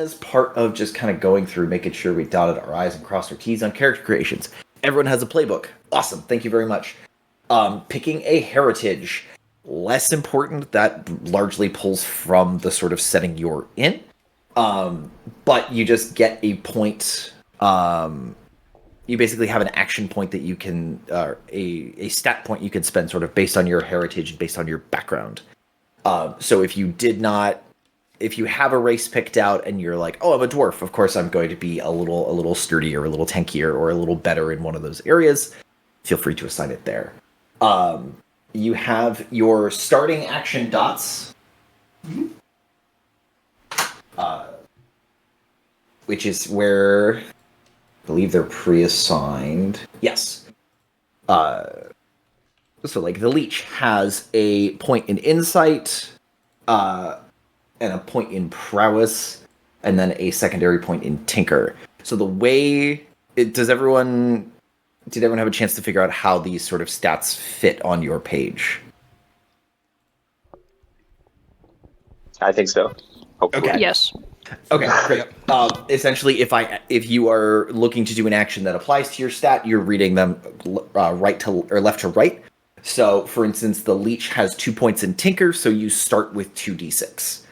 as part of just kind of going through, making sure we dotted our I's and crossed our T's on character creations. Everyone has a playbook. Awesome. Thank you very much. Picking a heritage. Less important. That largely pulls from the sort of setting you're in. But you just get a point. You basically have an action point that you can, a stat point you can spend sort of based on your heritage and based on your background. So if you have a race picked out and you're like, oh, I'm a dwarf, of course I'm going to be a little sturdier, a little tankier, or a little better in one of those areas. Feel free to assign it there. You have your starting action dots, which is where I believe they're pre-assigned. Yes. So like the leech has a point in insight, and a point in prowess, and then a secondary point in tinker. So the way did everyone have a chance to figure out how these sort of stats fit on your page? I think so. Hopefully. Okay. Yes. Okay, great. Essentially, if you are looking to do an action that applies to your stat, you're reading them left to right. So, for instance, the leech has 2 points in tinker, so you start with 2d6.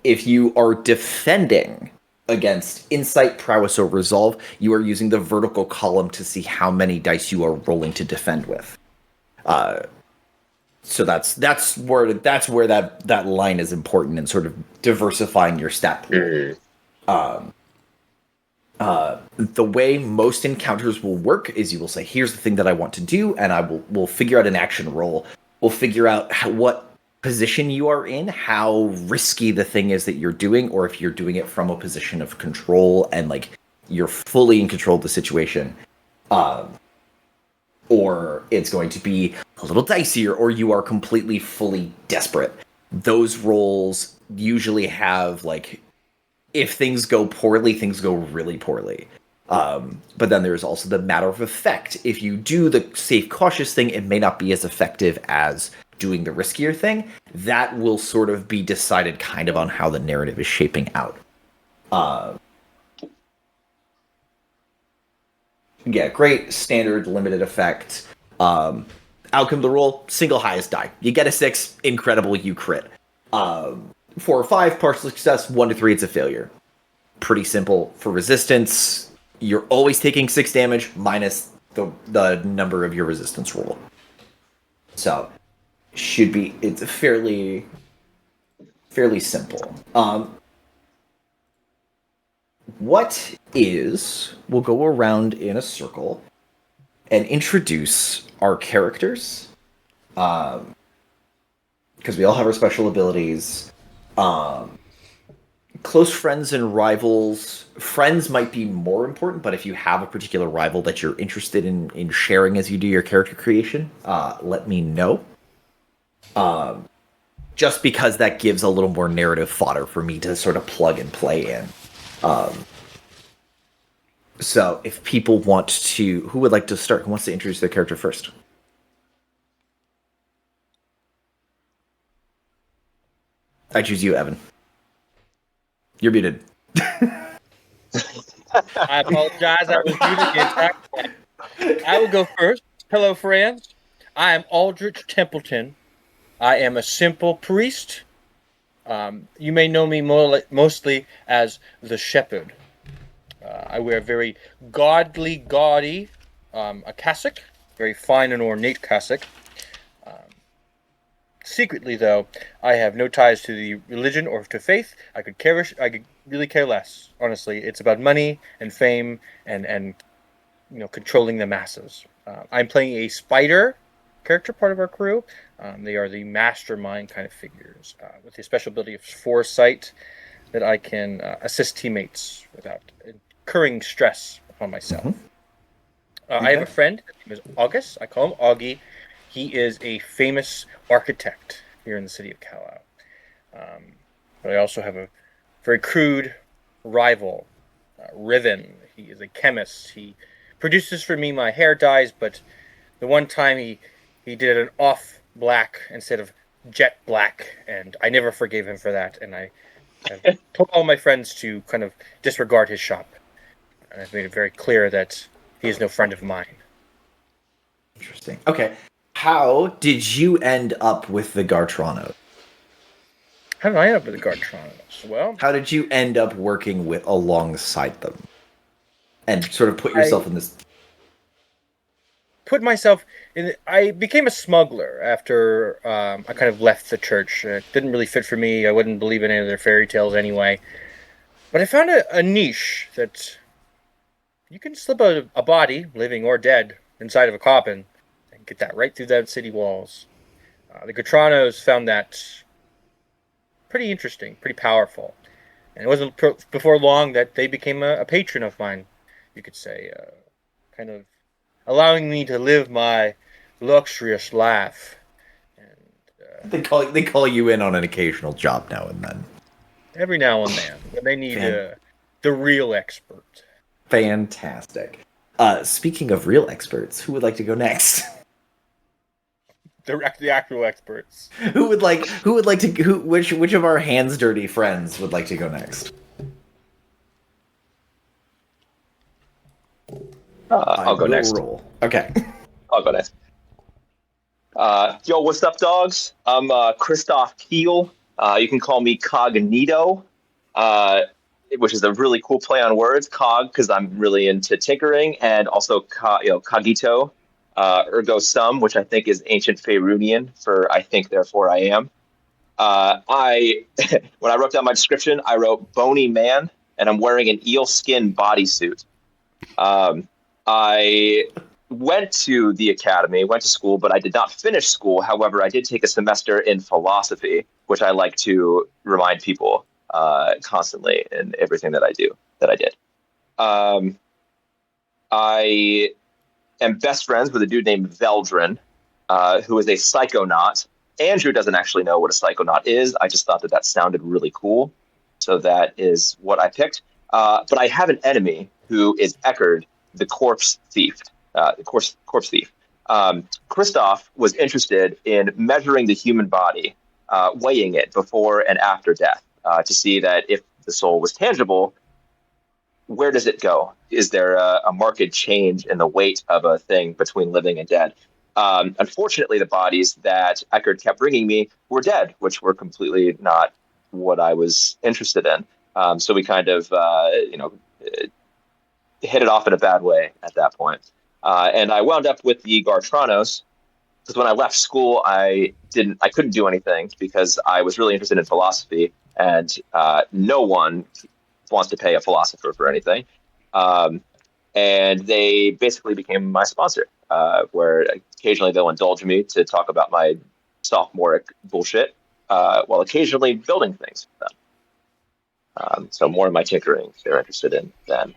If you are defending against insight, prowess, or resolve, you are using the vertical column to see how many dice you are rolling to defend with. So that's where that line is important in sort of diversifying your stat pool. The way most encounters will work is you will say, here's the thing that I want to do, and we'll figure out an action roll. We'll figure out what position you are in, how risky the thing is that you're doing, or if you're doing it from a position of control and like you're fully in control of the situation. Or it's going to be a little dicier, or you are completely, fully desperate. Those rolls usually have, like, if things go poorly, things go really poorly. But then there's also the matter of effect. If you do the safe, cautious thing, it may not be as effective as doing the riskier thing. That will sort of be decided kind of on how the narrative is shaping out. Yeah, great standard limited effect. Outcome of the roll, single highest die. You get a 6, incredible, you crit. 4 or 5, partial success. 1 to 3, it's a failure. Pretty simple. For resistance, you're always taking 6 damage minus the number of your resistance roll. So, it's fairly simple. We'll go around in a circle and introduce our characters, because we all have our special abilities. Close friends and rivals. Friends might be more important, but if you have a particular rival that you're interested in sharing as you do your character creation, let me know. Just because that gives a little more narrative fodder for me to sort of plug and play in. So if people want to, who would like to start? Who wants to introduce their character first? I choose you, Evan. You're muted. I apologize. I was muted again. I will go first. Hello, friends. I am Aldrich Templeton. I am a simple priest. You may know me mostly as the Shepherd. I wear a very gaudy a cassock, very fine and ornate cassock. Secretly, though, I have no ties to the religion or to faith. I could really care less. Honestly, it's about money and fame and controlling the masses. I'm playing a spider character, part of our crew. They are the mastermind kind of figures with the special ability of foresight that I can assist teammates without incurring stress upon myself. Mm-hmm. I have a friend. His name is August. I call him Augie. He is a famous architect here in the city of Kalau. But I also have a very crude rival, Riven. He is a chemist. He produces for me my hair dyes, but the one time he did an off black instead of jet black, and I never forgave him for that, and I I've told all my friends to kind of disregard his shop. And I've made it very clear that he is no friend of mine. Interesting. Okay. How did you end up with the Gartrano? How did I end up with the Gartronos? Well, How did you end up working with alongside them? And sort of put yourself in this... put myself in. I became a smuggler after I kind of left the church. It didn't really fit for me. I wouldn't believe in any of their fairy tales anyway. But I found a niche that you can slip a body, living or dead, inside of a coffin and get that right through that city walls. The Gatranos found that pretty interesting, pretty powerful. And it wasn't before long that they became a patron of mine, you could say. Kind of allowing me to live my luxurious life. And They call you in on an occasional job now and then. every now and then, when they need the real expert. Fantastic. Speaking of real experts, who would like to go next? The actual experts. Which of our hands dirty friends would like to go next? I'll go next. Roll. Okay. I'll go next. Yo, what's up, dogs? I'm Christoph Keel. You can call me Cognito, which is a really cool play on words. Cog, because I'm really into tinkering, and also cogito, ergo sum, which I think is ancient Faerunian for I think, therefore I am. When I wrote down my description, I wrote bony man, and I'm wearing an eel skin bodysuit. I went to the academy, went to school, but I did not finish school. However, I did take a semester in philosophy, which I like to remind people constantly in everything that I did. I am best friends with a dude named Veldrin, who is a psychonaut. Andrew doesn't actually know what a psychonaut is. I just thought that sounded really cool. So that is what I picked. But I have an enemy who is Eckerd, the corpse thief. Corpse thief. Christoph was interested in measuring the human body, weighing it before and after death, to see that if the soul was tangible, where does it go? Is there a marked change in the weight of a thing between living and dead? Unfortunately, the bodies that Eckerd kept bringing me were dead, which were completely not what I was interested in. So we kind of, hit it off in a bad way at that point. And I wound up with the Gartranos because when I left school, I couldn't do anything because I was really interested in philosophy, and no one wants to pay a philosopher for anything. And they basically became my sponsor, where occasionally they'll indulge me to talk about my sophomoric bullshit, while occasionally building things for them. So more of my tinkering they're interested in than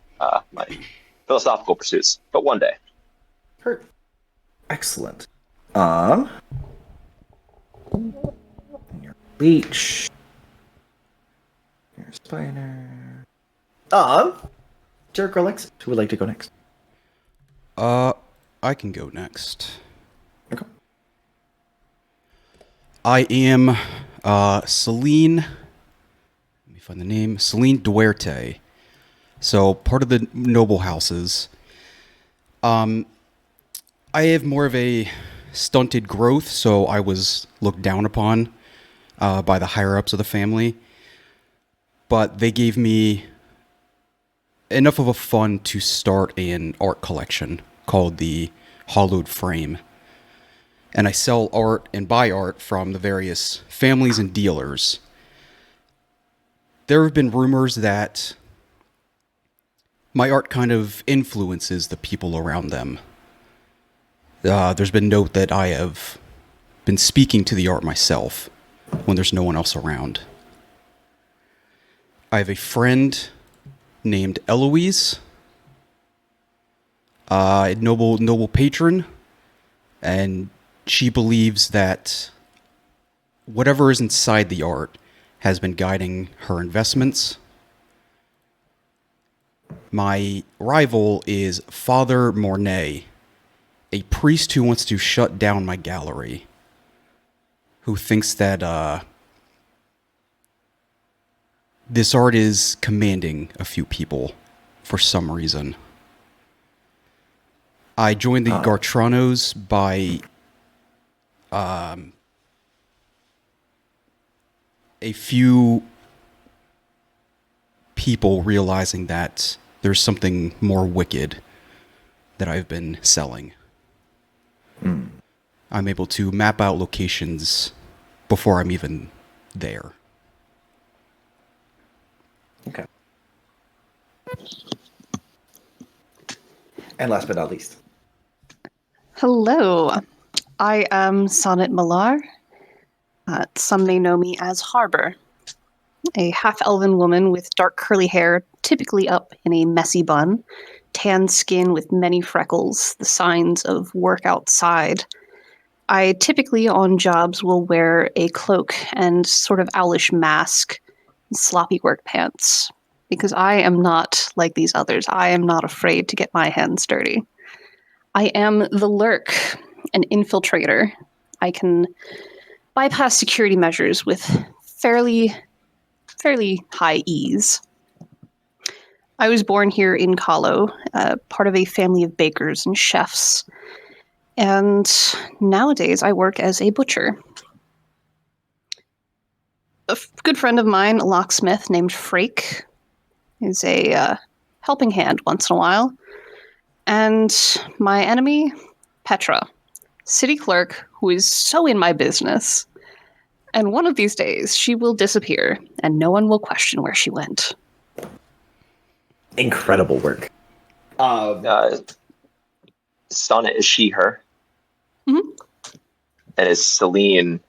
my philosophical pursuits. But one day. Excellent. Your leech. Your spider. Derek or Alex, who would like to go next? I can go next. Okay. I am Celine. Let me find the name. Celine Duarte. So part of the noble houses. I have more of a stunted growth, so I was looked down upon by the higher ups of the family. But they gave me enough of a fund to start an art collection called the Hollowed Frame. And I sell art and buy art from the various families and dealers. There have been rumors that my art kind of influences the people around them. There's been note that I have been speaking to the art myself when there's no one else around. I have a friend named Eloise, a noble patron, and she believes that whatever is inside the art has been guiding her investments. My rival is Father Mornay, a priest who wants to shut down my gallery, who thinks that this art is commanding a few people for some reason. I joined the Gartranos by a few people realizing that there's something more wicked that I've been selling. I'm able to map out locations before I'm even there. Okay. And last but not least. Hello, I am Sonnet Malar. Some may know me as Harbor, a half-elven woman with dark curly hair, typically up in a messy bun, tan skin with many freckles, the signs of work outside. I typically on jobs will wear a cloak and sort of owlish mask and sloppy work pants, because I am not like these others. I am not afraid to get my hands dirty. I am the Lurk, an infiltrator. I can bypass security measures with fairly high ease. I was born here in Kahlo, part of a family of bakers and chefs. And nowadays I work as a butcher. A good friend of mine, a locksmith named Frake, is a helping hand once in a while. And my enemy, Petra, city clerk who is so in my business. And one of these days, she will disappear, and no one will question where she went. Incredible work. Sonnet, is she her? Mhm. And is Celine?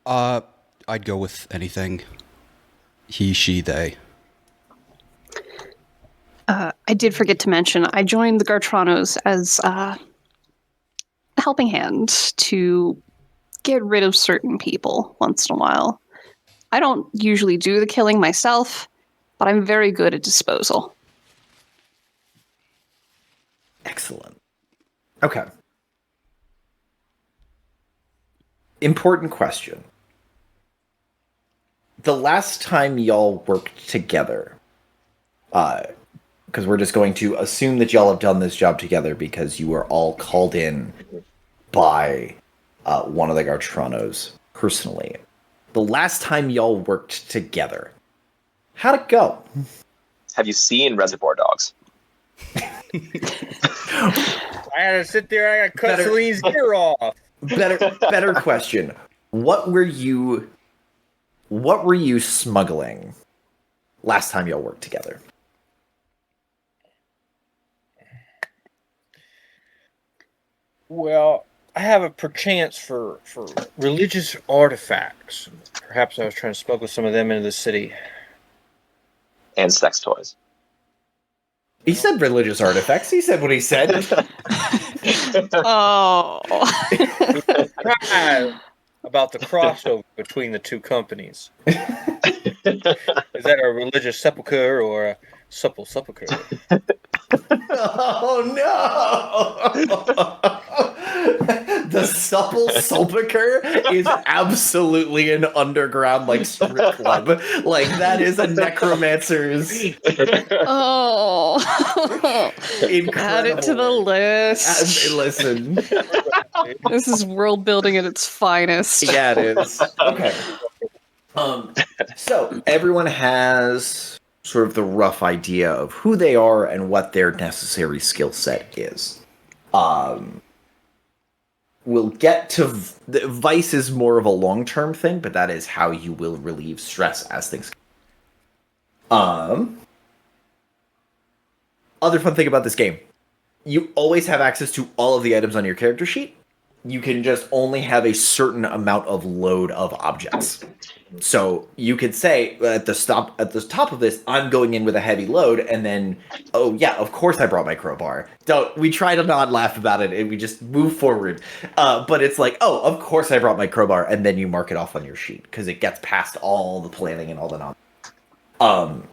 I'd go with anything. He, she, they. I did forget to mention, I joined the Gartranos as a helping hand to get rid of certain people once in a while. I don't usually do the killing myself, but I'm very good at disposal. Excellent. Okay. Important question. The last time y'all worked together, because we're just going to assume that y'all have done this job together because you were all called in by one of the Gartranos personally. The last time y'all worked together, how'd it go? Have you seen Reservoir Dogs? I had to sit there. I got to cut Better- Celine's ear off. Better question. What were you smuggling last time y'all worked together? Well, I have a perchance for religious artifacts. Perhaps I was trying to smuggle some of them into the city. And sex toys. He said religious artifacts. He said what he said. Oh. About the crossover between the two companies. Is that a religious sepulcher or a supple sepulcher? Oh no! The supple sepulcher is absolutely an underground strip club. That is a necromancer's. Oh. Incredible. Add it to the list. Listen. This is world building at its finest. Yeah, it is. Okay. So everyone has sort of the rough idea of who they are and what their necessary skill set is. We'll get to Vice is more of a long-term thing, but that is how you will relieve stress as things. Other fun thing about this game, you always have access to all of the items on your character sheet. You can just only have a certain amount of load of objects. So you could say at the top of this, I'm going in with a heavy load, and then, oh yeah, of course I brought my crowbar. We try to not laugh about it, and we just move forward. But it's like, oh, of course I brought my crowbar, and then you mark it off on your sheet because it gets past all the planning and all the nonsense.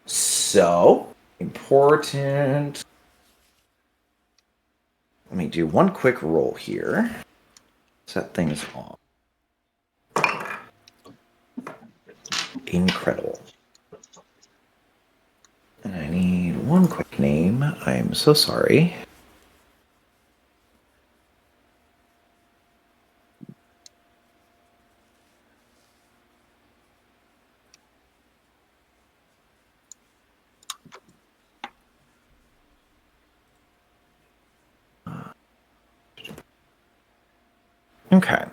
So important. Let me do one quick roll here. Set things off. incredible. And I need one quick name. I'm so sorry. Okay.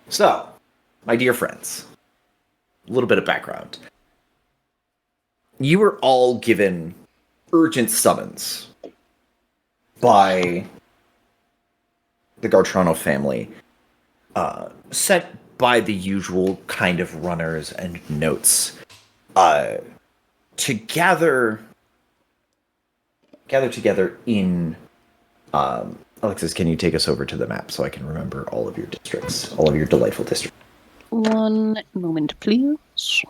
So, my dear friends, a little bit of background. You were all given urgent summons by the Gartrano family, sent by the usual kind of runners and notes, to gather together in. Alexis, can you take us over to the map so I can remember all of your districts, all of your delightful districts? One moment, please.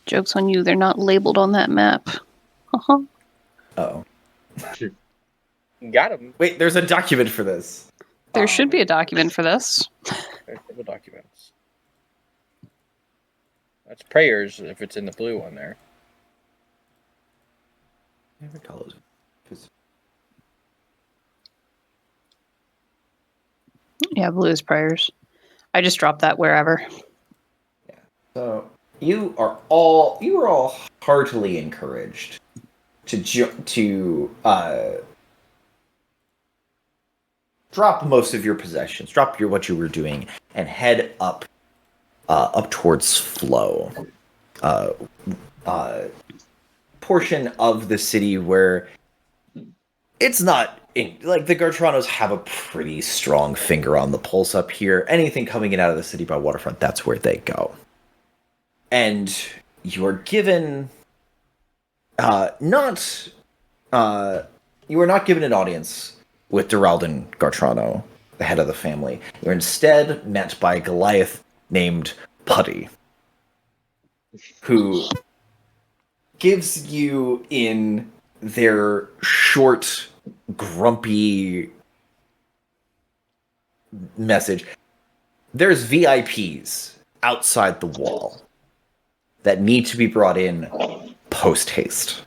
Joke's on you, they're not labeled on that map. Uh-huh. Oh. Got him. Wait, there's a document for this. There should be a document for this. There's several documents. That's prayers if it's in the blue one there. Yeah, blue is prayers. I just dropped that wherever. Yeah. So you are all heartily encouraged to drop most of your possessions, drop what you were doing, and head up towards Flow, portion of the city where it's not like the Gartranos have a pretty strong finger on the pulse up here. Anything coming in out of the city by waterfront, that's where they go. And you are given you are not given an audience with Duralden Gartrano, the head of the family. You're instead met by a Goliath named Putty, who gives you in their short, grumpy message. There's VIPs outside the wall that need to be brought in post haste.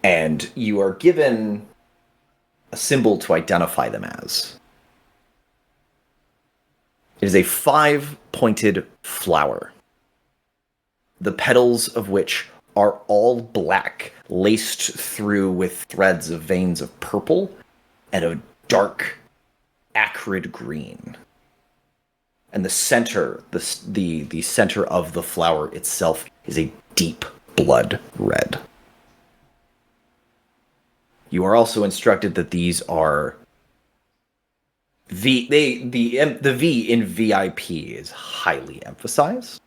And you are given a symbol to identify them as. It is a 5-pointed flower, the petals of which are all black, laced through with threads of veins of purple and a dark, acrid green. And the center, the center of the flower itself is a deep blood red. You are also instructed that these are the V in VIP is highly emphasized.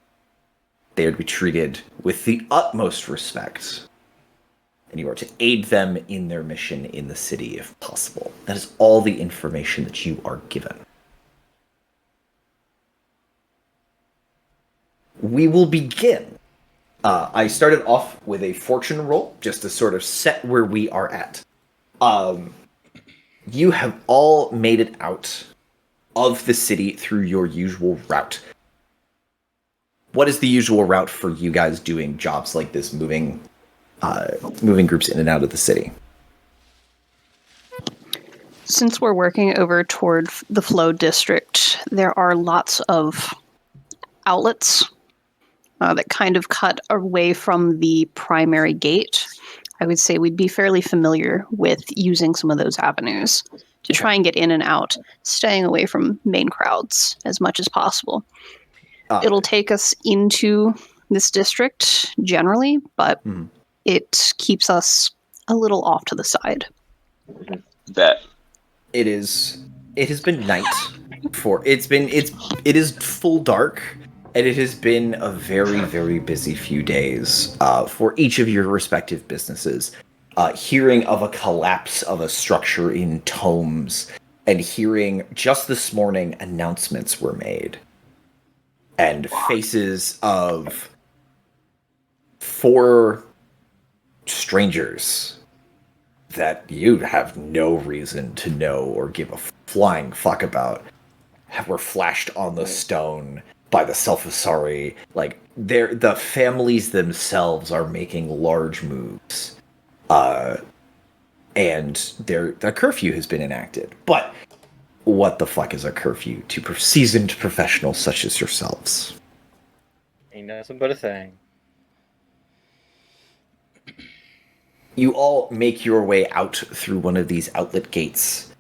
They are to be treated with the utmost respect, and you are to aid them in their mission in the city if possible. That is all the information that you are given. We will begin. I started off with a fortune roll, just to sort of set where we are at. You have all made it out of the city through your usual route. What is the usual route for you guys doing jobs like this, moving groups in and out of the city? Since we're working over toward the Flow district, there are lots of outlets that kind of cut away from the primary gate. I would say we'd be fairly familiar with using some of those avenues to try and get in and out, staying away from main crowds as much as possible. It'll take us into this district generally, but it keeps us a little off to the side. Bet. It has been night it is full dark, and it has been a very, very busy few days for each of your respective businesses. Hearing of a collapse of a structure in Tomes, and hearing just this morning announcements were made and faces of 4 strangers that you have no reason to know or give a flying fuck about were flashed on the stone by the Selfasari. Like, the families themselves are making large moves. And the curfew has been enacted. But what the fuck is a curfew to seasoned professionals such as yourselves? Ain't nothing but a thing. You all make your way out through one of these outlet gates,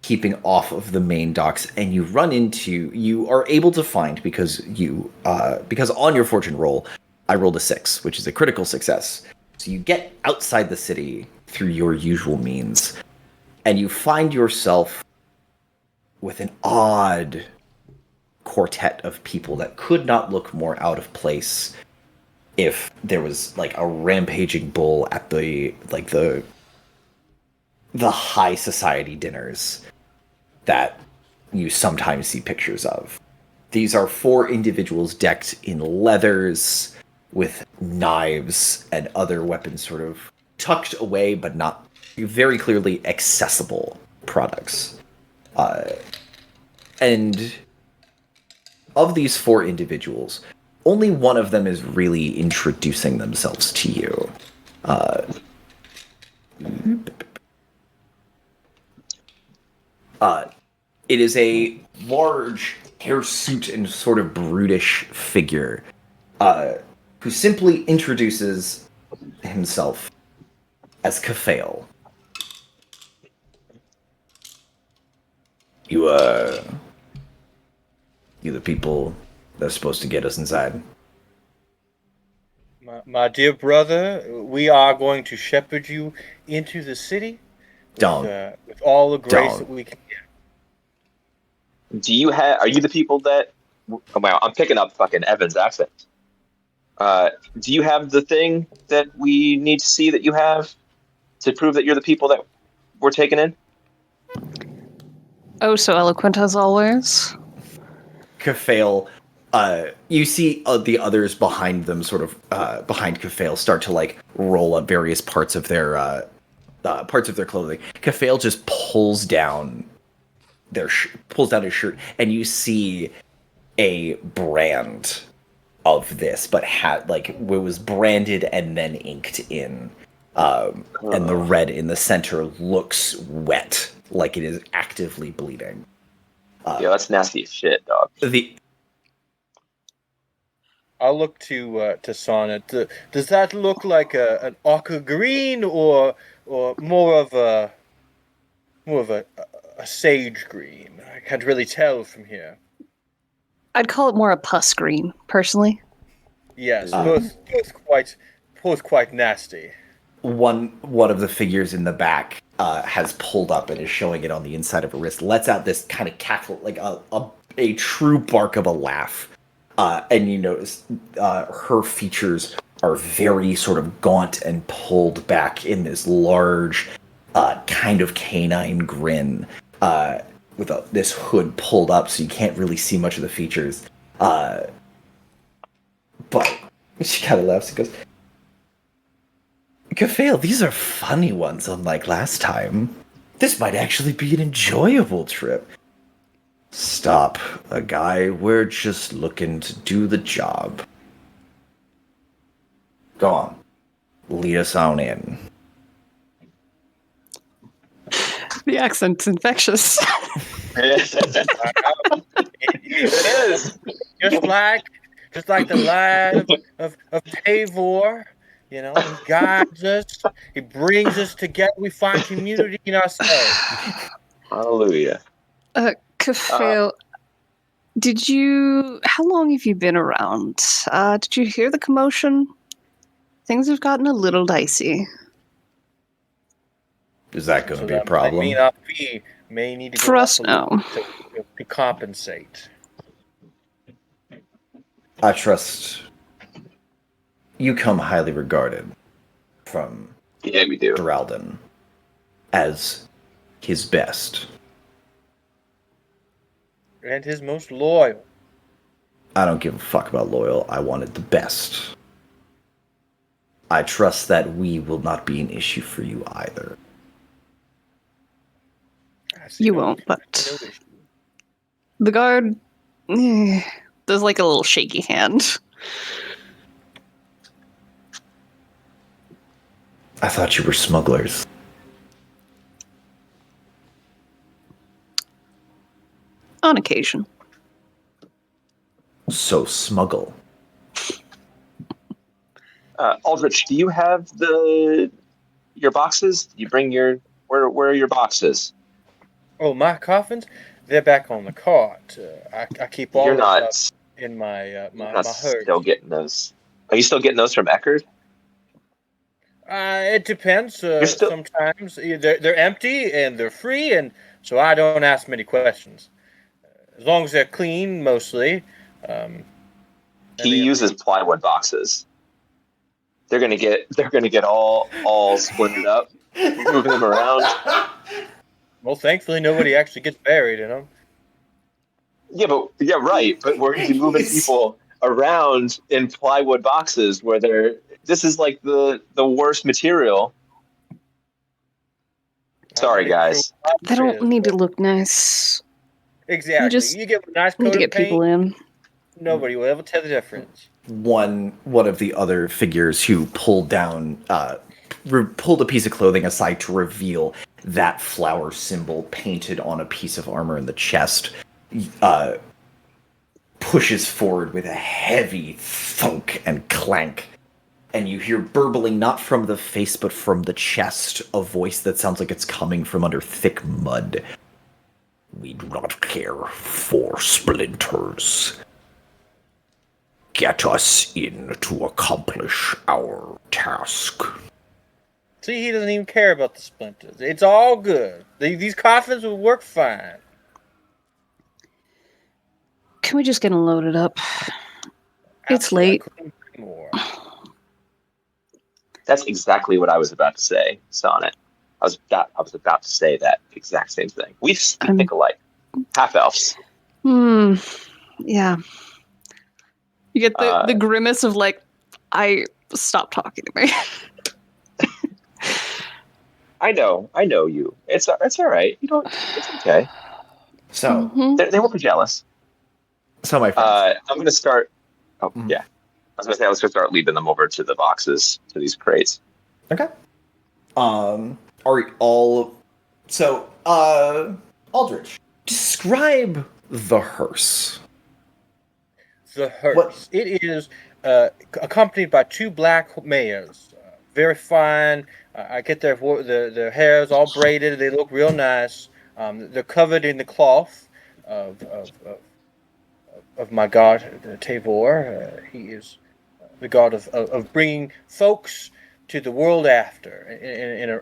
keeping off of the main docks, and you are able to find, because on your fortune roll, I rolled a 6, which is a critical success. So you get outside the city through your usual means, and you find yourself with an odd quartet of people that could not look more out of place if there was like a rampaging bull at the high society dinners that you sometimes see pictures of. These are 4 individuals decked in leathers with knives and other weapons sort of tucked away but not very clearly accessible products. And of these 4 individuals, only one of them is really introducing themselves to you. It is a large hirsute and sort of brutish figure who simply introduces himself as Kafale. You the people that are supposed to get us inside? My dear brother, we are going to shepherd you into the city with all the grace that we can get. Are you the people that? Oh, wow, I'm picking up fucking Evan's accent. Do you have the thing that we need to see that you have to prove that you're the people that we're taking in? Oh, so eloquent as always. Kafale, you see the others behind them, sort of behind Kafale, start to like roll up various parts of their clothing. Kafale just pulls down his shirt, and you see a brand of this, but it was branded and then inked in, and the red in the center looks wet, like it is actively bleeding. Yeah, that's nasty as shit, dog. I'll look to Sonnet. Does that look like an ochre green or more of a sage green? I can't really tell from here. I'd call it more a pus green, personally. Yes, both quite nasty. One of the figures in the back has pulled up and is showing it on the inside of her wrist. Lets out this kind of cackle, like a true bark of a laugh. And you notice her features are very sort of gaunt and pulled back in this large kind of canine grin with this hood pulled up so you can't really see much of the features. But she kind of laughs and goes, Kafale, these are funny ones, unlike last time. This might actually be an enjoyable trip. Stop, a guy. We're just looking to do the job. Go on. Lead us on in. The accent's infectious. It is. Just like the lad of Tavor, you know, he guides us, he brings us together, we find community in ourselves. Hallelujah. Kafale, how long have you been around? Did you hear the commotion? Things have gotten a little dicey. Is that going to be a That problem? mean our fee may need to go For up us, a no. little to compensate. I trust you come highly regarded from Yeah, we do. Duralden as his best. And his most loyal. I don't give a fuck about loyal. I wanted the best. I trust that we will not be an issue for you either. I see You no- won't, but no issue. the guard does like a little shaky hand. I thought you were smugglers. On occasion. So smuggle. Aldrich, do you have your boxes? You bring your where are your boxes? Oh, my coffins? They're back on the cart. I keep all You're of not them in my you're my not hearse. still getting those. Are you still getting those from Eckerd? It depends. You're still Sometimes they're empty and they're free, and so I don't ask many questions. As long as they're clean, mostly. he everything- uses plywood boxes. They're gonna get all splintered up, moving them around. Well, thankfully, nobody actually gets buried in them. Yeah, right. But we're gonna be moving people around in plywood boxes where this is like the worst material. Sorry, guys. They don't need to look nice. Exactly. just You get a nice Need coat to of get paint. people in. Nobody will ever tell the difference. One of the other figures who pulled down pulled a piece of clothing aside to reveal that flower symbol painted on a piece of armor in the chest pushes forward with a heavy thunk and clank, and you hear burbling not from the face but from the chest, a voice that sounds like it's coming from under thick mud. We do not care for splinters. Get us in to accomplish our task. See, he doesn't even care about the splinters. It's all good. These coffins will work fine. Can we just get them loaded up? It's Absolutely, I late. couldn't agree more. That's exactly what I was about to say, Sonnet. I was about to say that exact same thing. We think alike. Half elves. Yeah. You get the grimace of like, stop talking to me. I know you. It's all right. You don't. It's okay. So, Mhm. They won't be jealous. so my friends, I'm gonna start. Oh Mhm. yeah, I was gonna say I was gonna start leading them over to the boxes, to these crates. okay. Are all so? Aldrich, describe the hearse. The hearse. What- It is accompanied by two black mares. Very fine. I get their hairs all braided. They look real nice. They're covered in the cloth of my god, Tavor. He is the god of bringing folks to the world after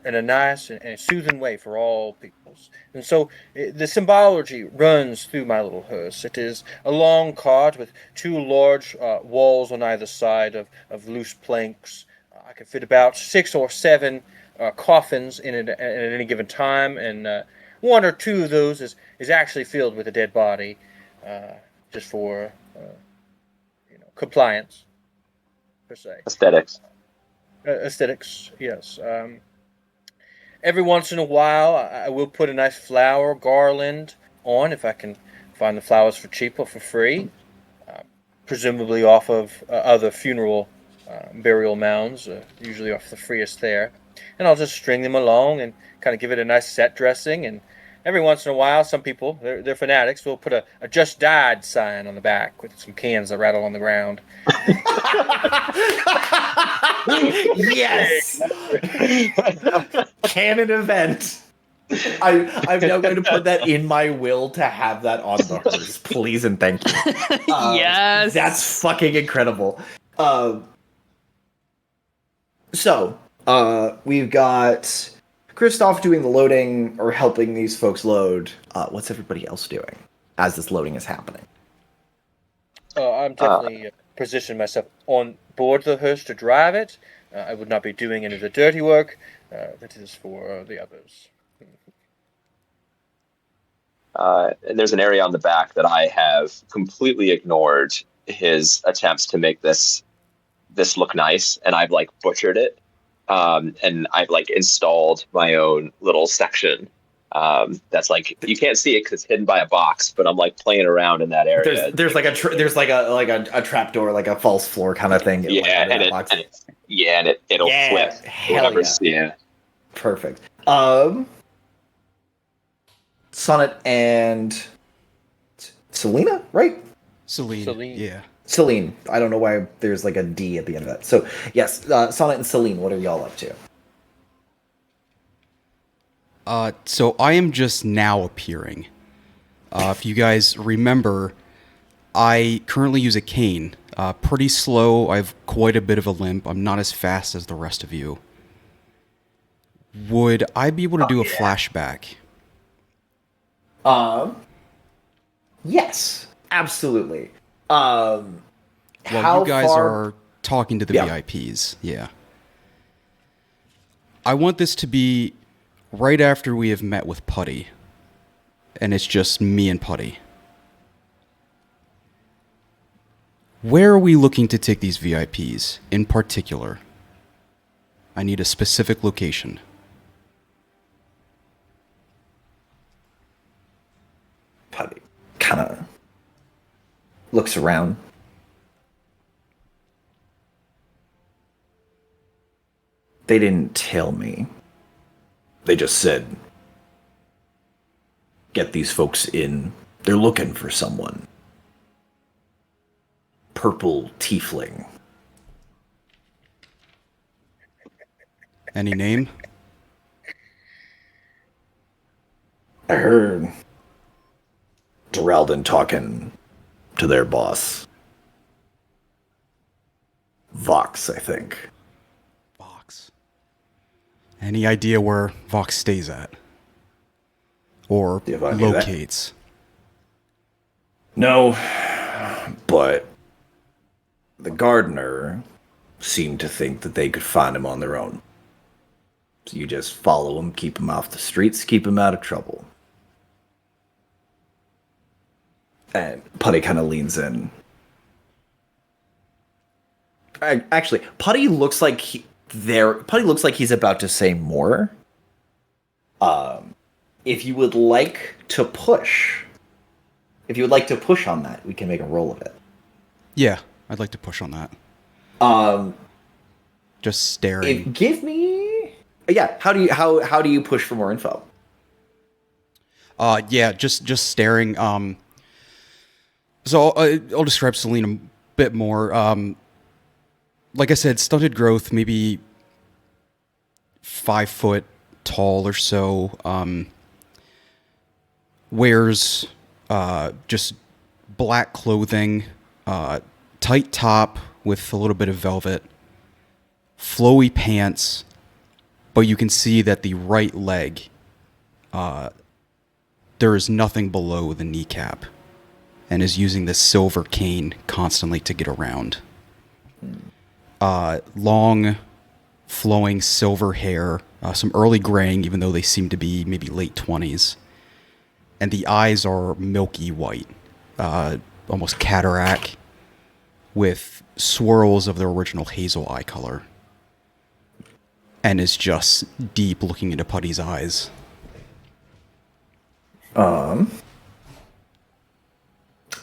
in a nice and soothing way for all peoples. And so the symbology runs through my little hearse. It is a long cart with two large walls on either side of loose planks. I can fit about 6 or 7 coffins in it at any given time, and one or two of those is actually filled with a dead body, just for compliance per se. Aesthetics. Aesthetics, yes. Every once in a while, I will put a nice flower garland on if I can find the flowers for cheap or for free, presumably off of other funeral burial mounds, usually off the freest there. And I'll just string them along and kind of give it a nice set dressing. And every once in a while, some people, they're fanatics, will put a just died sign on the back with some cans that rattle on the ground. Yes! Canon event. I'm now going to put that in my will to have that on the hearse. Please and thank you. Yes. That's fucking incredible. We've got Christoph doing the loading or helping these folks load. What's everybody else doing as this loading is happening? I'm definitely positioning myself on board the hearse to drive it. I would not be doing any of the dirty work. That is for the others. And there's an area on the back that I have completely ignored his attempts to make this look nice, and I've like butchered it. And I've like installed my own little section. That's like you can't see it because it's hidden by a box, but I'm like playing around in that area. There's like a trap door, like a false floor kind of thing. Yeah, like, and it'll flip. Hell Whatever's, yeah. Perfect. Sonnet and Selena, right? Celine. Yeah. Celine. I don't know why there's like a D at the end of that. So yes, Sonnet and Celine. What are y'all up to? So I am just now appearing. If you guys remember, I currently use a cane. Pretty slow. I have quite a bit of a limp. I'm not as fast as the rest of you. Would I be able to do a flashback? Yes, absolutely. Well, you guys are talking to the Yeah. VIPs. Yeah. I want this to be right after we have met with Putty. And it's just me and Putty. Where are we looking to take these VIPs in particular? I need a specific location. Putty kind of looks around. They didn't tell me. They just said, get these folks in. They're looking for someone. Purple tiefling. Any name? I heard Geraldine talking to their boss. Vox, I think. Vox. Any idea where Vox stays at? Or Do you have any of that? locates? No, but the gardener seemed to think that they could find him on their own. So you just follow him, keep him off the streets, keep him out of trouble. And Putty kind of leans in. Actually, Putty looks like Putty looks like he's about to say more. If you would like to push, on that, we can make a roll of it. Yeah, I'd like to push on that. Just staring. Give me, yeah. How do you push for more info? Yeah, just staring. So I'll describe Celine a bit more. Like I said, stunted growth, maybe 5 foot tall or so. Wears just black clothing, tight top with a little bit of velvet, flowy pants, but you can see that the right leg, there is nothing below the kneecap, and is using this silver cane constantly to get around. Long, flowing silver hair, some early graying, even though they seem to be maybe late 20s. And the eyes are milky white, almost cataract, with swirls of the original hazel eye color. And is just deep looking into Putty's eyes.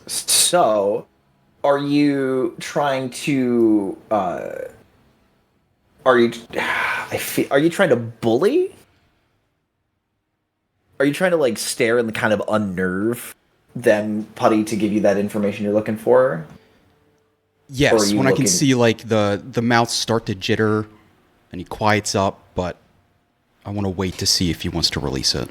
So, are you trying to? Are you trying to bully? Are you trying to like stare and kind of unnerve them, Putty, to give you that information you're looking for? Yes, when I can see like the mouth start to jitter, and he quiets up, but I want to wait to see if he wants to release it.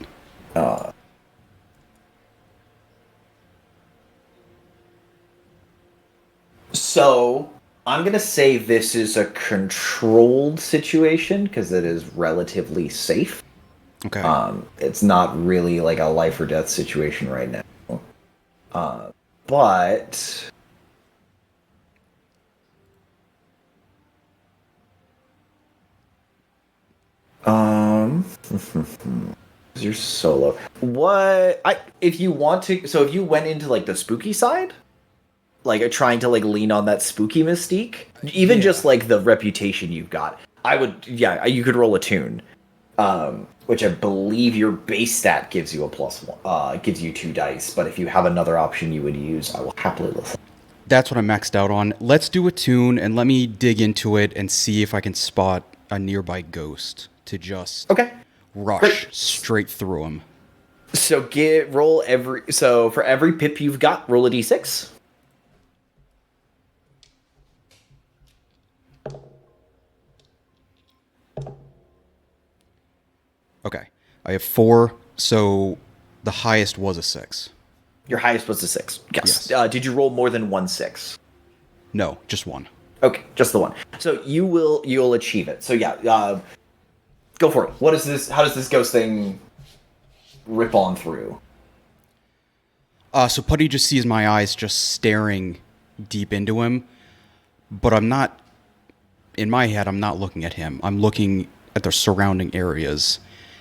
So, I'm going to say this is a controlled situation because it is relatively safe. Okay. It's not really like a life or death situation right now. But you're solo. If you want to, so if you went into like the spooky side, like trying to like lean on that spooky mystique, even just like the reputation you've got. I would, yeah, you could roll a tune, which I believe your base stat gives you a +1, gives you 2 dice. But if you have another option you would use, I will happily listen. That's what I'm maxed out on. Let's do a tune and let me dig into it and see if I can spot a nearby ghost to just Okay. rush Great. straight through him. So for every pip you've got, roll a d6. Okay. I have 4, so the highest was a 6. Your highest was a 6. Yes. Yes. Did you roll more than 1 6? No, just 1. Okay, just the one. So you'll achieve it. So yeah, go for it. What is this? How does this ghost thing rip on through? So Putty just sees my eyes just staring deep into him, but I'm not, in my head, I'm not looking at him. I'm looking at the surrounding areas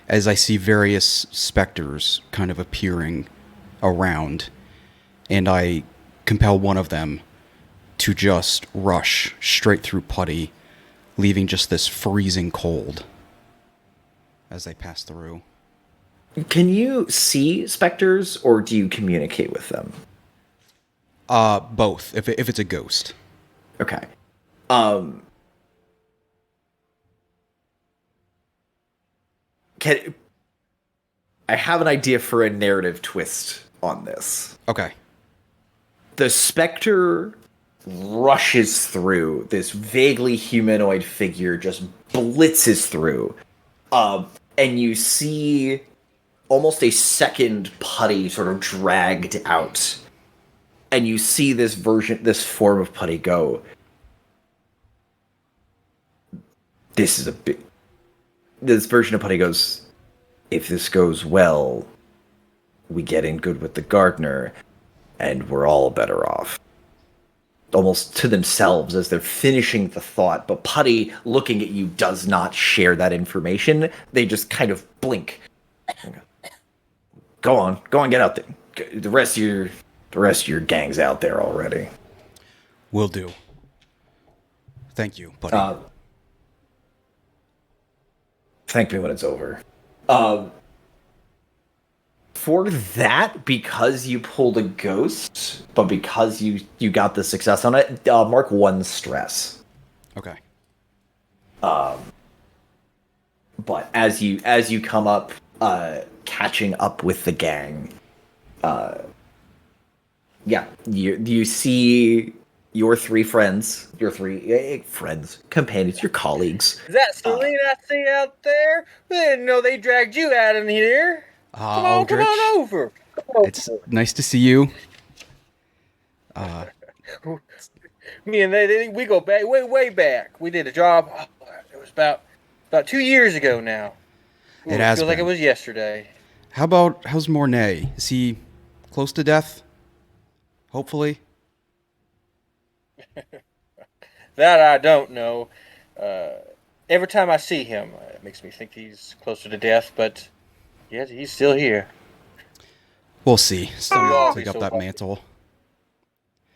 as I see various specters kind of appearing around, and I compel one of them to just rush straight through Putty, leaving just this freezing cold as they pass through. Can you see specters, or do you communicate with them? Both, if it's a ghost. Okay. I have an idea for a narrative twist on this. Okay. The specter rushes through. This vaguely humanoid figure just blitzes through. And you see almost a second Putty sort of dragged out. And you see this form of Putty go, this version of Putty goes, if this goes well, we get in good with the gardener, and we're all better off. Almost to themselves as they're finishing the thought, but Putty, looking at you, does not share that information. They just kind of blink. Go on, get out there. The rest of your gang's out there already. Will do. Thank you, Putty. Thank me when it's over. For that, because you pulled a ghost, but because you got the success on it, mark 1 stress. Okay. But as you come up, catching up with the gang, you see your 3 friends, companions, your colleagues. Is that Celine I see out there? We didn't know they dragged you out in here. Come Aldrich, on over. it's nice to see you. Me and we go back, way back. We did a job. It was about 2 years ago now. It has feels like it been. was yesterday. How's Mornay? Is he close to death? Hopefully. That I don't know. Every time I see him, it makes me think he's closer to death, but yet he's still here. We'll see. Someone all will take be up so that lucky. mantle.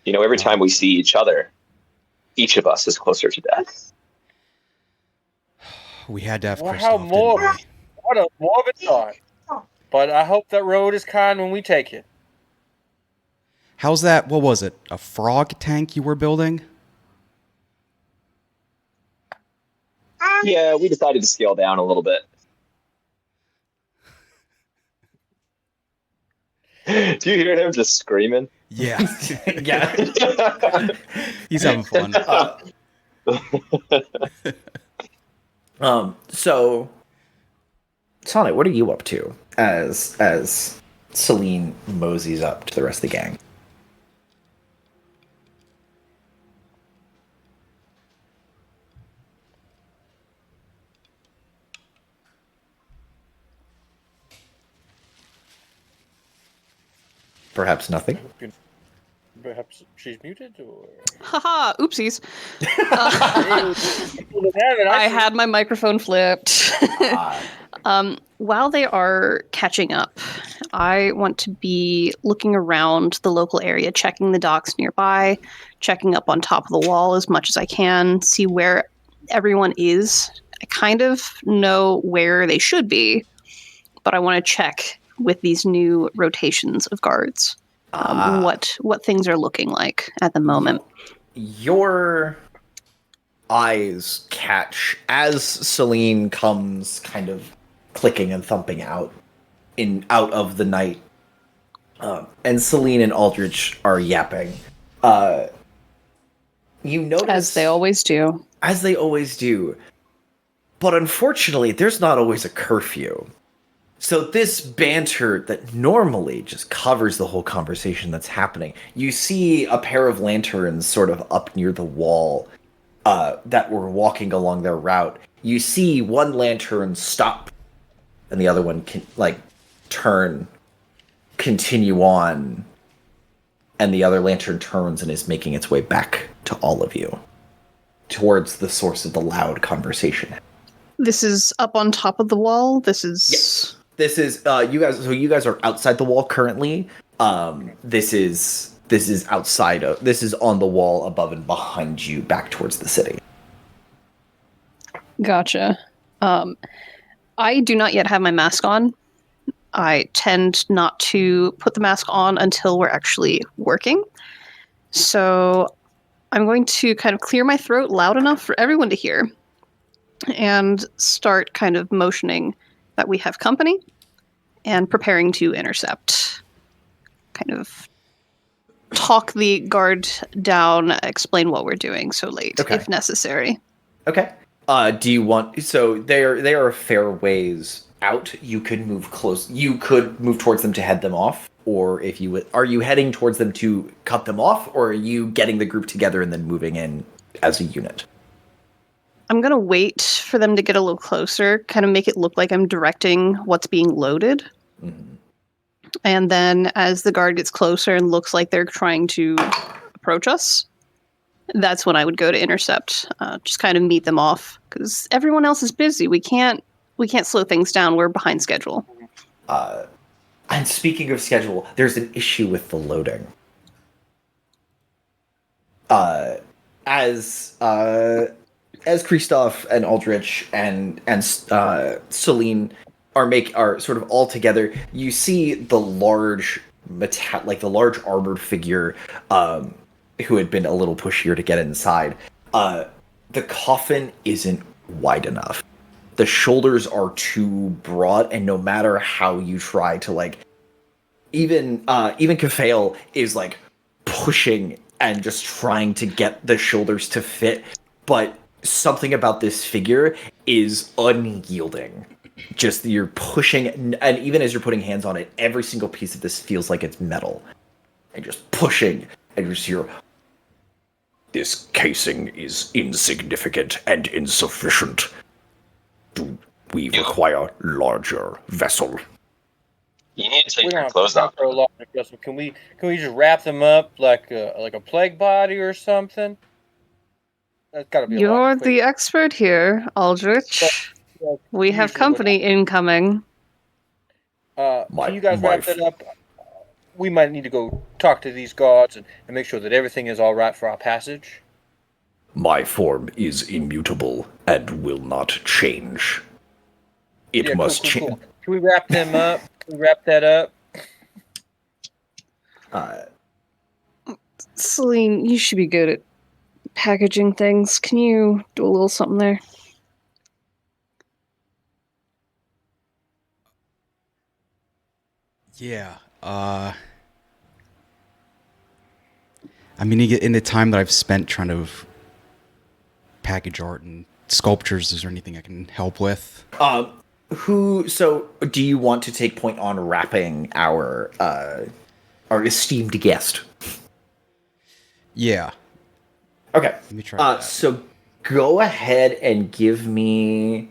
You know, every time we see each other, each of us is closer to death. We had to have Well, Kristoff, how didn't morbid. we? What a morbid thought. But I hope that road is kind when we take it. How's that? What was it? A frog tank you were building? Yeah, we decided to scale down a little bit. Do you hear him just screaming? Yeah. Yeah. He's having fun. So, Sonnet, what are you up to as Celine moseys up to the rest of the gang? Perhaps nothing. Perhaps she's muted, or Haha, oopsies. I I had my microphone flipped. While they are catching up, I want to be looking around the local area, checking the docks nearby, checking up on top of the wall as much as I can, see where everyone is. I kind of know where they should be, but I want to check with these new rotations of guards what things are looking like at the moment. Your eyes catch as Celine comes kind of clicking and thumping out of the night. And Celine and Aldrich are yapping. You notice... As they always do. As they always do. But unfortunately, there's not always a curfew. So this banter that normally just covers the whole conversation that's happening, you see a pair of lanterns sort of up near the wall that were walking along their route. You see one lantern stop, and the other one can, turn, continue on, and the other lantern turns and is making its way back to all of you, towards the source of the loud conversation. This is up on top of the wall? This is... Yes. This is, you guys are outside the wall currently. This is outside of, this is on the wall above and behind you, back towards the city. Gotcha. I do not yet have my mask on. I tend not to put the mask on until we're actually working. So I'm going to kind of clear my throat loud enough for everyone to hear and start kind of motioning that we have company and preparing to intercept. Kind of talk the guard down, explain what we're doing so late, if necessary. Okay. Do you want... So they are a fair ways out. You could move close. You could move towards them to head them off, or if you would... Are you heading towards them to cut them off, or are you getting the group together and then moving in as a unit? I'm going to wait for them to get a little closer, kind of make it look like I'm directing what's being loaded. Mm-hmm. And then as the guard gets closer and looks like they're trying to approach us, that's when I would go to intercept. Just kind of meet them off, because everyone else is busy. We can't slow things down. We're behind schedule. And speaking of schedule, there's an issue with the loading. As Christoph and Aldrich and Celine are sort of all together, you see the large armored figure who had been a little pushier to get inside. The coffin isn't wide enough. The shoulders are too broad, and no matter how you try to even Kafael is pushing and just trying to get the shoulders to fit, but something about this figure is unyielding. Just you're pushing, and even as you're putting hands on it, every single piece of this feels like it's metal. And just pushing, and you just hear, "This casing is insignificant and insufficient. Do we require larger vessel?" You need to take We're your not clothes off. for a lot of adjustment. Can we just wrap them up like a plague body or something? That's got to be. You're the expert here, Aldrich. We have company incoming. Can you guys wrap that up? We might need to go talk to these guards and make sure that everything is all right for our passage. My form is immutable and will not change. It must change. Cool. Can we wrap them up? Can we wrap that up? Celine, you should be good at packaging things. Can you do a little something there? Yeah. I mean, in the time that I've spent trying to package art and sculptures, is there anything I can help with? So do you want to take point on wrapping our esteemed guest? Yeah. Okay. Let me try that. So go ahead and give me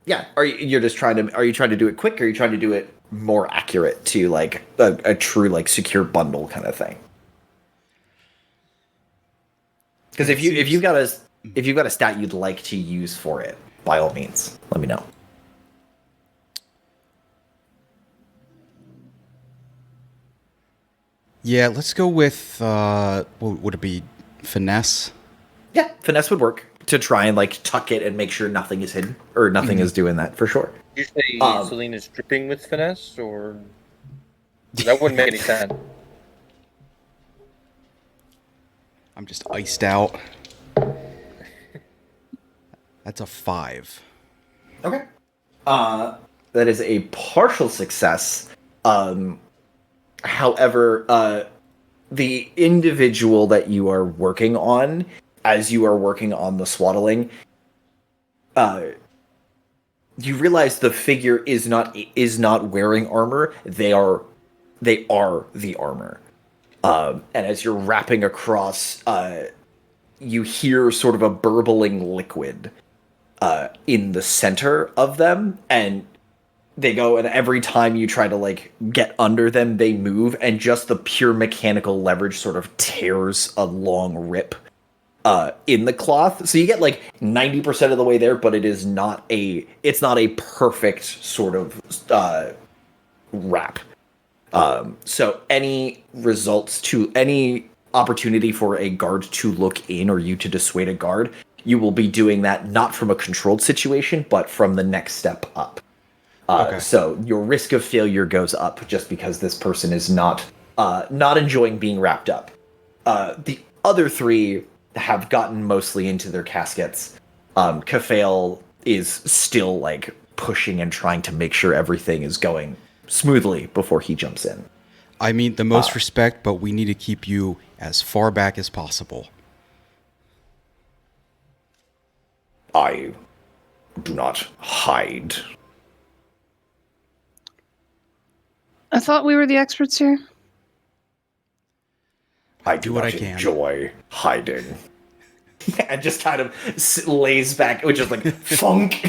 yeah, are you trying to do it quick, or are you trying to do it more accurate to a true secure bundle kind of thing? Because if you've got if you've got a stat you'd like to use for it, by all means, let me know. Yeah, let's go with, what would it be, finesse? Yeah, finesse would work to try and like tuck it and make sure nothing is hidden or nothing is doing that for sure. You say Um, Celine is dripping with finesse, or that wouldn't make any sense. I'm just iced out. That's a 5. Okay. That is a partial success. However, the individual that you are working on, as you are working on the swaddling, you realize the figure is not wearing armor. They are the armor. And as you're wrapping across, you hear sort of a burbling liquid in the center of them, and they go, and every time you try to like get under them, they move, and just the pure mechanical leverage sort of tears a long rip in the cloth. So you get like 90% of the way there, but it's not a perfect sort of wrap. So any opportunity for a guard to look in or you to dissuade a guard, you will be doing that not from a controlled situation, but from the next step up. Okay. So your risk of failure goes up just because this person is not enjoying being wrapped up. The other 3 have gotten mostly into their caskets. Kafael is still like pushing and trying to make sure everything is going smoothly before he jumps in. I mean, the most respect, but we need to keep you as far back as possible. I do not hide. I thought we were the experts here. I do what not I can. enjoy hiding. And just kind of lays back, which is like funk.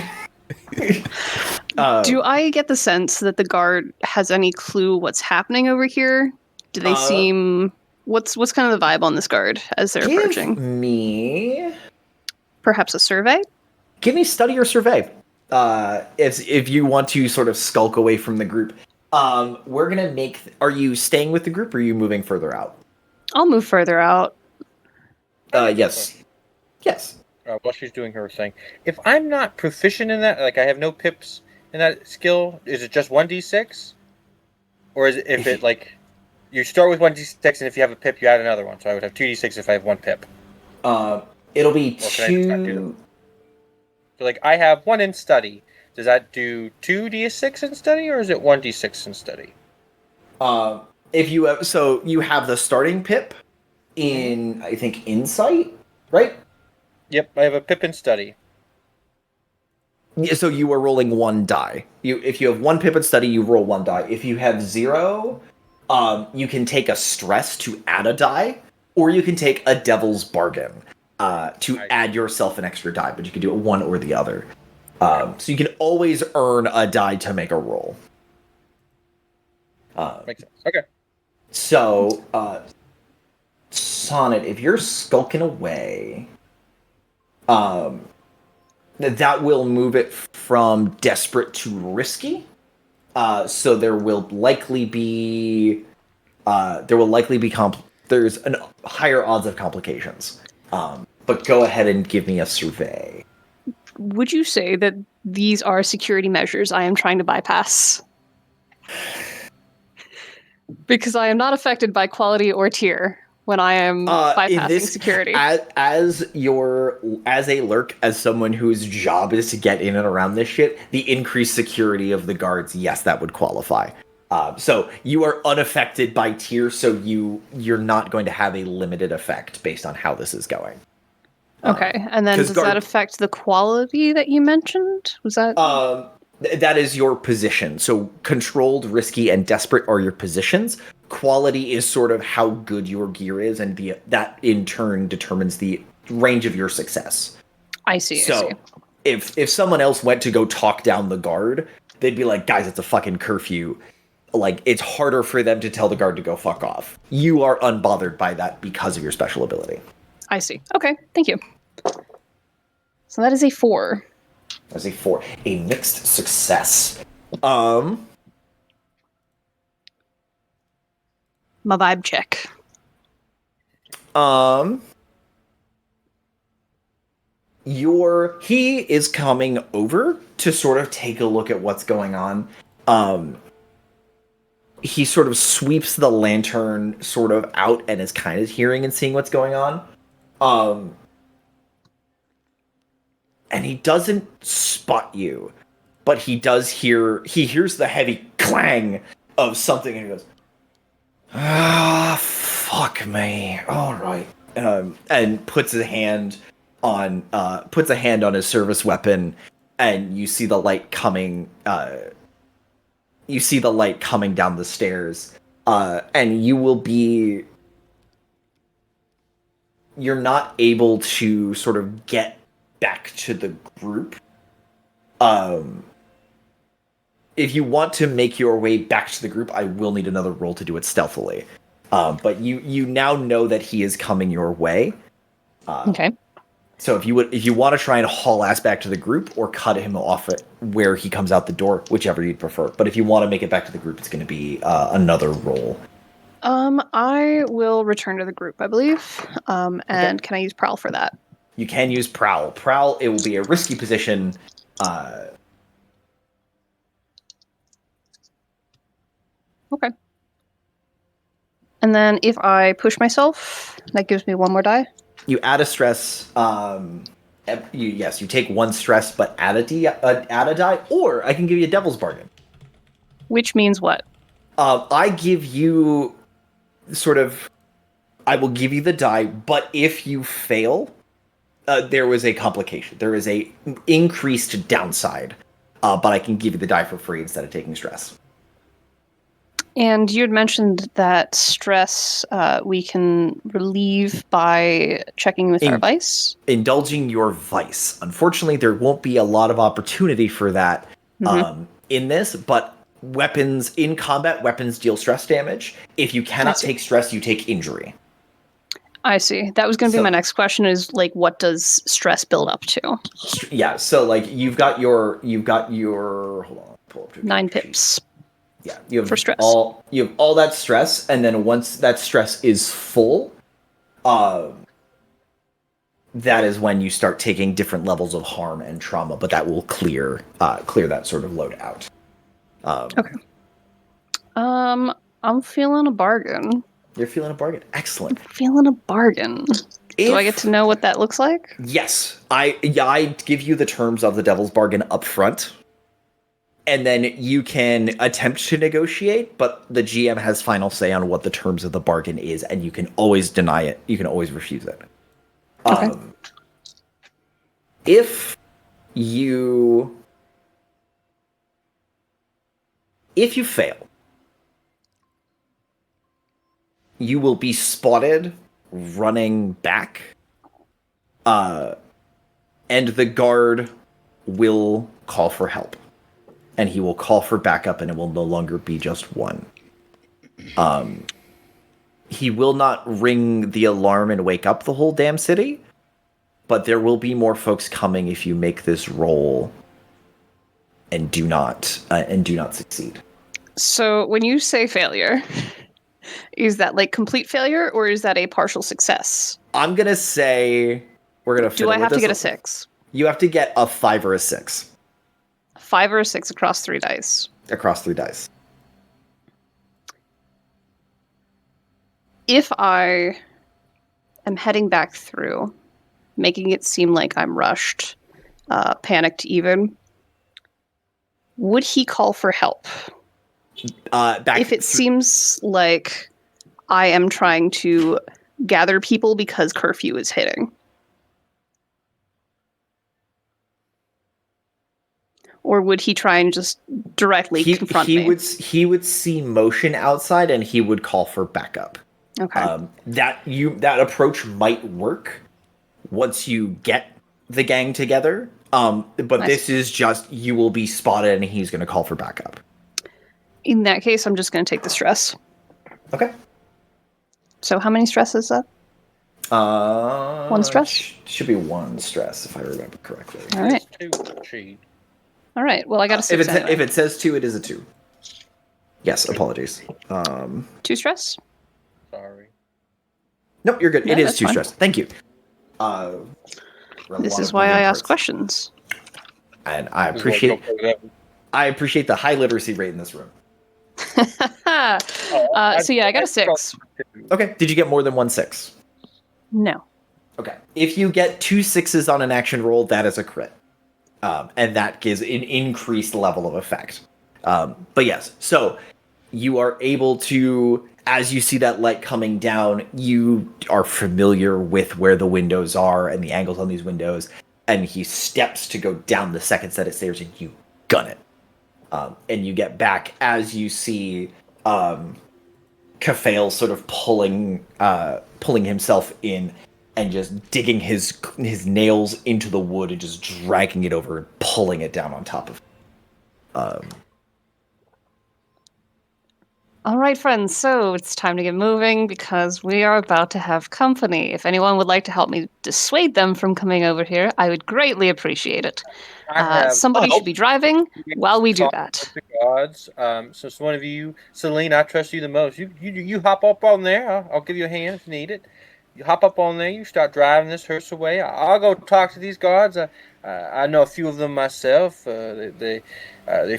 Do I get the sense that the guard has any clue what's happening over here? Do they seem... What's kind of the vibe on this guard as they're approaching? Give me Perhaps a survey? study or survey. If you want to sort of skulk away from the group. We're gonna make. Are you staying with the group or are you moving further out? I'll move further out. Yes. Yes. While she's doing her thing, if I'm not proficient in that, like I have no pips in that skill, is it just 1d6? Or is it if it like you start with 1d6 and if you have a pip you add another one? So I would have 2d6 if I have 1 pip. It'll be Or can I just not do 2. So like I have 1 in study. Does that do 2d6 in study, or is it 1d6 in study? If you have, so you have the starting pip in, I think, insight, right? Yep, I have a pip in study. Yeah, so you are rolling 1 die. If you have 1 pip in study, you roll 1 die. If you have 0, you can take a stress to add a die, or you can take a devil's bargain to add yourself an extra die, but you can do it one or the other. So you can always earn a die to make a roll. Makes sense. Okay. So, Sonnet, if you're skulking away, that will move it from desperate to risky. So there will likely be there's an higher odds of complications. But go ahead and give me a survey. Would you say that these are security measures I am trying to bypass? Because I am not affected by quality or tier when I am bypassing security. As a lurk, as someone whose job is to get in and around this shit, the increased security of the guards, yes, that would qualify. So you are unaffected by tier, so you're not going to have a limited effect based on how this is going. Okay, and then does that affect the quality that you mentioned? Was that... That is your position. So controlled, risky, and desperate are your positions. Quality is sort of how good your gear is, and that in turn determines the range of your success. I see. So if someone else went to go talk down the guard, they'd be like, guys, it's a fucking curfew. Like, it's harder for them to tell the guard to go fuck off. You are unbothered by that because of your special ability. I see. Okay, thank you. So that is a 4. That's a 4. A mixed success. My vibe check. He is coming over to sort of take a look at what's going on. He sort of sweeps the lantern sort of out and is kind of hearing and seeing what's going on. And he doesn't spot you, but he hears the heavy clang of something and he goes, fuck me. All right. And puts a hand on his service weapon, and you see the light coming down the stairs, and you're not able to sort of get back to the group. If you want to make your way back to the group, I will need another roll to do it stealthily. But you now know that he is coming your way. Okay. So if you want to try and haul ass back to the group or cut him off at where he comes out the door, whichever you'd prefer. But if you want to make it back to the group, it's going to be another roll. I will return to the group, I believe. And can I use Prowl for that? You can use Prowl. Prowl, it will be a risky position. Okay. And then if I push myself, that gives me 1 more die. You add a stress. You take 1 stress, but add a die, or I can give you a devil's bargain. Which means what? I give you I will give you the die, but if you fail, there was a complication. There is a increased downside, but I can give you the die for free instead of taking stress. And you had mentioned that stress we can relieve by checking with our vice. Indulging your vice. Unfortunately, there won't be a lot of opportunity for that in this, but in combat, weapons deal stress damage. If you cannot take stress, you take injury. I see. That was going to be my next question is, like, what does stress build up to? Yeah, so, like, you've got your hold on, pull up 9 pips. Yeah, you have for stress. You have all that stress, and then once that stress is full, that is when you start taking different levels of harm and trauma. But that will clear that sort of load out. Okay. I'm feeling a bargain. You're feeling a bargain. Excellent. Feeling a bargain. Do I get to know what that looks like? Yes, I give you the terms of the devil's bargain up front. And then you can attempt to negotiate, but the GM has final say on what the terms of the bargain is, and you can always deny it. You can always refuse it. Okay. If you fail, you will be spotted running back, and the guard will call for help. And he will call for backup, and it will no longer be just one. He will not ring the alarm and wake up the whole damn city, but there will be more folks coming if you make this roll and do not succeed. So when you say failure, is that like complete failure, or is that a partial success? I'm gonna say we're gonna. Do I have to get a 6? You have to get a 5 or a 6. 5 or a 6 across 3 dice. Across 3 dice. If I am heading back through, making it seem like I'm rushed, panicked even, would he call for help? If it seems like I am trying to gather people because curfew is hitting. Or would he try and just directly confront me? He would see motion outside, and he would call for backup. Okay. That approach might work once you get the gang together. But this is just you will be spotted, and he's going to call for backup. In that case, I'm just going to take the stress. Okay. So how many stress is that? One stress? Should be one stress if I remember correctly. All right. Cheat. All right. Well, I got a 6 anyway. If it says 2, it is a 2. Yes, apologies. 2 stress? Sorry. Nope, you're good. No, it is that's 2 fine. stress. Thank you. This is why I ask questions. And I appreciate the high literacy rate in this room. So yeah, I got a 6. Okay. Did you get more than 1 6? No. Okay. If you get 2 6s on an action roll, that is a crit. And that gives an increased level of effect. But yes, so you are able to, as you see that light coming down, you are familiar with where the windows are and the angles on these windows. And he steps to go down the second set of stairs and you gun it. And you get back as you see Kafael sort of pulling himself in and just digging his nails into the wood and just dragging it over and pulling it down on top of it. All right, friends. So it's time to get moving because we are about to have company. If anyone would like to help me dissuade them from coming over here, I would greatly appreciate it. Somebody should be driving while we do that. The gods. Since one of you, Celine, I trust you the most. You hop up on there. I'll give you a hand if you need it. You hop up on there. You start driving this hearse away. I'll go talk to these gods. I know a few of them myself. They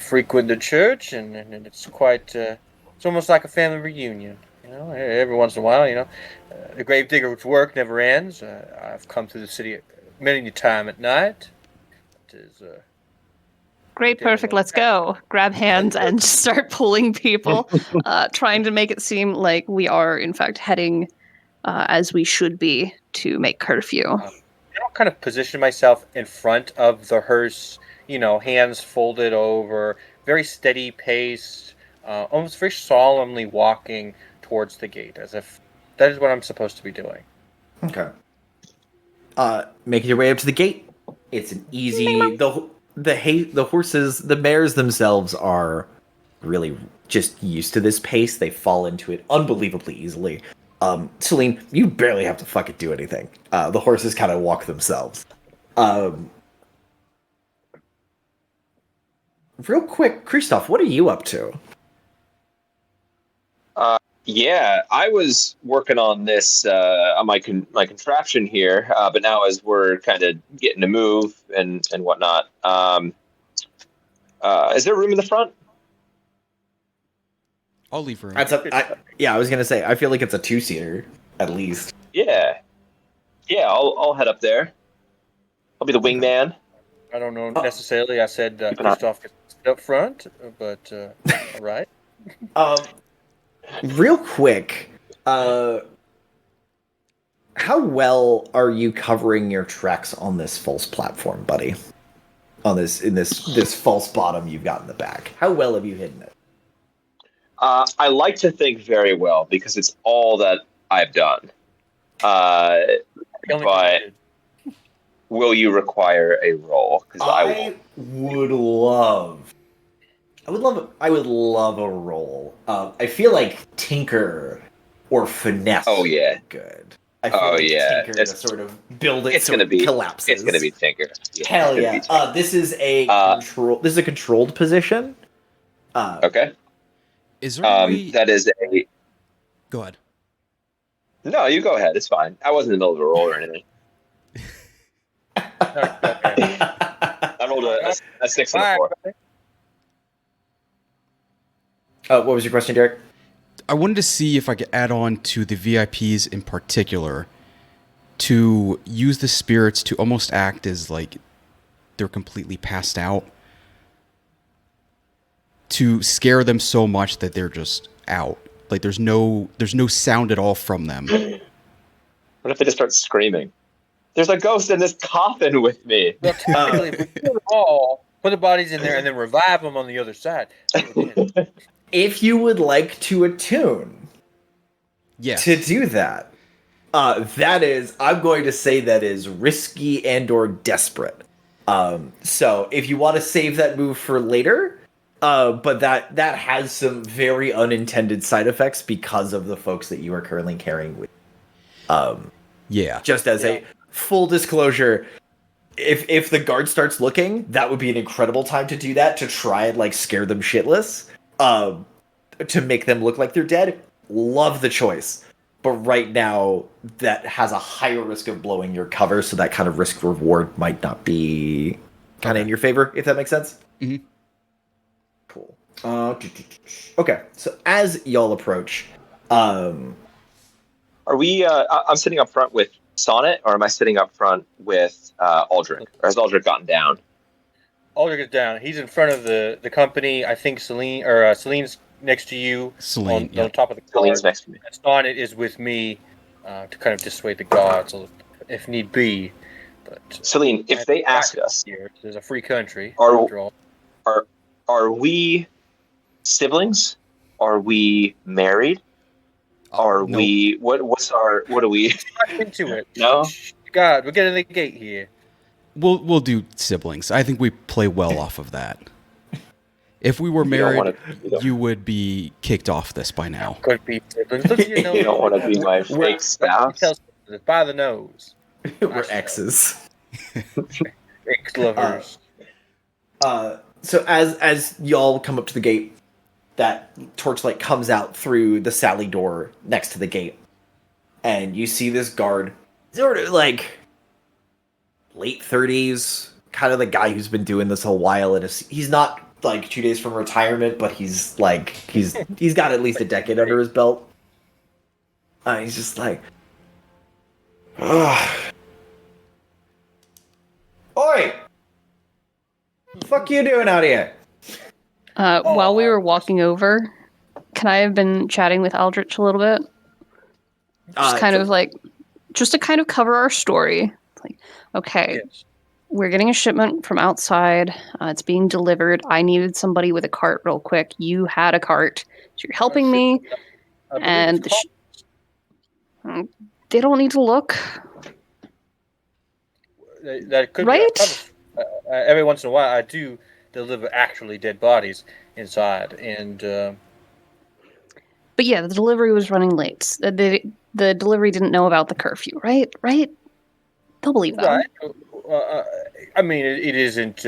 frequent the church, and it's quite. It's almost like a family reunion. You know, every once in a while. You know, the gravedigger's work never ends. I've come through the city many a time at night. It is. Great, perfect. Let's go. Grab hands and just start pulling people, trying to make it seem like we are, in fact, heading as we should be to make curfew. I'll kind of position myself in front of the hearse, you know, hands folded over, very steady pace, almost very solemnly walking towards the gate, as if that is what I'm supposed to be doing. Okay. Making your way up to the gate. It's an easy. The horses, the mares themselves are really just used to this pace. They fall into it unbelievably easily. Celine, you barely have to fucking do anything. The horses kind of walk themselves. Real quick, Christoph, what are you up to? Yeah, I was working on this on my contraption here, but now as we're kind of getting to move and whatnot, is there room in the front? I'll leave room. I was gonna say, I feel like it's a 2-seater at least. Yeah, I'll head up there. I'll be the wingman. I don't know necessarily. I said Christoph gets up front, but all right. Real quick, how well are you covering your tracks on this false platform, buddy? On this false bottom you've got in the back. How well have you hidden it? I like to think very well because it's all that I've done. But will you require a roll? Because I would love a roll. I feel like Tinker or Finesse. Oh yeah, good. I feel like Tinker to sort of build it. It's going to be collapses. It's going to be Tinker. Yeah, hell yeah! This is a This is a controlled position. Okay. Is there a way... that is a... Go ahead. No, you go ahead. It's fine. I wasn't in the middle of a roll or anything. I rolled a 6 and a 4. What was your question, Derek? I wanted to see if I could add on to the VIPs in particular to use the spirits to almost act as like they're completely passed out, to scare them so much that they're just out. Like there's no sound at all from them. What if they just start screaming? There's a ghost in this coffin with me. Well, technically, if we kill them all, put the bodies in there, and then revive them on the other side. If you would like to attune, to do that, that is, I'm going to say that is risky and or desperate. So if you want to save that move for later, but that has some very unintended side effects because of the folks that you are currently carrying with. Yeah. Just as a full disclosure, if the guard starts looking, that would be an incredible time to do that, to try and like scare them shitless, to make them look like they're dead. Love the choice, but right now that has a higher risk of blowing your cover, so that kind of risk reward might not be kind of in your favor, if that makes sense. Mhm. Cool. Okay, so as y'all approach, Are we? I'm sitting up front with Sonnet, or am I sitting up front with Aldrich? Or has Aldrich gotten down? Aldrich is down. He's in front of the company. I think Celine's next to you. Celine, on the top of the Celine's car. next to me. Sonnet is with me to kind of dissuade the guards if need be. But Celine, if they ask us, here, there's a free country. Are- after all. are we siblings? Are we married? Are Nope. we? What are we? Back into it. No? God, we're getting the gate here. We'll do siblings. I think we play well off of that. If we were You don't married, wanna- you would be kicked off this by now. Could be siblings. Look at your nose. You don't want to be my fake spouse. Tell siblings by the nose. we're exes. Ex-lovers. So as y'all come up to the gate, that torchlight comes out through the Sally door next to the gate, and you see this guard, sort of like late 30s, kind of the guy who's been doing this a while, and he's not like 2 days from retirement, but he's got at least a decade under his belt. He's just like, ugh. Oi! Fuck you doing out here? While we were walking over, can I have been chatting with Aldrich a little bit? Just just to kind of cover our story. Like, okay, Yes. we're getting a shipment from outside. It's being delivered. I needed somebody with a cart real quick. You had a cart. So you're helping me, I believe and it's they don't need to look. that could Right? be every once in a while I do deliver actually dead bodies inside, and But yeah, the delivery was running late. The delivery didn't know about the curfew, right? Right? They'll believe them. right. I mean, it isn't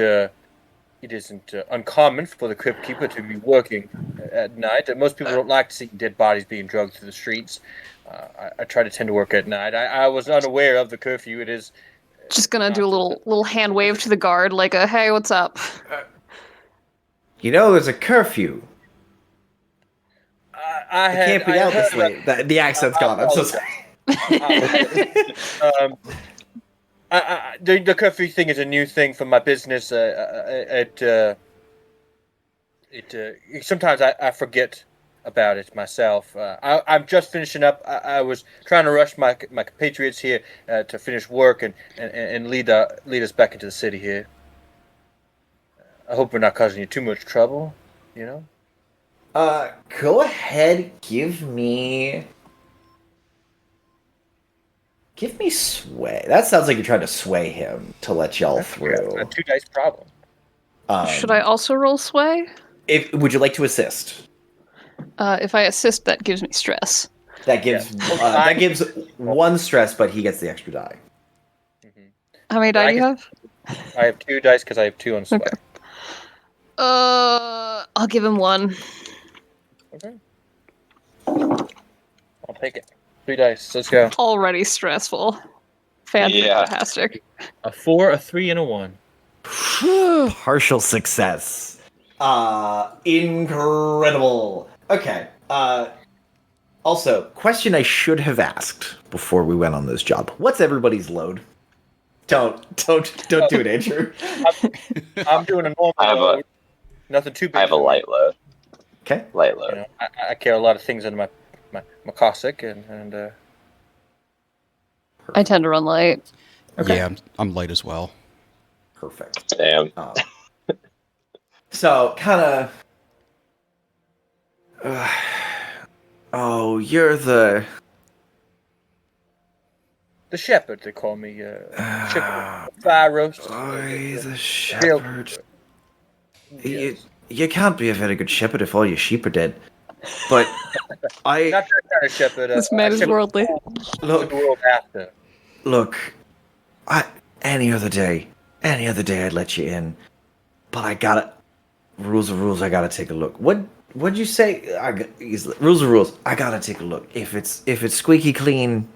uncommon for the crypt keeper to be working at night. Most people don't like to see dead bodies being dragged through the streets. I try to tend to work at night. I was unaware of the curfew. It is Just gonna do a little hand wave to the guard, like a hey, what's up? You know, there's a curfew. I It can't be out this heard late. The accent's gone. I'm so sorry. The curfew thing is a new thing for my business. Sometimes I forget about it myself. I'm just finishing up. I was trying to rush my compatriots here to finish work and lead us back into the city here. I hope we're not causing you too much trouble. You know. Go ahead, give me sway. That sounds like you're trying to sway him to let y'all through. A 2 dice problem. Should I also roll sway? Would you like to assist? If I assist, that gives me stress. That gives that gives 1 stress, but he gets the extra die. How many die do you have? I have 2 dice because I have 2 on sway. Okay. I'll give him 1. Okay. I'll take it. 3 dice. Let's go. Already stressful. Fantastic. A 4, a 3, and a 1. Partial success. Incredible. Okay. Also, question I should have asked before we went on this job. What's everybody's load? Don't do it, Andrew. I'm doing a normal. Nothing too big. I have a light load. Okay. Light You load. know, I carry a lot of things in my Cossack and I tend to run light. Okay. Yeah, I'm light as well. Perfect. Damn. So, kind of. Oh, you're the. the shepherd. They call me shepherd. Fire roast. The shepherd. Yes. You can't be a very good shepherd if all your sheep are dead. But Not that kind of shepherd. This man is shepherd worldly. the look. world after. look, any other day I'd let you in, but I gotta rules are rules. I gotta take a look. What'd you say? Rules are rules. I gotta take a look. If it's squeaky clean,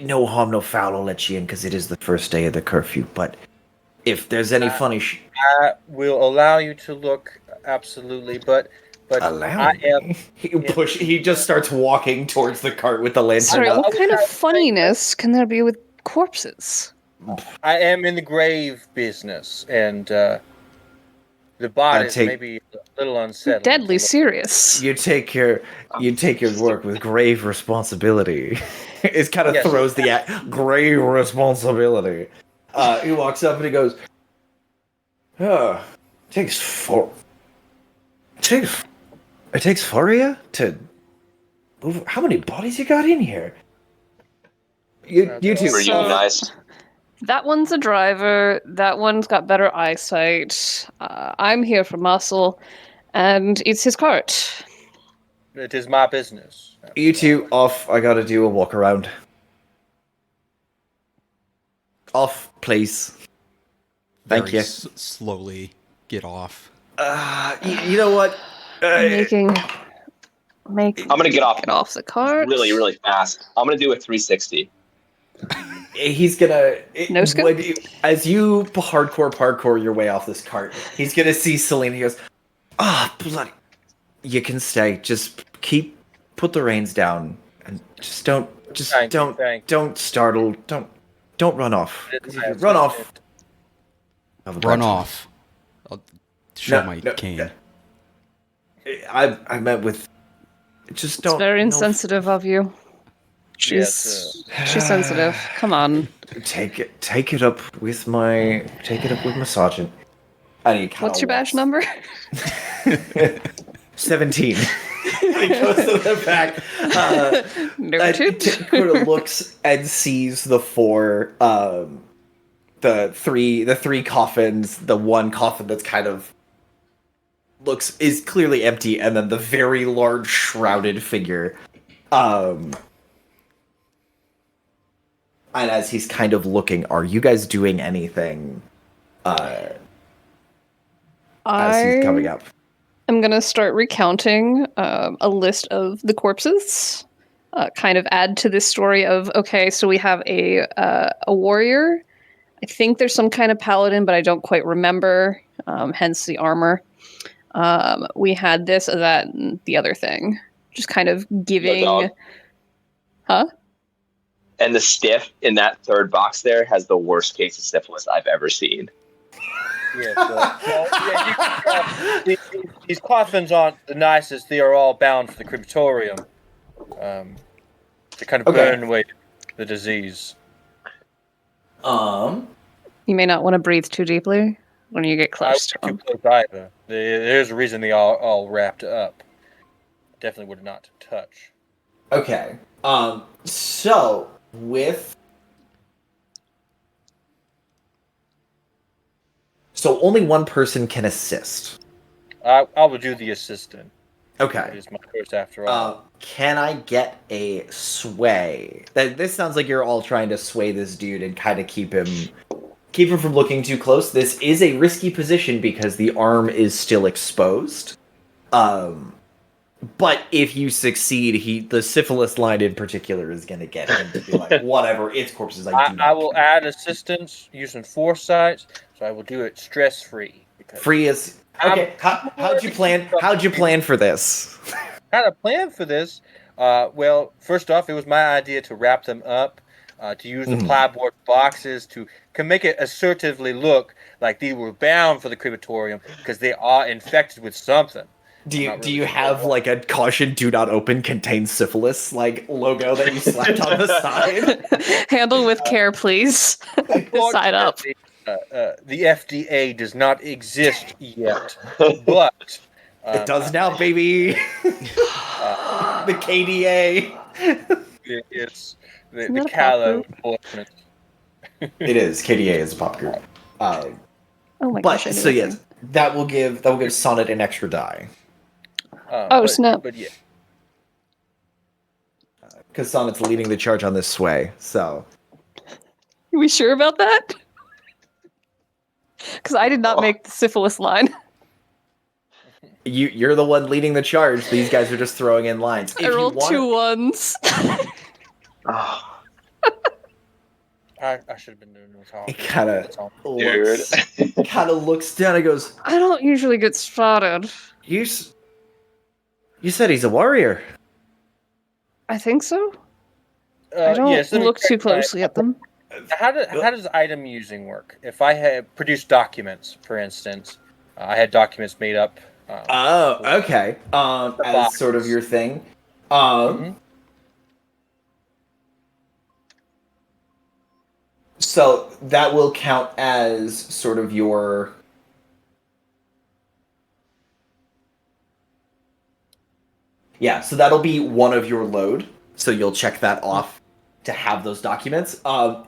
no harm, no foul. I'll let you in because it is the first day of the curfew. But if there's any funny, I will allow you to look, absolutely, but allow I me. am. He just starts walking towards the cart with the lantern Sorry, up. what kind of funniness can there be with corpses? I am in the grave business, and the bodies may be a little unsettling. Deadly serious. You take your work with grave responsibility. It kind of Yes. throws the grave responsibility. He walks up and he goes, "Oh, it takes for you to move. How many bodies you got in here? You two." Were you nice? That one's a driver. That one's got better eyesight. I'm here for muscle, and it's his cart. It is my business. You two off. I gotta do a walk around. Off, please. Thank Very you. Slowly get off. You know what? Making I'm gonna get off the cart. really, really fast. I'm gonna do a 360. He's gonna No scope? as you parkour your way off this cart. He's gonna see Celine. He goes, bloody! You can stay. Just put the reins down, and Thank you. don't startle. Don't run off. 'Cause if you run off. Run off. I'll show my cane. I meant with. Just don't. It's very no- insensitive of you. She's sensitive. Come on. Take it up with my sergeant. And he kinda What's your badge walks- number? 17. He goes to the back. Number two. Kind of looks and sees the four, the three coffins. The one coffin that's kind of is clearly empty, and then the very large shrouded figure. And as he's kind of looking, are you guys doing anything? As he's coming up. I'm gonna start recounting a list of the corpses. Kind of add to this story of okay, so we have a warrior. I think there's some kind of paladin, but I don't quite remember. Hence the armor. We had this, that, and the other thing. Just kind of giving. dog. Huh? And the stiff in that third box there has the worst case of syphilis I've ever seen. These coffins aren't the nicest. They are all bound for the crematorium to kind of burn away the disease. You may not want to breathe too deeply when you get close to them. Too close either. There's a reason they all wrapped up. Definitely would not touch. Okay. So with only one person can assist. I will do the assistant. Okay. It is my first after all. Can I get a sway? This sounds like you're all trying to sway this dude and kind of keep him from looking too close. This is a risky position because the arm is still exposed. But if you succeed, the syphilis line in particular is going to get him to be like, whatever, it's corpses. I will add assistance using foresight, so I will do it stress-free. Free is okay. How'd you plan for this? How to plan for this? Well, first off, it was my idea to wrap them up, to use the plyboard boxes to make it assertively look like they were bound for the crematorium because they are infected with something. Do you have like a caution do not open contains syphilis like logo that you slapped on the side? Handle with care, please. Side up. The FDA does not exist yet, but it does now, baby. The KDA. It's Isn't the that a pop Callow group? enforcement. It is. KDA is a pop group. Oh my But gosh! I knew so it. yes, that will give Sonnet an extra die. Oh, snap. But yeah, because Sonnet's leading the charge on this sway. So Are we sure about that? Because I did not make the syphilis line. you're the one leading the charge. These guys are just throwing in lines. I rolled 2 ones. Oh, I should have been doing this all. He kind of dude. looks down and goes, I don't usually get spotted. You said he's a warrior. I think so. I don't yes, let me look too clarify. closely at them. How does item using work? If I had produced documents, for instance, I had documents made up. Oh, okay. As sort of your thing. Mhm. So that will count as sort of your. Yeah, so that'll be one of your load. So you'll check that off to have those documents.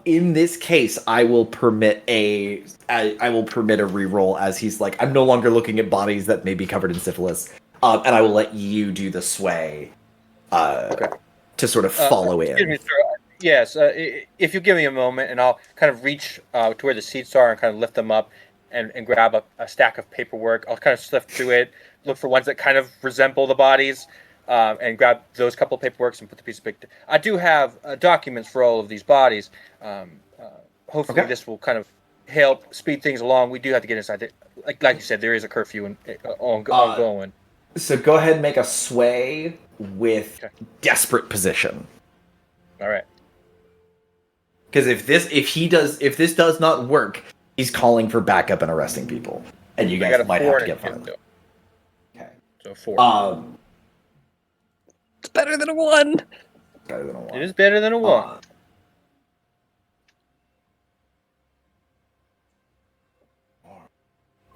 In this case, I will permit a reroll as he's like, I'm no longer looking at bodies that may be covered in syphilis, and I will let you do the sway. Okay. To sort of follow Excuse in. me, sir. Yes, if you give me a moment, and I'll kind of reach to where the seats are and kind of lift them up and grab a stack of paperwork. I'll kind of sift through it, look for ones that kind of resemble the bodies, and grab those couple of paperworks and put the piece of paper. I do have documents for all of these bodies. Hopefully, Okay. this will kind of help speed things along. We do have to get inside. Like you said, there is a curfew ongoing. So go ahead and make a sway with Okay. desperate position. All right. Because if this does not work, he's calling for backup and arresting people, and you I guys got a might 4 have to and get a 2, fined. Okay. so 4. It's better than a 1. Better than a one. It is better than a 1.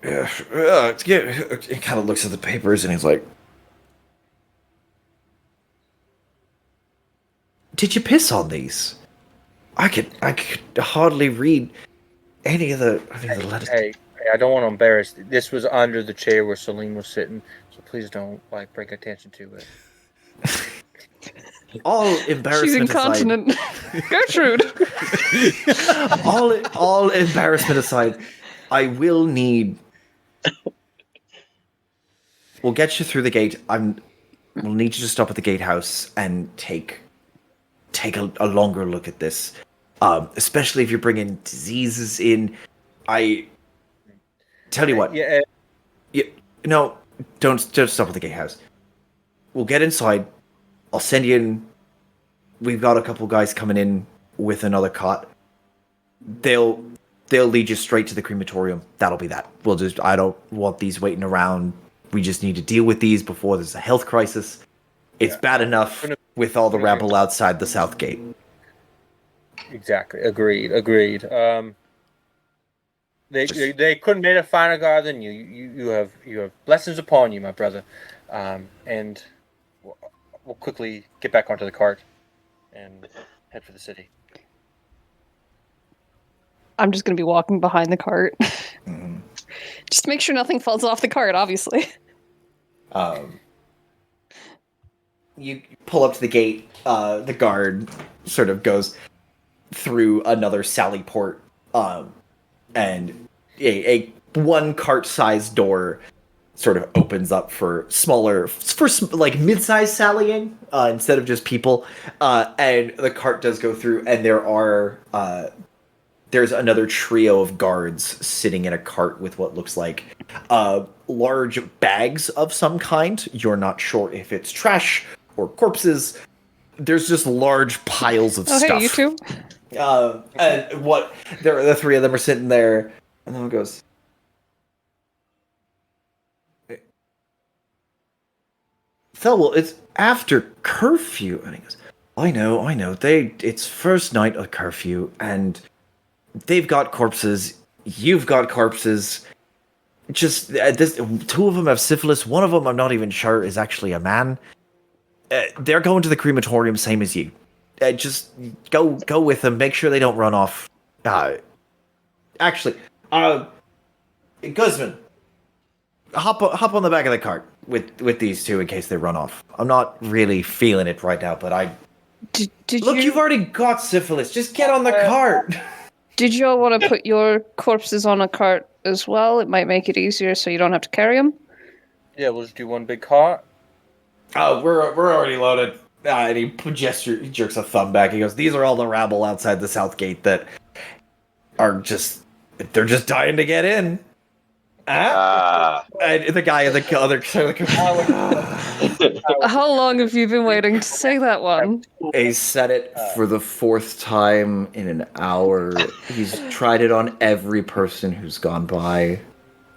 He kind of looks at the papers and he's like, "Did you piss on these? I could hardly read any of the letters." Hey, I don't want to embarrass. This was under the chair where Celine was sitting, so please don't bring attention to it. All She's embarrassment aside, incontinent. Gertrude. all embarrassment aside, I will need. We'll get you through the gate. We'll need you to stop at the gatehouse and take a longer look at this. Especially if you're bringing diseases in. I tell you what. Yeah, No, don't stop at the gatehouse. We'll get inside. I'll send you in. We've got a couple guys coming in with another cot. They'll lead you straight to the crematorium. That'll be that. I don't want these waiting around. We just need to deal with these before there's a health crisis. It's bad enough with all the rabble outside the south gate. exactly. Agreed. They couldn't made a finer guard than you. You have blessings upon you, my brother. And we'll quickly get back onto the cart and head for the city. I'm just going to be walking behind the cart. Mhm. Just to make sure nothing falls off the cart, obviously. You pull up to the gate. The guard sort of goes through another sally port, and a one cart-sized door sort of opens up for like mid-sized sallying instead of just people. And the cart does go through, and there's another trio of guards sitting in a cart with what looks like large bags of some kind. You're not sure if it's trash or corpses. There's just large piles of Oh, stuff. hey, you too? And the three of them are sitting there, and then one goes, Thelwell, it's after curfew. And he goes, I know. It's first night of curfew, and they've got corpses. You've got corpses. Just two of them have syphilis. One of them, I'm not even sure, is actually a man. They're going to the crematorium, same as you. Just go with them. Make sure they don't run off. Guzman, hop on the back of the cart with these two in case they run off. I'm not really feeling it right now, but Did Look, you you've already got syphilis. Just get on the cart. did you all want to put your corpses on a cart as well? It might make it easier so you don't have to carry them. Yeah, we'll just do one big cart. Oh, we're already loaded. And he he jerks a thumb back. He goes, "These are all the rabble outside the south gate that are they're just dying to get in." And the guy in the other side of the How long have you been waiting to say that one? He said it for the 4th time in an hour. He's tried it on every person who's gone by.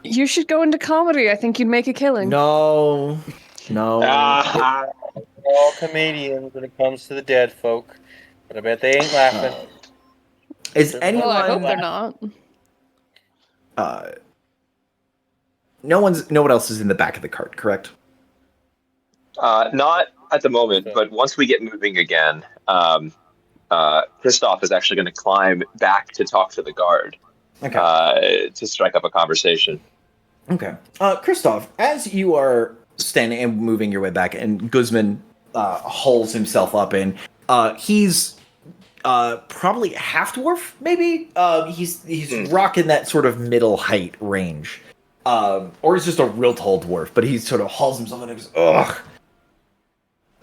You should go into comedy. I think you'd make a killing. No. Ah. We're all comedians when it comes to the dead folk, but I bet they ain't laughing. Is Well, I hope anyone? they're not. No one else is in the back of the cart, correct? Not at the moment, but once we get moving again, Kristoff is actually going to climb back to talk to the guard. Okay. To strike up a conversation. Okay. Kristoff, as you are standing and moving your way back, and Guzman hauls himself up in, he's probably half dwarf, maybe. He's rocking that sort of middle height range, or he's just a real tall dwarf. But he sort of hauls himself in and goes, "Ugh,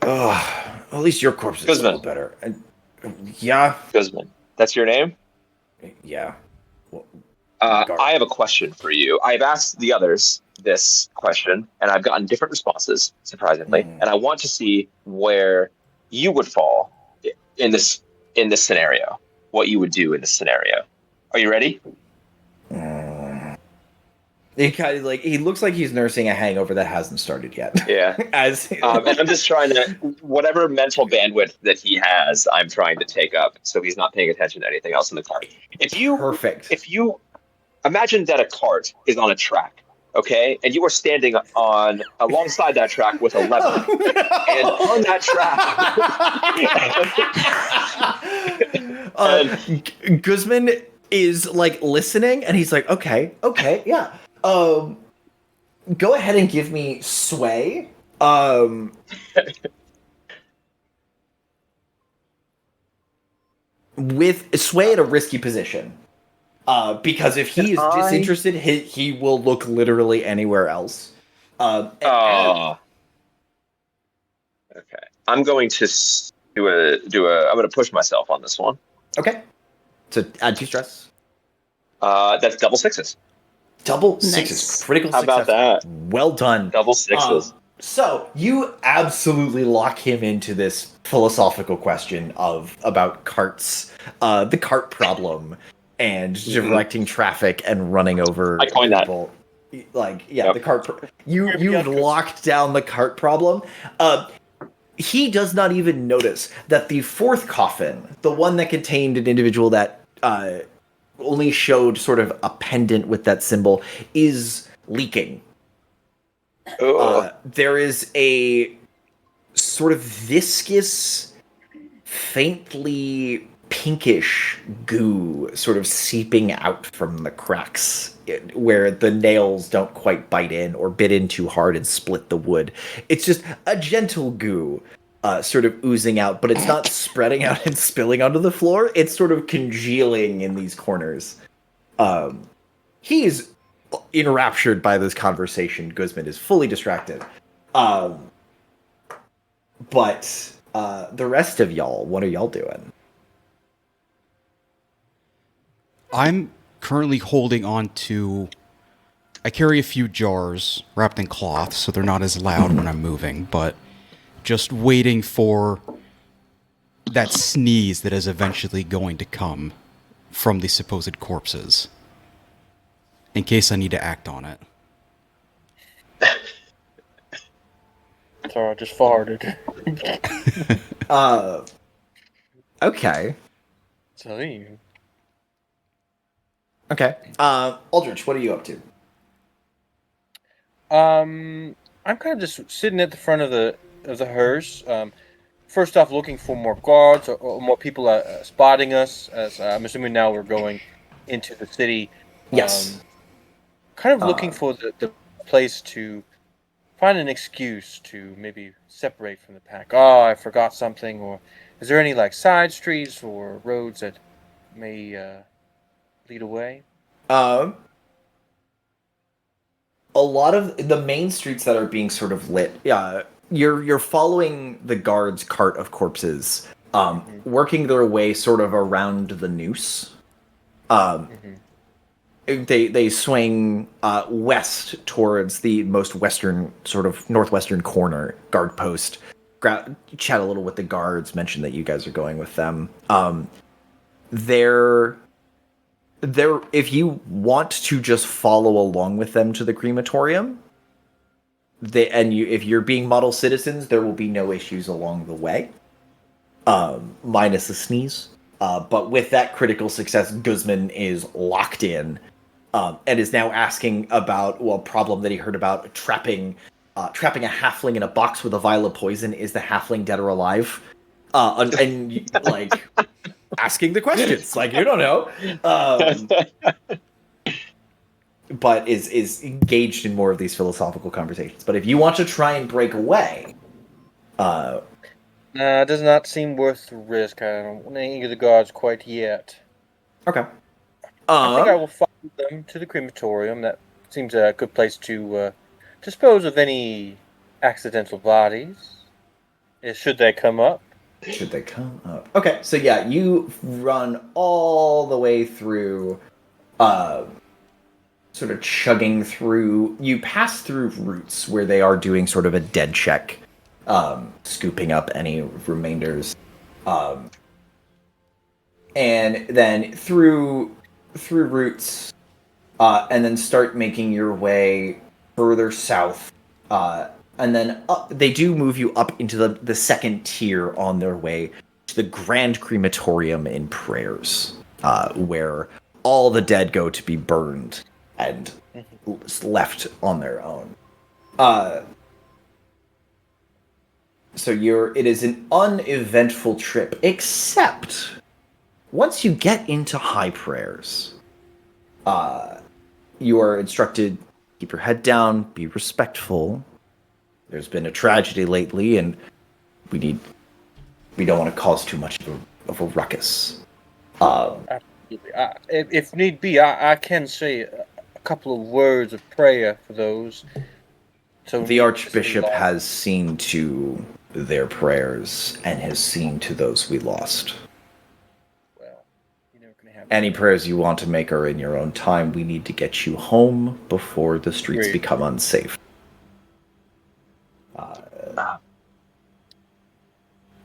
at least your corpse is a little better." And yeah, Guzman, that's your name? yeah. I have a question for you. I've asked the others this question, and I've gotten different responses, surprisingly. And I want to see where you would fall in this scenario. What you would do in this scenario. Are you ready? He kind of he looks like he's nursing a hangover that hasn't started yet. Yeah. and I'm just trying to, whatever mental bandwidth that he has, I'm trying to take up, so he's not paying attention to anything else in the cart. Perfect. If you imagine that a cart is on a track, okay, and you are standing alongside that track with a lever, and on that track, Guzman is listening, and he's like, okay, yeah. Go ahead and give me sway. With sway at a risky position. Because if he is disinterested, he will look literally anywhere else. Okay. I'm going to I'm going to push myself on this one. Okay. So add 2 stress. That's double sixes. Double Nice. sixes. Critical How success. about that? Well done. Double sixes. So you absolutely lock him into this philosophical question about carts, the cart problem, and directing traffic and running over I coined people. The cart. You've locked down the cart problem. He does not even notice that the 4th coffin, the one that contained an individual that only showed sort of a pendant with that symbol, is leaking. There is a sort of viscous, faintly pinkish goo sort of seeping out from the cracks where the nails don't quite bite in or bit in too hard and split the wood. It's just a gentle goo sort of oozing out, but it's not spreading out and spilling onto the floor. It's sort of congealing in these corners. He is enraptured by this conversation. Guzman is fully distracted. But the rest of y'all, what are y'all doing? I'm currently holding on to... I carry a few jars wrapped in cloth, so they're not as loud when I'm moving, but just waiting for that sneeze that is eventually going to come from the supposed corpses, in case I need to act on it. Sorry, I just farted. Okay. Celine. Okay. Aldrich, what are you up to? I'm kind of just sitting at the front of the hearse. First off, looking for more guards or more people spotting us. As I'm assuming now we're going into the city. Yes. Kind of looking for the place to find an excuse to maybe separate from the pack. Oh, I forgot something, or is there any like side streets or roads that may lead away? Um, a lot of the main streets that are being sort of lit. Yeah, you're following the guards' cart of corpses, working their way sort of around the noose. They swing west towards the most western, sort of northwestern corner guard post. Chat a little with the guards. Mention that you guys are going with them. They're if you want to just follow along with them to the crematorium, if you're being model citizens, there will be no issues along the way, minus a sneeze. But with that critical success, Guzman is locked in, and is now asking about a problem that he heard about trapping a halfling in a box with a vial of poison. Is the halfling dead or alive? And like asking the questions, like you don't know. But is engaged in more of these philosophical conversations. But if you want to try and break away, Nah, it does not seem worth the risk. I don't want any of the guards quite yet. okay. I think I will follow them to the crematorium. That seems a good place to dispose of any accidental bodies, should they come up. Should they come up? Okay, so yeah, you run all the way through, sort of chugging through. You pass through roots where they are doing sort of a dead check, scooping up any remainders, and then through roots, and then start making your way further south, and then up. They do move you up into the second tier on their way to the Grand Crematorium in Prayers, where all the dead go to be burned and left on their own. So it is an uneventful trip, except once you get into High Prayers, you are instructed, keep your head down, be respectful. There's been a tragedy lately, and we don't want to cause too much of a ruckus. Absolutely. If need be, I can say a couple of words of prayer for those. So The Archbishop has seen to their prayers and has seen to those we lost. Well, you never can have Any prayers you want to make are in your own time. We need to get you home before the streets Agreed. become unsafe.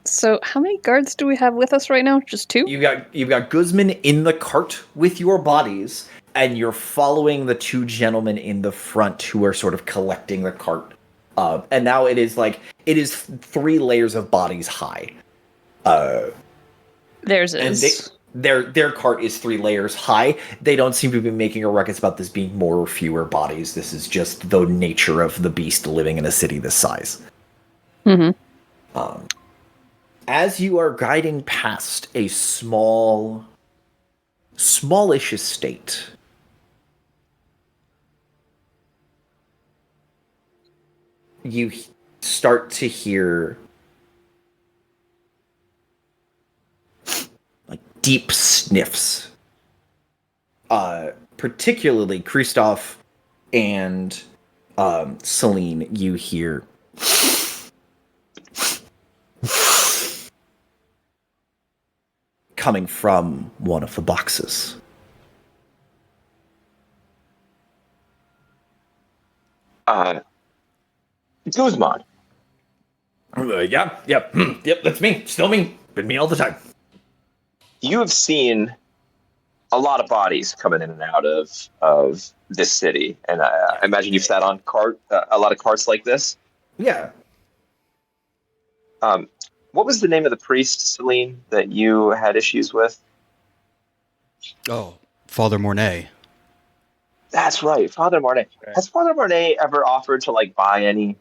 So, how many guards do we have with us right now? Just two? You've got Guzman in the cart with your bodies, and you're following the two gentlemen in the front who are sort of collecting the cart. And now it is 3 layers of bodies high. Theirs And is. their cart is 3 layers high. They don't seem to be making a ruckus about this being more or fewer bodies. This is just the nature of the beast living in a city this size. Mm-hmm. As you are guiding past a smallish estate, you start to hear like deep sniffs. Particularly Christoph and Celine, you hear coming from one of the boxes. Guzman, Yep, that's me. Still me. Been me all the time. you have seen a lot of bodies coming in and out of this city, and I imagine you've sat on a lot of carts like this. Yeah. What was the name of the priest, Celine, that you had issues with? Oh, Father Mornay. That's right, Father Mornay. Okay. Has Father Mornay ever offered to buy any?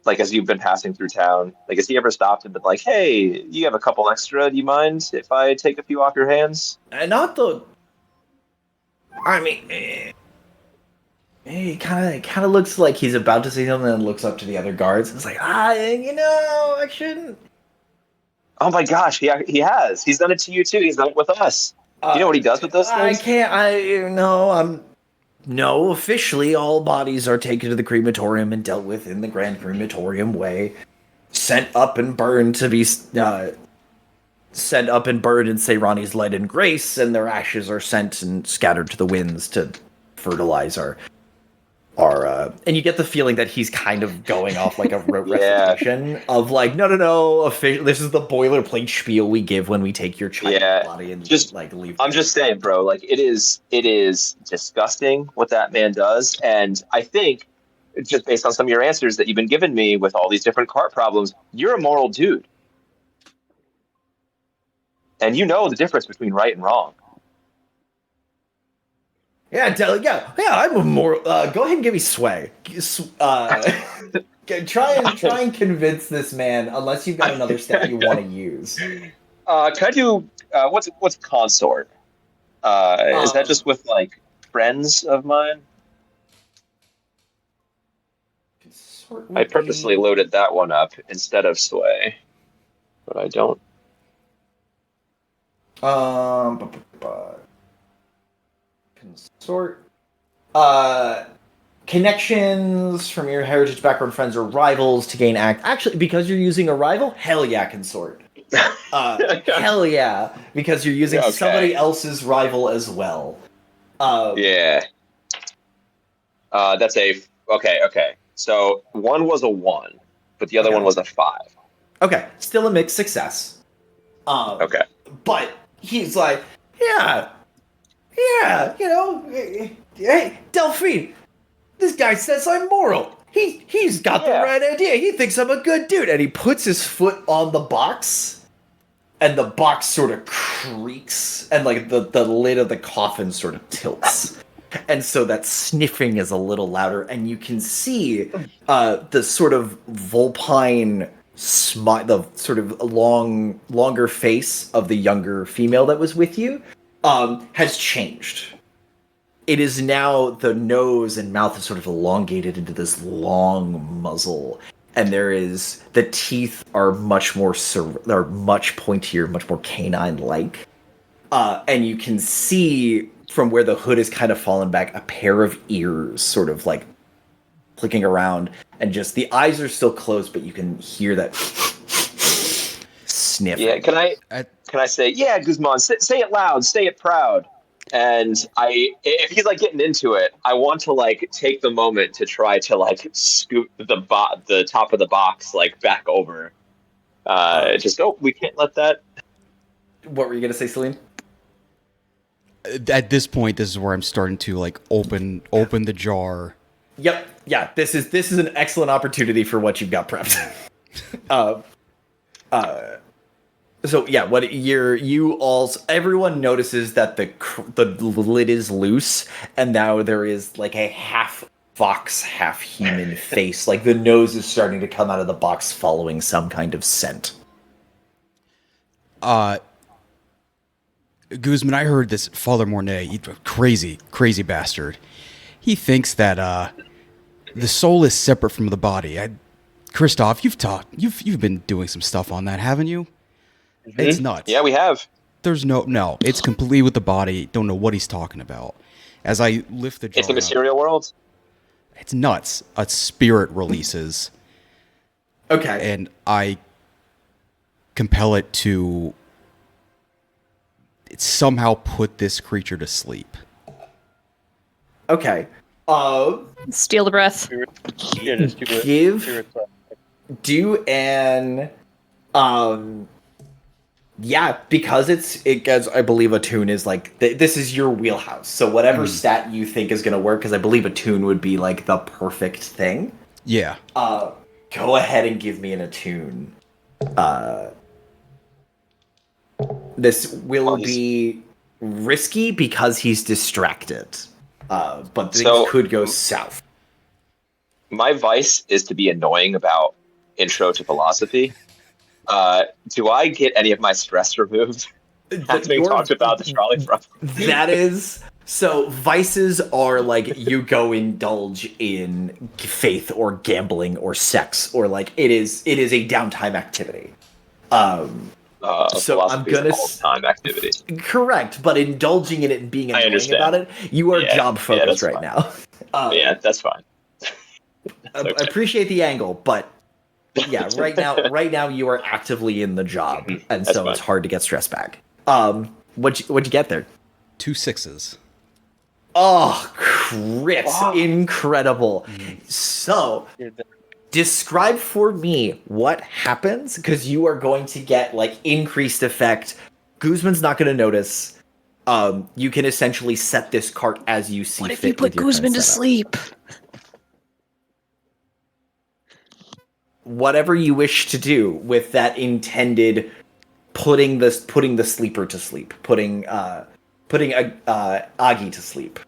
As you've been passing through town, has he ever stopped and been like, "Hey, you have a couple extra? Do you mind if I take a few off your hands?" And not the. I mean, he kind of looks like he's about to say something, and looks up to the other guards. And it's like, I shouldn't. Oh my gosh, he has. He's done it to you too. He's done it with us. Do you know what he does with those things? I can't. No, officially, all bodies are taken to the crematorium and dealt with in the grand crematorium way. Sent up and burned to be sent up and burned in Seirani's light and grace, and their ashes are sent and scattered to the winds to fertilize our and you get the feeling that he's kind of going off like a recitation of like, no, this is the boilerplate spiel we give when we take your child's body and just like leave. I'm just saying, bro, like it is disgusting what that man does, and I think just based on some of your answers that you've been giving me with all these different cart problems, you're a moral dude. And you know the difference between right and wrong. Yeah, I'm a more. Go ahead and give me sway. Try and convince this man, unless you've got another stat you want to use. Can I do what's consort? Is that just with like friends of mine? I purposely loaded that one up instead of sway, but I don't. Consort. Connections from your heritage, background, friends, or rivals to gain act. Actually, because you're using a rival, hell yeah, consort. Hell yeah, because you're using somebody else's rival as well. Yeah. That's a okay. So one was a 1, but the other one was a 5. Okay, still a mixed success. Okay. But he's like, yeah, hey, Delphine, this guy says I'm moral. He's got the right idea. He thinks I'm a good dude. And he puts his foot on the box, and the box sort of creaks, and like the lid of the coffin sort of tilts. And so that sniffing is a little louder, and you can see the sort of vulpine smile, the sort of longer face of the younger female that was with you has changed. It is now the nose and mouth is sort of elongated into this long muzzle, and the teeth are much more are much pointier, much more canine-like, and you can see from where the hood is kind of fallen back a pair of ears sort of like clicking around, and just the eyes are still closed, but you can hear that sniff. Yeah, can I say, yeah, Guzman, say it loud, say it proud. And if he's like getting into it, I want to like take the moment to try to like scoot the top of the box like back over. We can't let that. What were you gonna say, Celine? At this point, this is where I'm starting to like open the jar. Yep. Yeah. This is an excellent opportunity for what you've got prepped. So yeah, everyone notices that the lid is loose, and now there is like a half fox, half human face. Like the nose is starting to come out of the box, following some kind of scent. Guzman, I heard this Father Mornay, he's a crazy bastard. He thinks that the soul is separate from the body. Christoph, you've been doing some stuff on that, haven't you? Mm-hmm. It's nuts. Yeah, we have. There's no, it's completely with the body. Don't know what he's talking about. As I lift the jar, it's the material world. It's nuts. A spirit releases. Okay. And I compel it to somehow put this creature to sleep. Okay. Steal the breath. Do an yeah, because as I believe attune is like this is your wheelhouse. So whatever stat you think is going to work, because I believe attune would be like the perfect thing. Yeah. Go ahead and give me an attune. This will be risky because he's distracted. But things could go south. My vice is to be annoying about intro to philosophy. Do I get any of my stress removed? Having talked about the trolley problem. So vices are like you go indulge in faith or gambling or sex or like it is a downtime activity. So I'm Philosophy is gonna an all-time activity. correct, but indulging in it and being I annoying understand. about it, you are Yeah, job focused that's right fine. now. Yeah, that's fine. I okay. appreciate the angle, but yeah, right now you are actively in the job, Mhm, and that's so it's fine. hard to get stress back. What'd you get there? 2 6s. Oh, crits! Incredible. So, describe for me what happens because you are going to get like increased effect. Guzman's not going to notice. You can essentially set this cart as you see What if fit. you put with your current Guzman to setup. sleep? Whatever you wish to do with that intended putting the sleeper to sleep, putting Agi to sleep.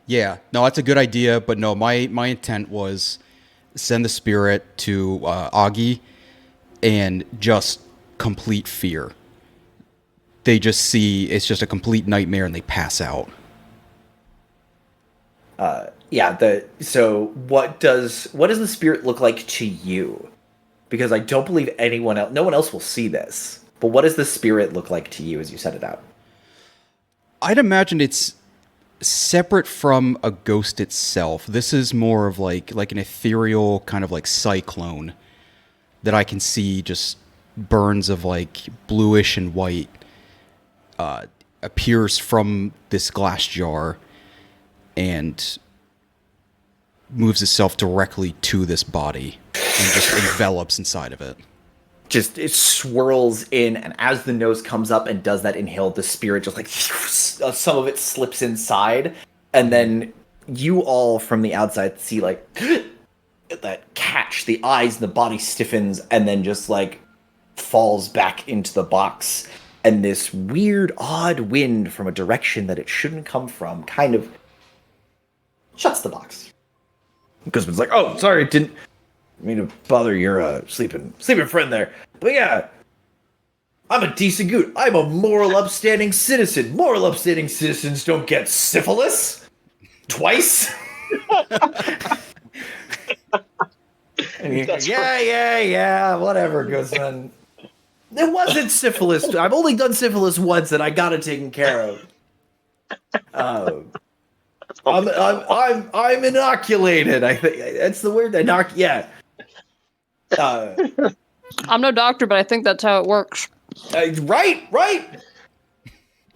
Yeah, no, that's a good idea, but no, my intent was send the spirit to Augie and just complete fear. They just see it's just a complete nightmare and they pass out. So what does the spirit look like to you? Because I don't believe no one else will see this. But what does the spirit look like to you as you set it out? I'd imagine it's separate from a ghost itself. This is more of like an ethereal kind of like cyclone that I can see just burns of like bluish and white appears from this glass jar and moves itself directly to this body and just envelops inside of it. Just it swirls in, and as the nose comes up and does that inhale, the spirit just like some of it slips inside, and then you all from the outside see like that catch the eyes, and the body stiffens, and then just like falls back into the box, and this weird, odd wind from a direction that it shouldn't come from kind of shuts the box. Guzman's like, "Oh, sorry, didn't mean to bother your sleeping friend there. But yeah, I'm a decent goot. I'm a moral, upstanding citizen. Moral, upstanding citizens don't get syphilis twice." And you're like, yeah, whatever, Guzman. It wasn't syphilis. I've only done syphilis once, and I got it taken care of. I'm inoculated. I think that's the word. Yeah. I'm no doctor, but I think that's how it works. Right.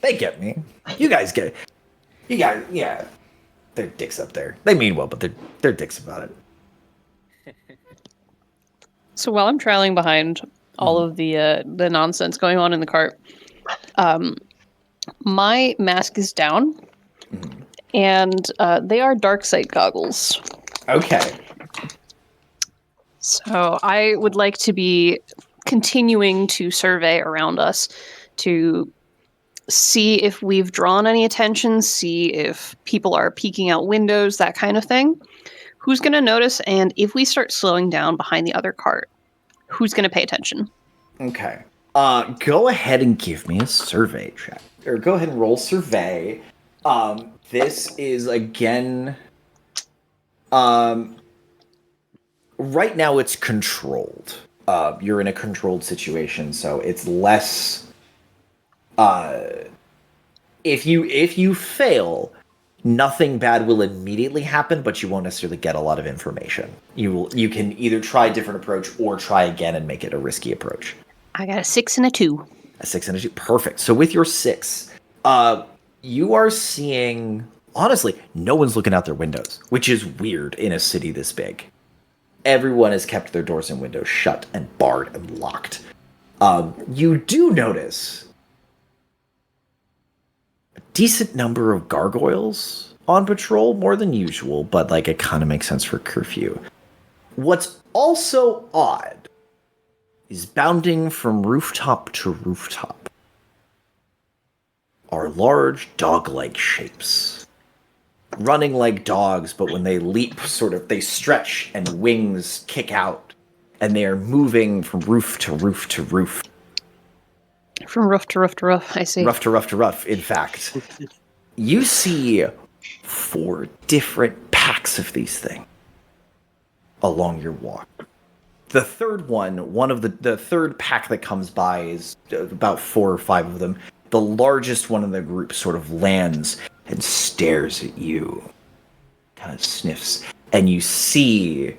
They get me. You guys get it. You guys, yeah. They're dicks up there. They mean well, but they're dicks about it. So while I'm trailing behind all of the nonsense going on in the cart, my mask is down, and they are dark sight goggles. Okay. So I would like to be continuing to survey around us to see if we've drawn any attention, see if people are peeking out windows, that kind of thing. Who's going to notice? And if we start slowing down behind the other cart, who's going to pay attention? Okay. Go ahead and give me a survey check. Or go ahead and roll survey. This is again right now it's controlled. You're in a controlled situation, so it's less if you fail, nothing bad will immediately happen, but you won't necessarily get a lot of information. You can either try a different approach or try again and make it a risky approach. I got a 6 and a 2. A 6 and a 2. Perfect. So with your 6, you are seeing, honestly, no one's looking out their windows, which is weird in a city this big. Everyone has kept their doors and windows shut and barred and locked. You do notice a decent number of gargoyles on patrol, more than usual, but like it kind of makes sense for curfew. What's also odd is bounding from rooftop to rooftop are large dog-like shapes. Running like dogs, but when they leap, they stretch and wings kick out, and they are moving from roof to roof to roof. From roof to roof to roof, I see. Rough to rough to rough, in fact. You see 4 different packs of these things along your walk. The third one of the third pack that comes by is about 4 or 5 of them. The largest one in the group sort of lands and stares at you, kind of sniffs, and you see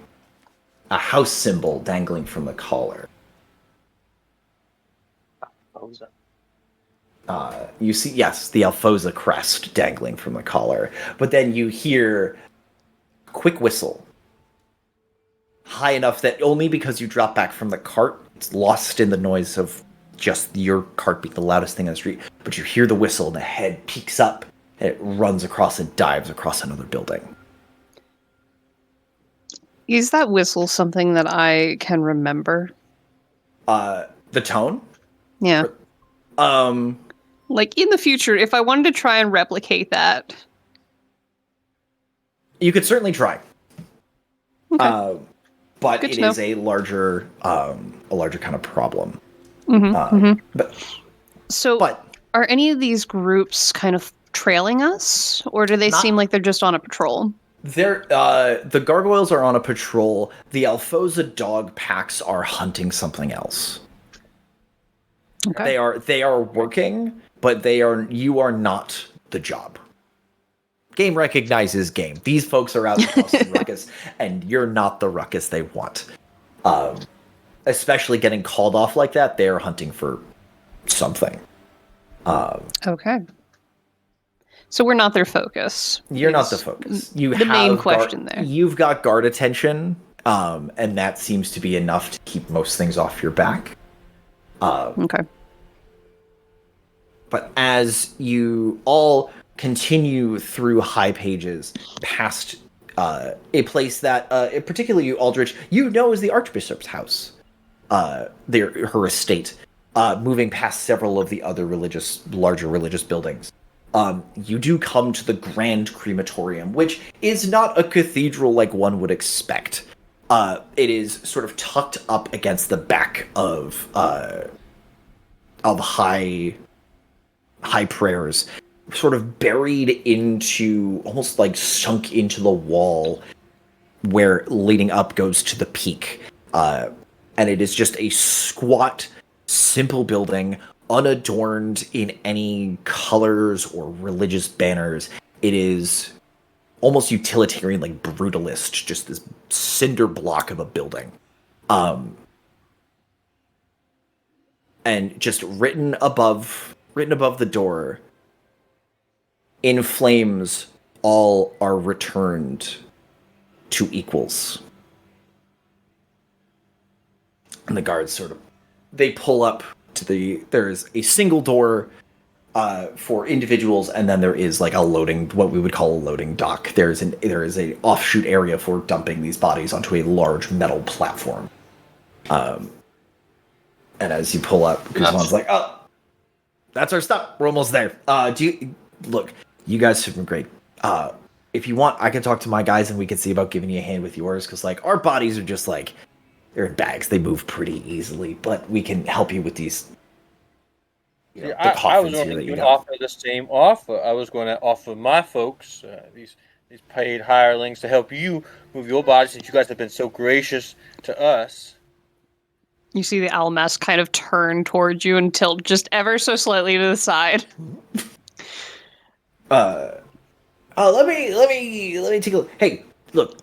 a house symbol dangling from the collar. You see, yes, the Alfoza crest dangling from the collar. But then you hear a quick whistle. High enough that only because you drop back from the cart, it's lost in the noise of just your cart being the loudest thing on the street. But you hear the whistle and the head peeks up and it runs across and dives across another building. Is that whistle something that I can remember? The tone? Yeah. Like in the future, if I wanted to try and replicate that. You could certainly try. Okay. But Good it to is a larger kind of problem. So But are any of these groups kind of trailing us? Or do they Not- seem like they're just on a patrol? the gargoyles are on a patrol. The Alfoza dog packs are hunting something else. Okay. They are working, but you are not the job. Game recognizes game. These folks are out causing ruckus, and you're not the ruckus they want. Especially getting called off like that, they're hunting for something. Okay. So we're not their focus. You're not the Is focus. the main question there. You've got guard attention, and that seems to be enough to keep most things off your back. Okay. But as you all continue through High Pages, past a place that, particularly you, Aldrich, you know is the Archbishop's house, her estate, moving past several of the other larger religious buildings. You do come to the Grand Crematorium, which is not a cathedral like one would expect. It is sort of tucked up against the back of high prayers, sort of buried into, almost like sunk into the wall, where leading up goes to the peak. And it is just a squat, simple building, unadorned in any colors or religious banners. It is almost utilitarian, like brutalist, just this cinder block of a building. And just written above the door, in flames, all are returned to equals. And the guards they pull up to there's a single door for individuals, and then there is like what we would call a loading dock. There is a offshoot area for dumping these bodies onto a large metal platform. And as you pull up, Guzman's like, "Oh, that's our stop. We're almost there. Look, you guys have been great. If you want, I can talk to my guys and we can see about giving you a hand with yours, because like our bodies are just like, they're in bags. They move pretty easily, but we can help you with these." I was going to offer the same offer. I was going to offer my folks, these paid hirelings, to help you move your bodies, since you guys have been so gracious to us. You see the Almas kind of turn towards you and tilt just ever so slightly to the side. Let me take a look. Hey, look,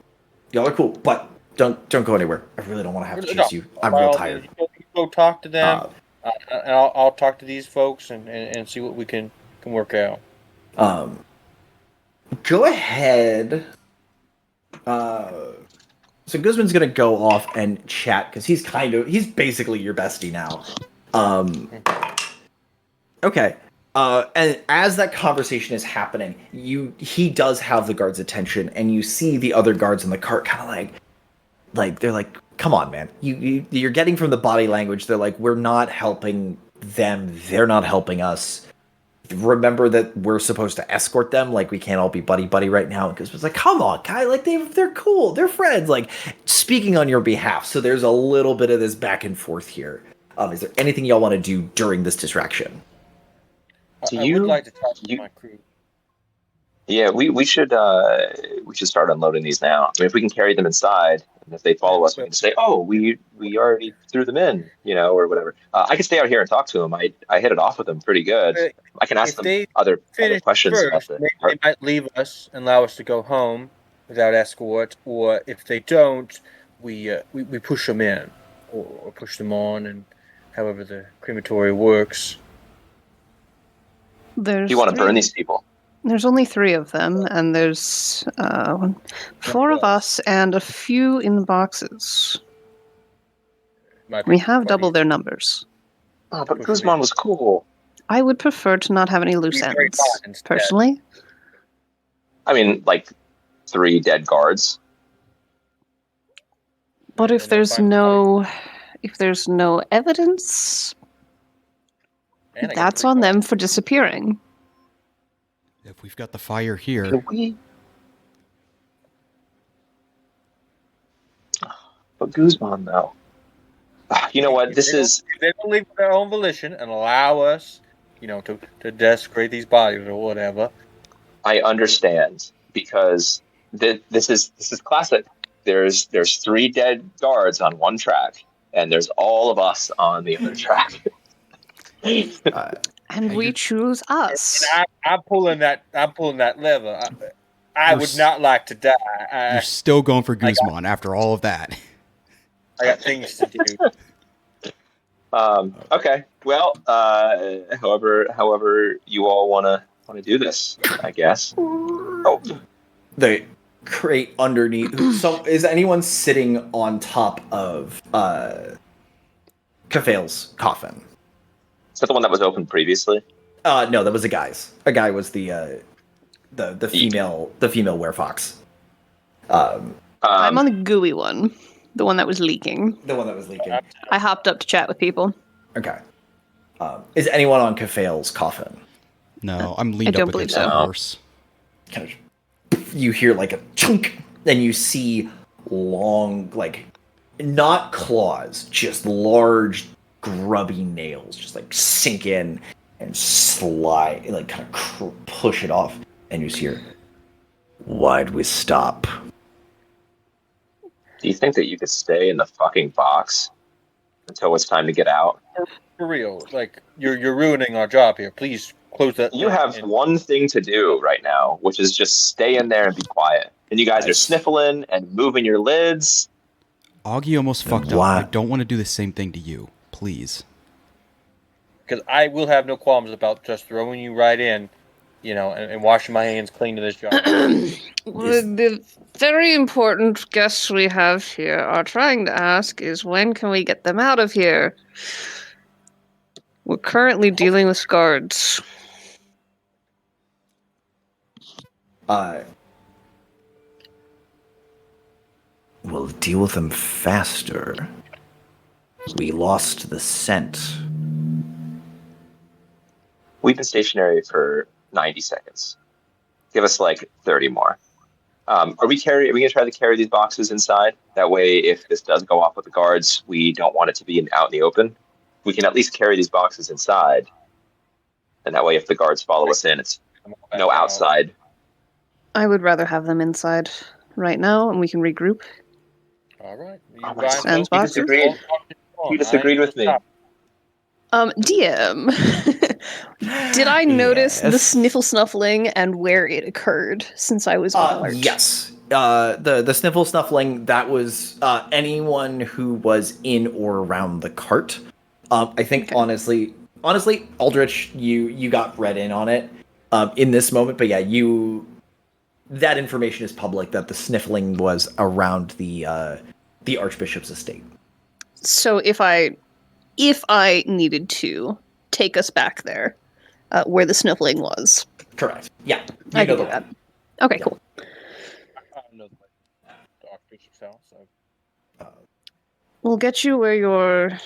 y'all are cool, but don't go anywhere. I really don't want to have to chase you. I'm real tired. You go talk to them, and I'll talk to these folks and see what we can work out. Go ahead. So Guzman's gonna go off and chat, because he's basically your bestie now. Okay. And as that conversation is happening, he does have the guard's attention, and you see the other guards in the cart kind of like they're like, "Come on, man. You're getting from the body language. They're like, we're not helping them. They're not helping us. Remember that we're supposed to escort them. Like, we can't all be buddy right now." And Guzman's like, "Come on, guy. Like, they're cool. They're friends. Like, speaking on your behalf." So there's a little bit of this back and forth here. Is there anything y'all want to do during this distraction? I would like to talk to my crew. Yeah, we should start unloading these now. I mean, if we can carry them inside, and if they follow us, we can say, "Oh, we already threw them in," or whatever. I can stay out here and talk to them. I hit it off with them pretty good. I can ask If them they other finish questions about first, the. maybe they might leave us and allow us to go home without escort. Or if they don't, we push them in or push them on, and however the crematory works. There's Do you want to three- burn these people? There's only 3 of them, and there's 4 of us and a few in the boxes. Might We be have quite double easy. their numbers. Oh, but Push 'em Guzman in. was cool. I would prefer to not have any loose Be very ends, fun instead. personally. I mean, like 3 dead guards. But And if they'll there's find the no evidence, And I got that's 3 on cards. them for disappearing. If we've got the fire here, Can we? But Guzman, though. You know what? If This they don't- is. if they don't leave of their own volition and allow us, to desecrate these bodies or whatever. I understand because this is classic. There's 3 dead guards on one track, and there's all of us on the other track. And we choose us. And I'm pulling that lever. I You're would s- not like to die. you're still going for Guzman after all of that. I got things to do. Okay. Well, however you all want to do this, I guess. Oh, The crate underneath. So, is anyone sitting on top of Kafale's coffin? is that the one that was open previously? No, that was a guy's. A guy was the female werefox. I'm on the gooey one, the one that was leaking. The one that was leaking. I hopped up to chat with people. Okay. Is anyone on Kafale's coffin? No, I'm leaned don't up believe against so. the horse. Kind of, you hear like a chunk, and you see long, like, not claws, just large, grubby nails, just like sink in and slide, like kind of push it off, and you just hear, "Why'd we stop?" Do you think that you could stay in the fucking box until it's time to get out? For real, like you're ruining our job here. Please close that. You have one thing to do right now, which is just stay in there and be quiet. And you guys are sniffling and moving your lids. Augie almost fucked up. why- I don't want to do the same thing to you. Please. Because I will have no qualms about just throwing you right in, and washing my hands clean to this job. The very important guests we have here are trying to ask is when can we get them out of here? We're currently dealing with guards. We'll deal with them faster. We lost the scent. We've been stationary for 90 seconds. Give us like 30 more. Are we going to try to carry these boxes inside? That way, if this does go off with the guards, we don't want it to be out in the open. We can at least carry these boxes inside. And that way, if the guards follow us in, it's no outside. I would rather have them inside right now, and we can regroup. All right. Oh, my Sounds You boxes? disagreed. You disagreed with me. DM, did I notice the Yes. sniffle snuffling and where it occurred since I was on alert? Yes. The sniffle snuffling, that was anyone who was in or around the cart. I think Okay. honestly, Aldrich, you got read in on it in this moment, but yeah, that information is public that the sniffling was around the Archbishop's estate. So if I needed to take us back there, where the sniffling was, Correct. Yeah. I You know can do the that. Okay, cool. I don't know the Archbishop's house. So. We'll get you where your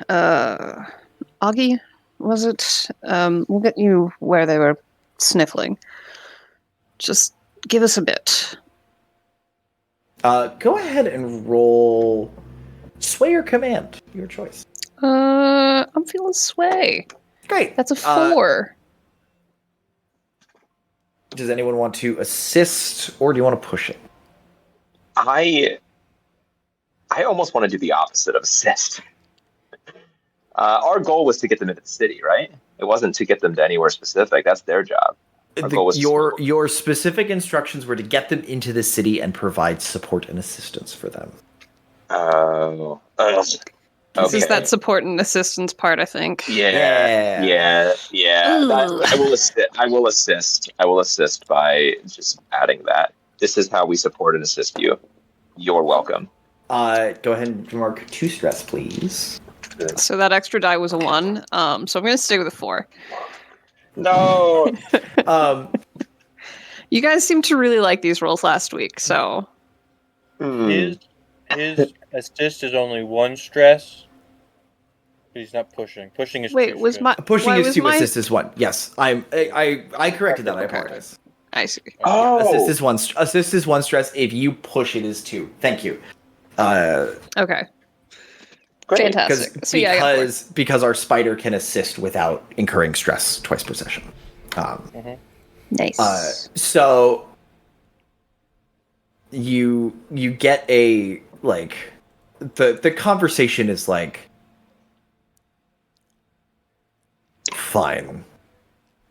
Augie was it? We'll get you where they were sniffling. Just give us a bit. Go ahead and roll sway or command, your choice. I'm feeling sway. Great. That's a 4. Does anyone want to assist, or do you want to push it? I almost want to do the opposite of assist. Our goal was to get them into the city, right? It wasn't to get them to anywhere specific. That's their job. Our goal was Your specific instructions were to get them into the city and provide support and assistance for them. Oh. This is Okay. that support and assistance part, I think. Yeah. I will assist. I will assist by just adding that. This is how we support and assist you. You're welcome. Go ahead and mark 2 stress, please. So that extra die was a 1. So I'm going to stay with a 4. No. You guys seem to really like these rolls last week, so His assist is only 1 stress. But he's not pushing. Pushing is wait, 2 was stress. my Pushing why is was 2, my- assist is 1. Yes, I corrected that. I apologize. I see. Oh. Assist is 1. Assist is 1 stress. If you push, it is 2. Thank you. Okay. Great. Fantastic. So yeah, I got 4. Because our spider can assist without incurring stress twice per session. Nice. So you get a like the conversation is like fine.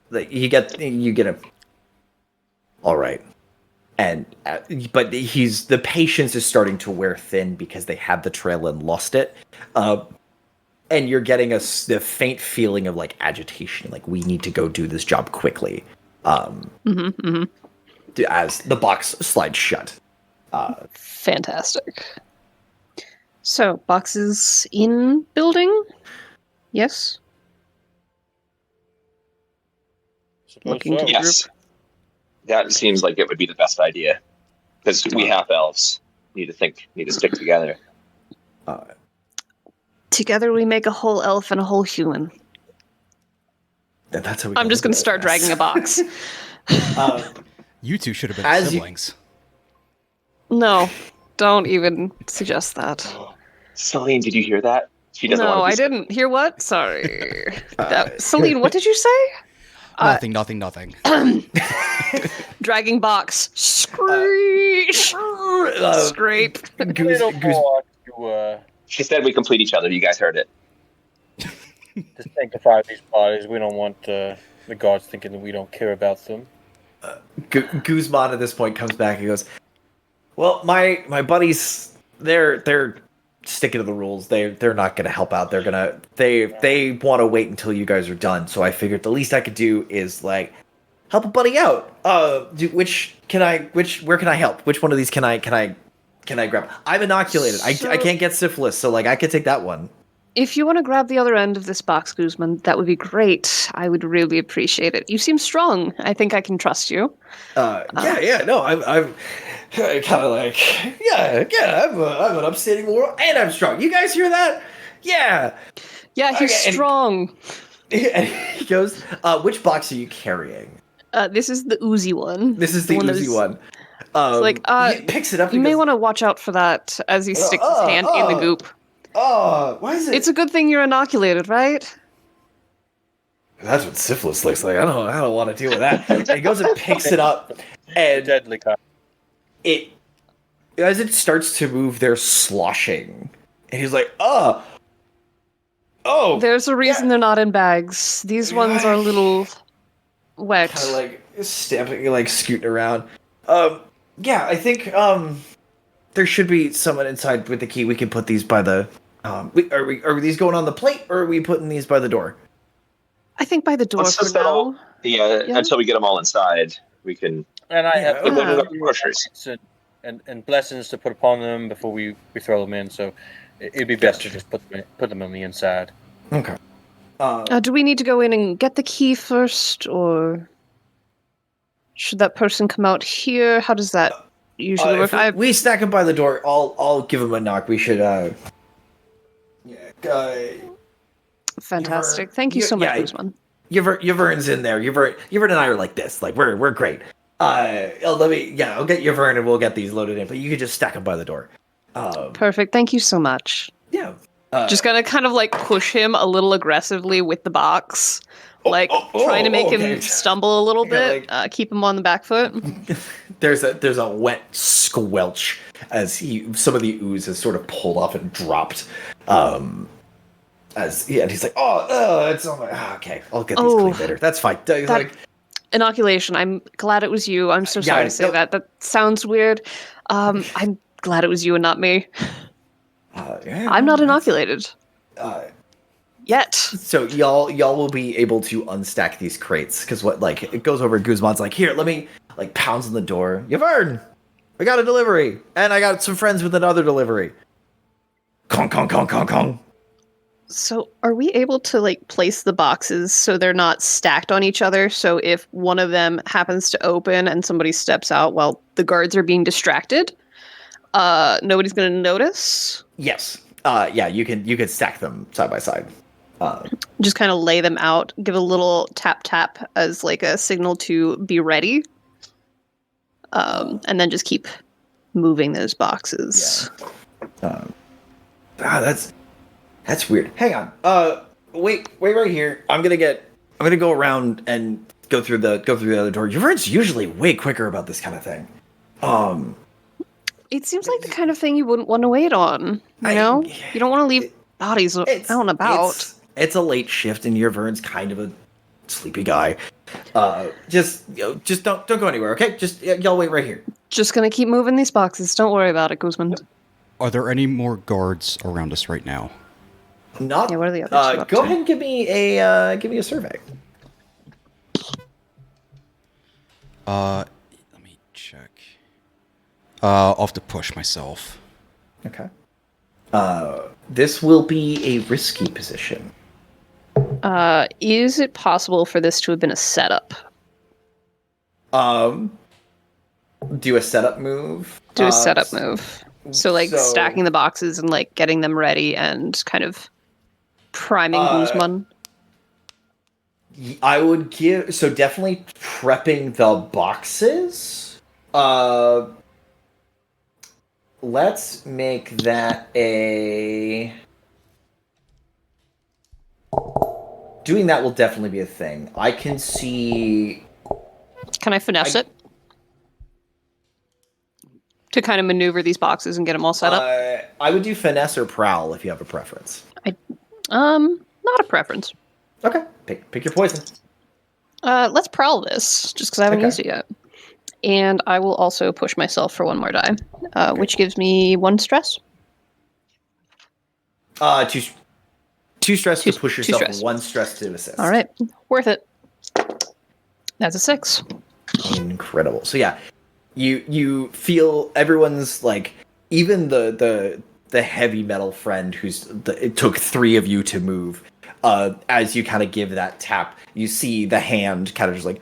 Like you get a all right. And but the patience is starting to wear thin because they had the trail and lost it. And you're getting the faint feeling of like agitation, like we need to go do this job quickly. As the box slides shut. Fantastic. So, boxes in building? Yes? Suppose Looking so. to- Yes. That seems like it would be the best idea. Because we half elves need to stick together. Together we make a whole elf and a whole human. That's how we I'm just going look to at start it. dragging a box. You two should have been As you- siblings. No, don't even suggest that. Celine, did you hear that? She doesn't No, I want to be didn't. Hear what? Sorry. Celine, what did you say? Nothing. Dragging box. Screech. Scrape. We Goose, don't Goose, want to She said we complete each other. You guys heard it. to sanctify these bodies. We don't want the gods thinking that we don't care about them. Guzman at this point comes back and goes, "Well, my buddies, they're sticking to the rules. They're not going to help out. They want to wait until you guys are done. So I figured the least I could do is like help a buddy out. Where can I help? Which one of these can I grab? I'm inoculated. I can't get syphilis, so like I could take that one. If you want to grab the other end of this box, Guzman, that would be great. I would really appreciate it. You seem strong. I think I can trust you. No, I'm kind of like, I'm an upstanding moral, and I'm strong. You guys hear that? Yeah. Yeah, he's Okay, and- strong. And he goes, which box are you carrying? This is the oozy one. This is the one that Uzi is- one. like, he picks it up. You may want to watch out for that as he sticks his hand in the goop. Why is it? It's a good thing you're inoculated, right? That's what syphilis looks like. I don't want to deal with that. And he goes and picks it up, and Deadly kind. it as it starts to move, they're sloshing, and he's like, oh. There's a reason they're not in bags. These ones are a little wet. Kind of like stamping, like scooting around. I think there should be someone inside with the key. We can put these by the. Are these going on the plate, or are we putting these by the door? I think by the door Let's for just settle- now. Yeah, Yeah. until we get them all inside, we can And I have Yeah, put them in the okay. groceries. and blessings to put upon them before we throw them in. So it'd be best to just put them on the inside. Okay. Do we need to go in and get the key first, or should that person come out here? How does that usually work? If we stack them by the door. I'll give them a knock. We should. Fantastic. Thank you so much, yeah, Guzman. Yvern's in there. Yvern and I are like this. Like we're great. I'll get Yvern and we'll get these loaded in. But you could just stack them by the door. Perfect. Thank you so much. Yeah. Just gonna kind of like push him a little aggressively with the box, like trying to make okay. him stumble a little Yeah, bit, keep him on the back foot. There's a wet squelch as some of the ooze has sort of pulled off and dropped. And he's like, it's on my. Okay, I'll get these cleaned later. That's fine. Inoculation. I'm glad it was you. I'm so sorry to say that. That sounds weird. I'm glad it was you and not me. I'm not inoculated. Yet. So y'all will be able to unstack these crates because it goes over. Guzman's like, here, let me pounds on the door. Yvern, I got a delivery, and I got some friends with another delivery. Kong kong kong kong kong. So are we able to place the boxes so they're not stacked on each other? So if one of them happens to open and somebody steps out while the guards are being distracted, nobody's going to notice? Yes. Yeah, you can stack them side by side. Just kind of lay them out, give a little tap tap as a signal to be ready. And then just keep moving those boxes. Yeah. That's weird. Hang on. Wait right here. I'm gonna go around and go through the other door. Yvern's usually way quicker about this kind of thing. It seems like the kind of thing you wouldn't want to wait on. You know? You don't want to leave bodies out and about. It's a late shift, and Yvern's kind of a sleepy guy. Just don't go anywhere, okay? Just y'all wait right here. Just gonna keep moving these boxes. Don't worry about it, Guzman. Are there any more guards around us right now? Not. Yeah, what are the other two up go to? ahead and give me a survey. Let me check. I'll have to push myself. Okay. This will be a risky position. Is it possible for this to have been a setup? Do a setup move. Do a setup move. So stacking the boxes and getting them ready and kind of priming Guzman. I would give definitely prepping the boxes. Let's make that a. Doing that will definitely be a thing. I can see. Can I finesse it? To kind of maneuver these boxes and get them all set up? I would do finesse or prowl if you have a preference. Not a preference. Okay, pick your poison. Let's prowl this, just because I haven't Okay. used it yet. And I will also push myself for one more die, which gives me 1 stress. Two stress to push two yourself, stress. 1 stress to assist. All right, worth it. That's a 6. Incredible. So yeah, you feel everyone's even the heavy metal friend it took 3 of you to move. As you kind of give that tap, you see the hand kind of just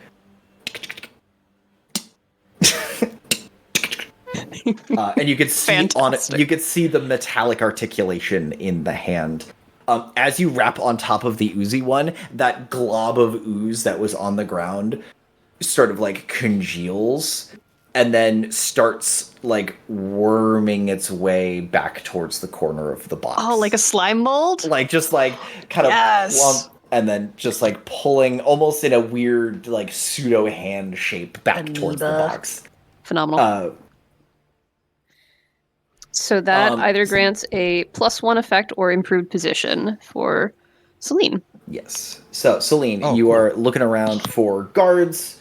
and you could see on it. Fantastic. You could see the metallic articulation in the hand. As you wrap on top of the oozy one, that glob of ooze that was on the ground sort of congeals and then starts worming its way back towards the corner of the box. Oh, like a slime mold? kind of Yes. plump, and then just pulling almost in a weird pseudo hand shape back towards the Amoeba. box. Phenomenal. So that either grants a +1 effect or improved position for Celine. Yes. So Celine, Oh, you cool. are looking around for guards.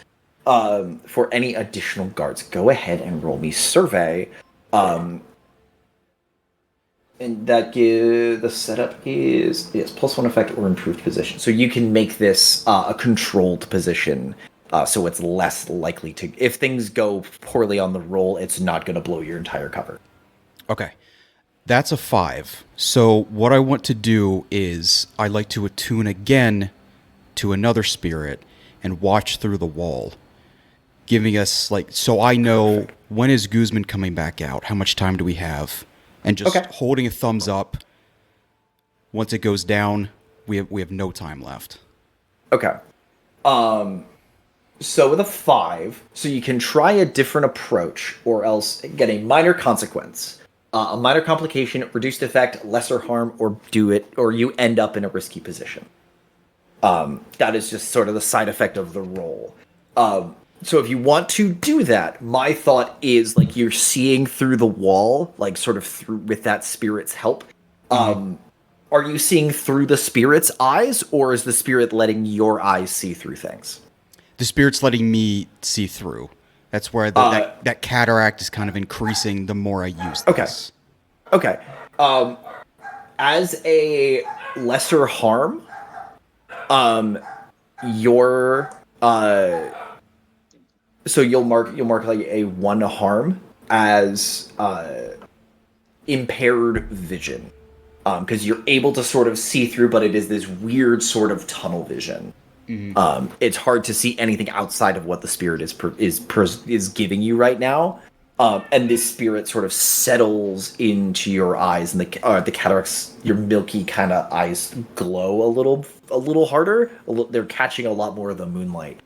For any additional guards, go ahead and roll me survey. And that the setup is +1 effect or improved position. So you can make this a controlled position. So it's less likely to, if things go poorly on the roll, it's not going to blow your entire cover. Okay. That's a 5. So what I want to do is I like to attune again to another spirit and watch through the wall, giving us so I know when is Guzman coming back out, how much time do we have, and just Okay. holding a thumbs up. Once it goes down, we have no time left. Okay. So with a 5, so you can try a different approach or else get a minor consequence. A minor complication, reduced effect, lesser harm, or you end up in a risky position. That is just sort of the side effect of the roll. So if you want to do that, my thought is like you're seeing through the wall, like sort of through with that spirit's help. Are you seeing through the spirit's eyes, or is the spirit letting your eyes see through things? The spirit's letting me see through. That's where that cataract is kind of increasing the more I use this. Okay. As a lesser harm, so you'll mark like a 1 harm as impaired vision, because you're able to sort of see through, but it is this weird sort of tunnel vision. It's hard to see anything outside of what the spirit is giving you right now, and this spirit sort of settles into your eyes, and the cataracts, your milky kind of eyes glow a little harder. They're catching a lot more of the moonlight.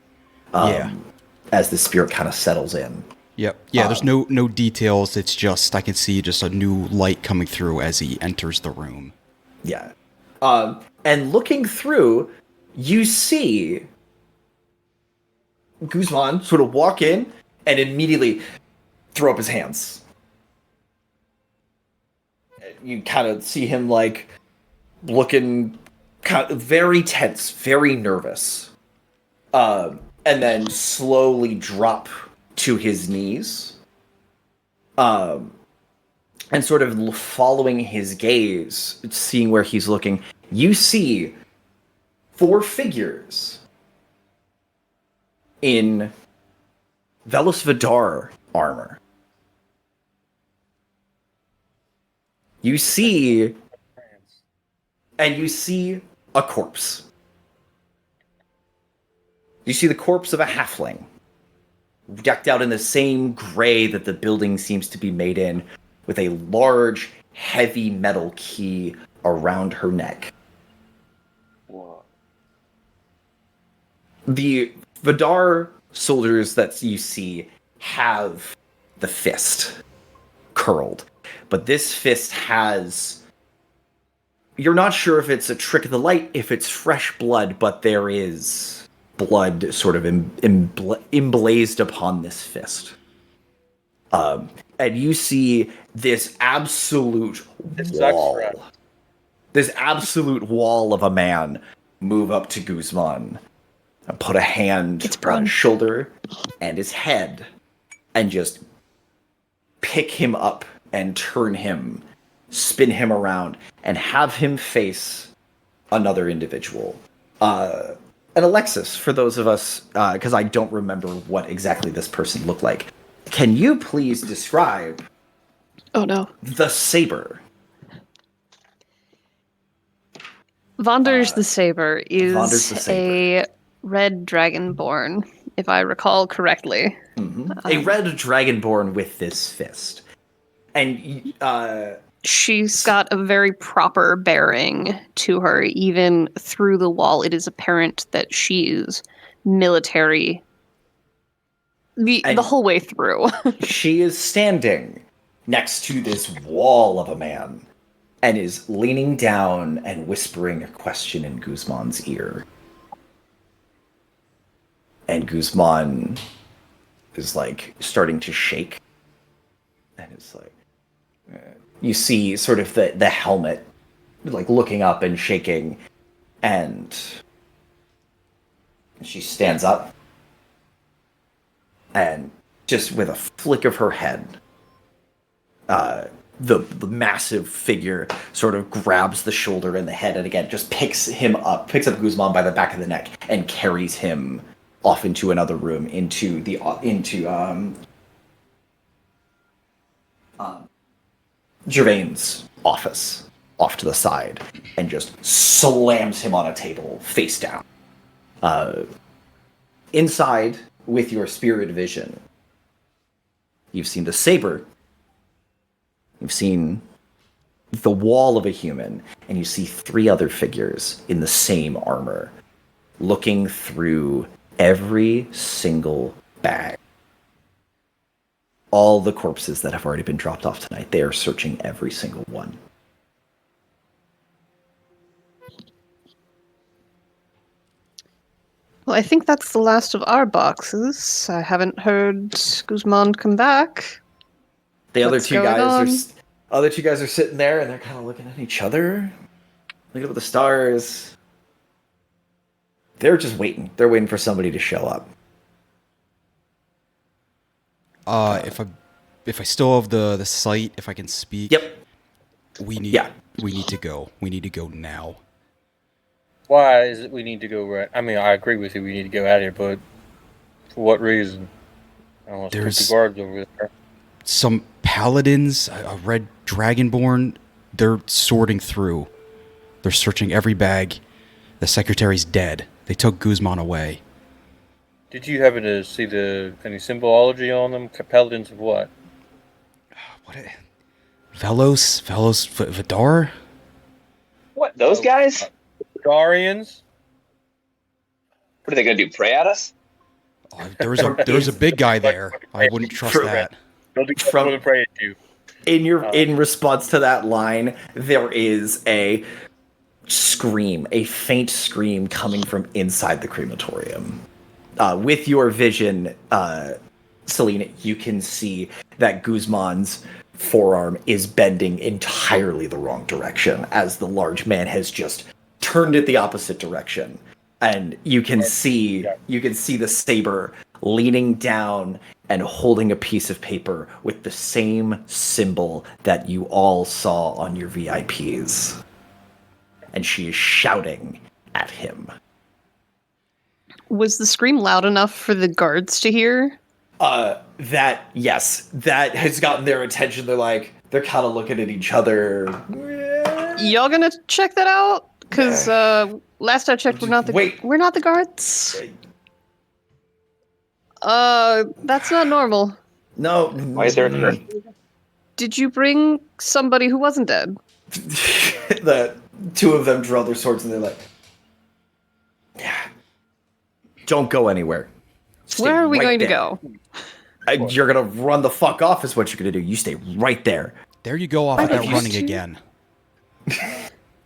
As the spirit kind of settles in. Yep. Yeah, there's no details. It's just, I can see just a new light coming through as he enters the room. Yeah. And looking through, you see Guzman sort of walk in and immediately throw up his hands. You kind of see him like looking kind of very tense, very nervous. And then slowly drop to his knees. And sort of following his gaze, seeing where he's looking, you see 4 figures in Velos Vidar armor. You see a corpse. You see the corpse of a halfling, decked out in the same gray that the building seems to be made in, with a large, heavy metal key around her neck. Whoa. The Vidar soldiers that you see have the fist curled, but this fist has... You're not sure if it's a trick of the light, if it's fresh blood, but there is blood sort of emblazed upon this fist. And you see this absolute wall. This absolute wall of a man move up to Guzman and put a hand on his shoulder and his head and just pick him up and turn him, spin him around, and have him face another individual. And Alexis, for those of us, because I don't remember what exactly this person looked like, can you please describe Oh no. the saber? Vonders the Saber Vonders the is Saber. a red dragonborn, if I recall correctly. A red dragonborn with this fist. And She's got a very proper bearing to her. Even through the wall, it is apparent that she's military the whole way through. she is standing next to this wall of a man and is leaning down and whispering a question in Guzman's ear. And Guzman is like starting to shake. And it's like... You see sort of the helmet, like looking up and shaking, and she stands up, and just with a flick of her head, the massive figure sort of grabs the shoulder and the head, and again just picks up Guzman by the back of the neck and carries him off into another room, into Gervain's office, off to the side, and just slams him on a table, face down. Inside, with your spirit vision, you've seen the saber, you've seen the wall of a human, and you see 3 other figures in the same armor, looking through every single bag. all the corpses that have already been dropped off tonight. They are searching every single one. Well, I think that's the last of our boxes. I haven't heard Guzman come back. The other What's two going guys on? other two guys are sitting there and they're kind of looking at each other, looking up at the stars. They're just waiting. They're waiting for somebody to show up. If I still have the sight, if I can speak. Yep. We need to go. We need to go now. Why is it we need to go right? I mean, I agree with you. We need to go out of here, but for what reason? I don't want to put the There's- guards over there. Some paladins, a red dragonborn, they're sorting through. They're searching every bag. The secretary's dead. They took Guzman away. Did you happen to see any symbology on them? Paladins of what? What? Vidar? What, those guys? Darians? What are they going to do, pray at us? Oh, there's a big guy there. I wouldn't trust that. They'll be From- to pray at you. In response to that line, there is a scream, a faint scream coming from inside the crematorium. With your vision, Celine, you can see that Guzman's forearm is bending entirely the wrong direction as the large man has just turned it the opposite direction. And you can see the saber leaning down and holding a piece of paper with the same symbol that you all saw on your VIPs. And she is shouting at him. Was the scream loud enough for the guards to hear? That has gotten their attention. They're kind of looking at each other. Y'all gonna check that out? Because last I checked, we're not the guards. That's not normal. No. Why is there a curtain? Did you bring somebody who wasn't dead? The two of them draw their swords and they're like, yeah. Don't go anywhere. Stay Where are we right going there. to go? You're gonna run the fuck off is what you're gonna do. You stay right there. There you go off Why without did you running do- again.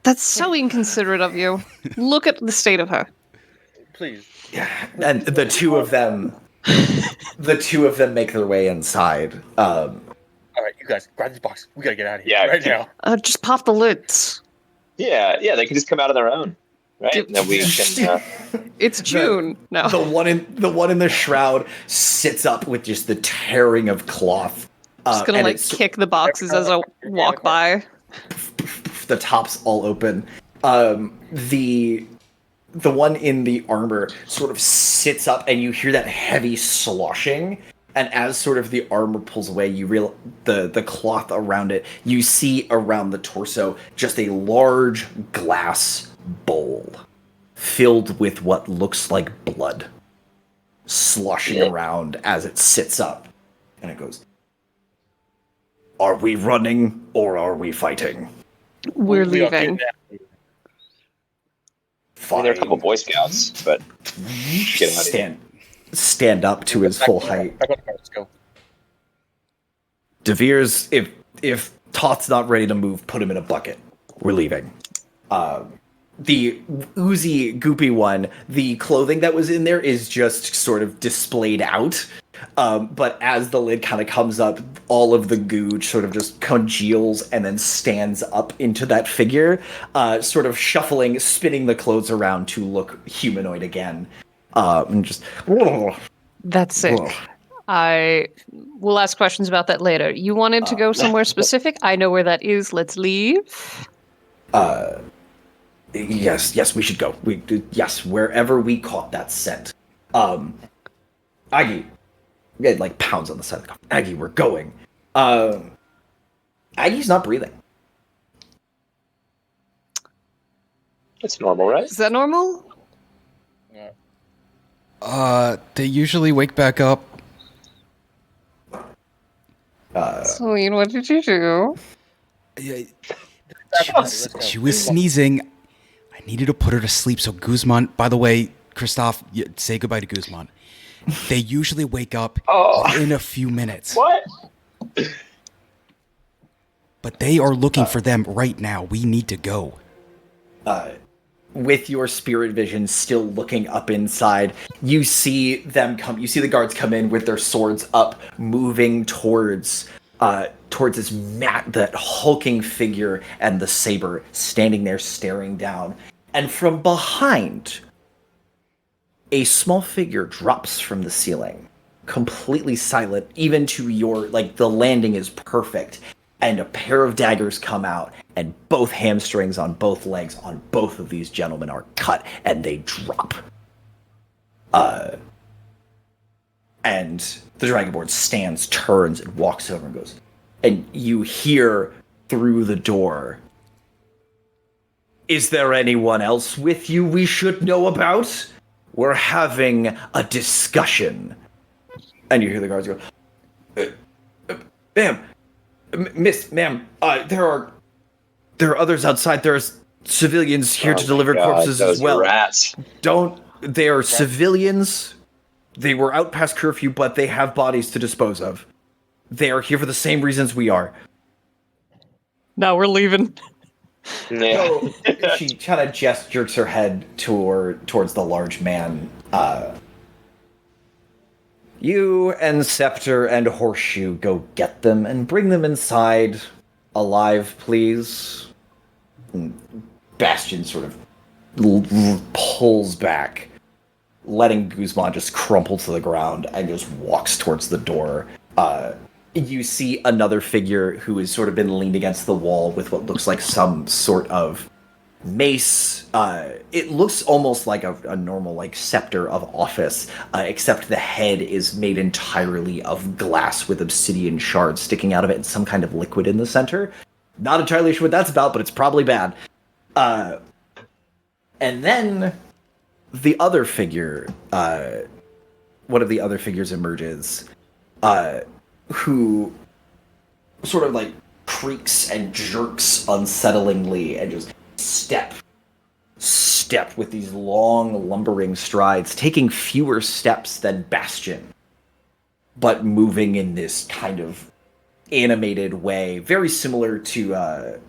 That's so inconsiderate of you. Look at the state of her. Please. And the two of them make their way inside. All right, you guys, grab this box. We gotta get out of here Yeah. right now. Just pop the lids. Yeah, they can just come out on their own, right? And then we can. It's June. No. The one in the shroud sits up with just the tearing of cloth. Just gonna and like it's- kick the boxes as I walk by. the tops all open. The one in the armor sort of sits up, and you hear that heavy sloshing. And as sort of the armor pulls away, you the cloth around it. You see around the torso just a large glass bowl filled with what looks like blood, sloshing around as it sits up, and it goes. Are we running or are we fighting? We're We are leaving. getting There are a couple Boy Scouts, but get out of here. Stand up to his full height. Back on the car, let's go. DeVere's, if Toth's not ready to move, put him in a bucket. We're leaving. The oozy, goopy one, the clothing that was in there is just sort of displayed out. But as the lid kind of comes up, all of the goo sort of just congeals and then stands up into that figure, sort of shuffling, spinning the clothes around to look humanoid again. And just... That's sick. I will ask questions about that later. You wanted to go somewhere specific? I know where that is. Let's leave. Yes, we should go. Yes, wherever we caught that scent. Aggie. It like pounds on the side of the car. Aggie, we're going. Aggie's not breathing. It's normal, right? Is that normal? They usually wake back up. Celine, what did you do? She was sneezing. I needed to put her to sleep. So Guzman, by the way, Christoph, say goodbye to Guzman. They usually wake up Oh, in a few minutes. what? But they are looking for them right now. We need to go. With your spirit vision still looking up inside, you see them come. You see the guards come in with their swords up, moving towards this that hulking figure and the saber standing there staring down. And from behind, a small figure drops from the ceiling, completely silent. Even to your the landing is perfect. And a pair of daggers come out, and both hamstrings on both legs on both of these gentlemen are cut, and they drop. And the Dragonborn stands, turns, and walks over and goes, and you hear through the door, "Is there anyone else with you we should know about? We're having a discussion." And you hear the guards go, "Ma'am, ma'am, there are others outside. There's civilians here to deliver corpses as well. Rats. They are civilians. They were out past curfew, but they have bodies to dispose of. They are here for the same reasons we are." Now we're leaving. Yeah. So she kind of jerks her head towards the large man. "You and Scepter and Horseshoe go get them and bring them inside alive, please." And Bastion sort of pulls back, letting Guzman just crumple to the ground and just walks towards the door. You see another figure who has sort of been leaned against the wall with what looks like some sort of mace. It looks almost like a normal scepter of office, except the head is made entirely of glass with obsidian shards sticking out of it and some kind of liquid in the center. Not entirely sure what that's about, but it's probably bad. And then the other figure, one of the other figures emerges, who sort of creaks and jerks unsettlingly and just step with these long lumbering strides, taking fewer steps than Bastion, but moving in this kind of animated way, very similar to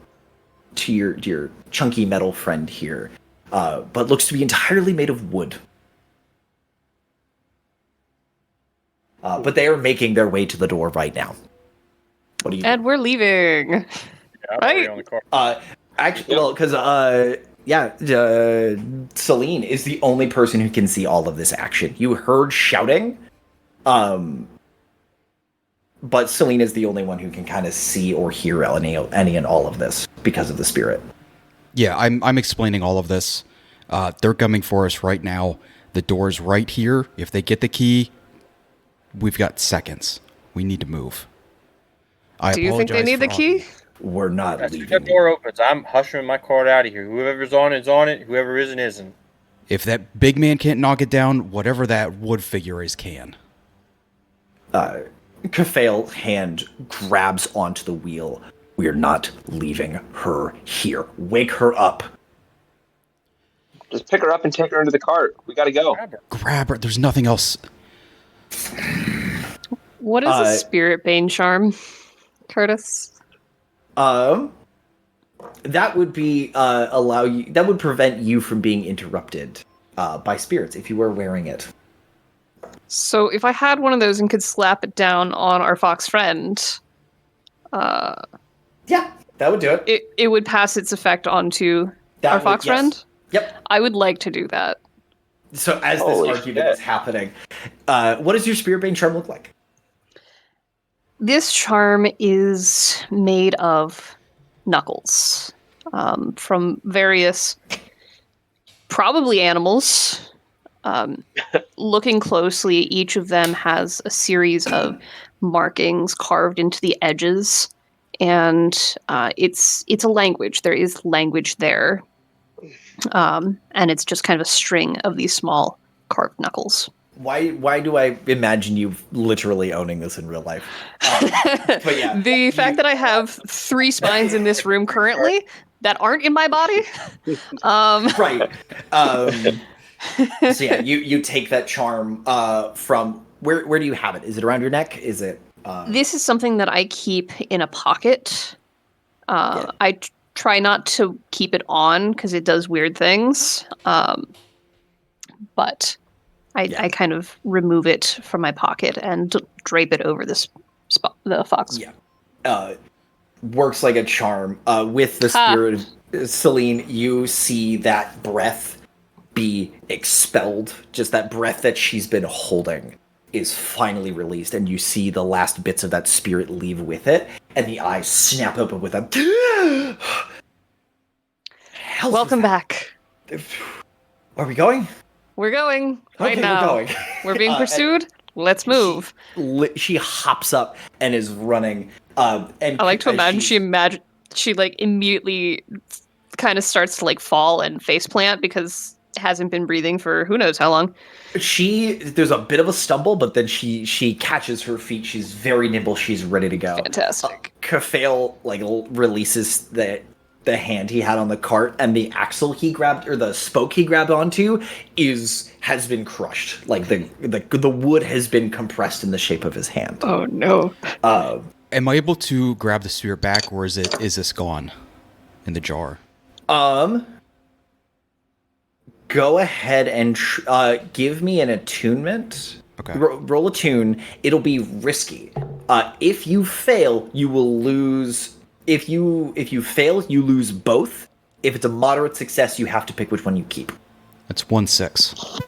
your chunky metal friend here, but looks to be entirely made of wood. But they are making their way to the door right now. What do you? And we're leaving. Yeah, I'm Right. already on the car. Actually, well, because Celine is the only person who can see all of this action. You heard shouting, but Celine is the only one who can kind of see or hear any and all of this because of the spirit. Yeah, I'm explaining all of this. They're coming for us right now. The door's right here. If they get the key, we've got seconds. We need to move. Do you think they need the key? We're not As soon as leaving. that door opens, I'm hushing my cart out of here. Whoever's on is on it. Whoever isn't. If that big man can't knock it down, whatever that wood figure is can. Kafale's hand grabs onto the wheel. We're not leaving her here. Wake her up. Just pick her up and take her into the cart. We gotta go. Grab her. There's nothing else. What is a spirit bane charm, Curtis? That would be that would prevent you from being interrupted by spirits if you were wearing it. So if I had one of those and could slap it down on our fox friend, Yeah, that would do it. it would pass its effect onto That our would- fox yes. friend? Yep. I would like to do that. So as Holy this argument shit. is happening, what does your Spirit Bane charm look like? This charm is made of knuckles from various, probably animals. Looking closely, each of them has a series of markings carved into the edges, and it's a language. There is language there, and it's just kind of a string of these small carved knuckles. Why do I imagine you literally owning this in real life? But yeah, The fact that I have 3 spines in this room currently that aren't in my body. right. So yeah, you take that charm from where do you have it? Is it around your neck? Is it This is something that I keep in a pocket. Yeah. I try not to keep it on because it does weird things. But I kind of remove it from my pocket and drape it over this the fox. Yeah. Works like a charm. With the spirit of Celine, you see that breath be expelled. Just that breath that she's been holding is finally released, and you see the last bits of that spirit leave with it, and the eyes snap open with a Welcome back. Are we going? We're going right Okay, now. we're going. We're being pursued. Let's move. She hops up and is running. And I like to imagine she like immediately kind of starts to like fall and faceplant because it hasn't been breathing for who knows how long. There's a bit of a stumble, but then she catches her feet. She's very nimble. She's ready to go. Fantastic. Kafale like releases the hand he had on the cart, and the axle he grabbed, or the spoke he grabbed onto, has been crushed. Like the wood has been compressed in the shape of his hand. Oh no. Am I able to grab the spear back, or is this gone in the jar? Go ahead and give me an attunement. Okay. Roll a tune. It'll be risky. If you fail, you will lose. If you fail, you lose both. If it's a moderate success, you have to pick which one you keep. That's 1-6.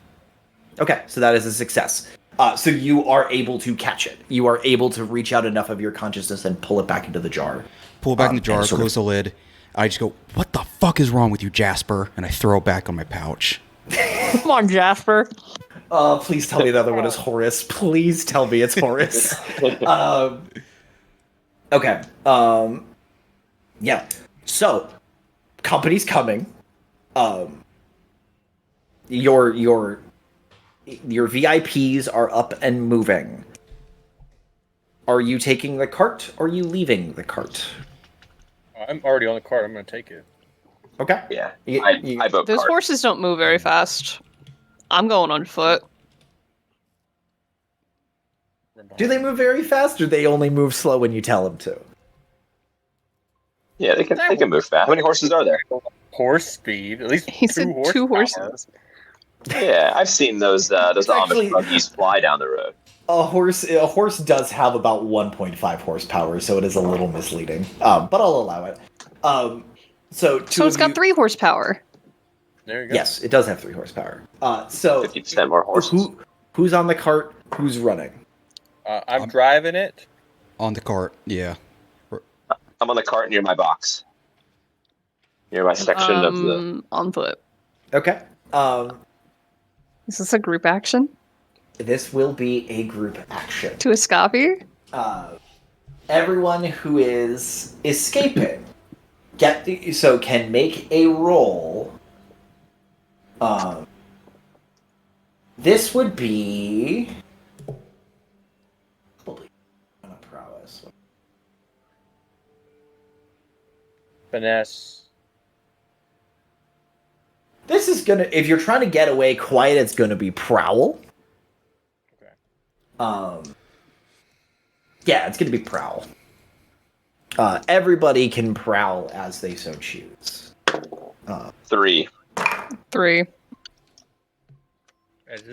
Okay, so that is a success. So you are able to catch it. You are able to reach out enough of your consciousness and pull it back into the jar. Pull it back in the jar, and sort of- close the lid. I just go, "What the fuck is wrong with you, Jasper?" And I throw it back on my pouch. Come on, Jasper. Please tell me the other one is Horace. Please tell me it's Horace. Okay. Yeah. So, company's coming. Your VIPs are up and moving. Are you taking the cart, or are you leaving the cart? I'm already on the cart. I'm going to take it. Okay. Yeah, You- I vote Those cart. horses don't move very fast. I'm going on foot. Do they move very fast, or they only move slow when you tell them to? Yeah, they can move fast. How many horses are there? Horse speed, at least He said two horses. Yeah, I've seen those actually- Amish buggies fly down the road. A horse does have about 1.5 horsepower, so it is a little misleading. But I'll allow it. So So it's got 3 horsepower. There you go. Yes, it does have 3 horsepower. So 50% more horses. who's on the cart? Who's running? I'm driving it. On the cart, yeah. I'm on the cart near my box. Near my section of the... On foot. Okay. Is this a group action? This will be a group action. To Escapi? Everyone who is escaping can make a roll. This would be probably a prowess. Finesse. This is gonna, if you're trying to get away quiet, it's gonna be prowl. Okay. Yeah, it's gonna be prowl. Everybody can prowl as they so choose. 3. 3.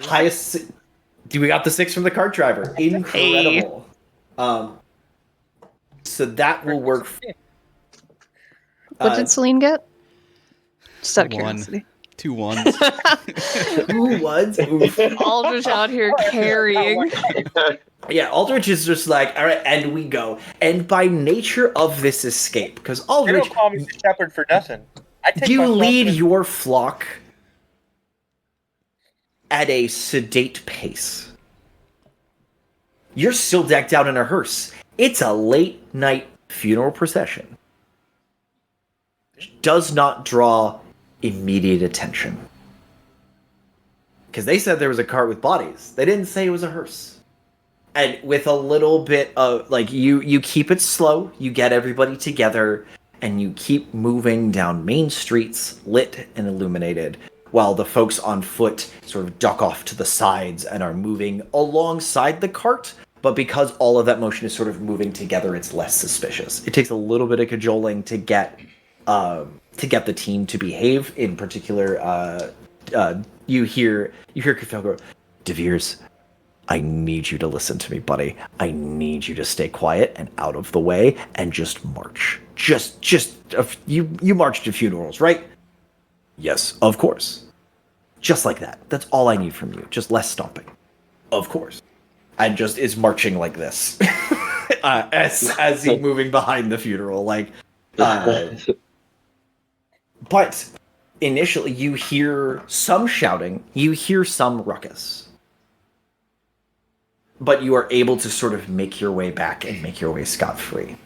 Highest. Do we got the 6 from the cart driver? Incredible. So that will work. What did Celine get? Just out of 1. curiosity. 2 ones. Who was? Oof. Aldrich out here carrying. Yeah, Aldrich is just like, all right, and we go. And by nature of this escape, because They Aldrich, don't call me the shepherd for nothing. I take you my lead flock your flock at a sedate pace. You're still decked out in a hearse. It's a late night funeral procession. Does not draw immediate attention. Because they said there was a cart with bodies. They didn't say it was a hearse. And with a little bit of, like, you keep it slow, you get everybody together, and you keep moving down main streets, lit and illuminated, while the folks on foot sort of duck off to the sides and are moving alongside the cart. But because all of that motion is sort of moving together, it's less suspicious. It takes a little bit of cajoling to get the team to behave. In particular, you hear Kufel go, "De Veers, I need you to listen to me, buddy. I need you to stay quiet and out of the way and just march. You marched to funerals, right? Yes, of course. Just like that. That's all I need from you. Just less stomping. Of course." And just is marching like this as he's moving behind the funeral, like. But initially, you hear some shouting, you hear some ruckus, but you are able to sort of make your way back and make your way scot-free.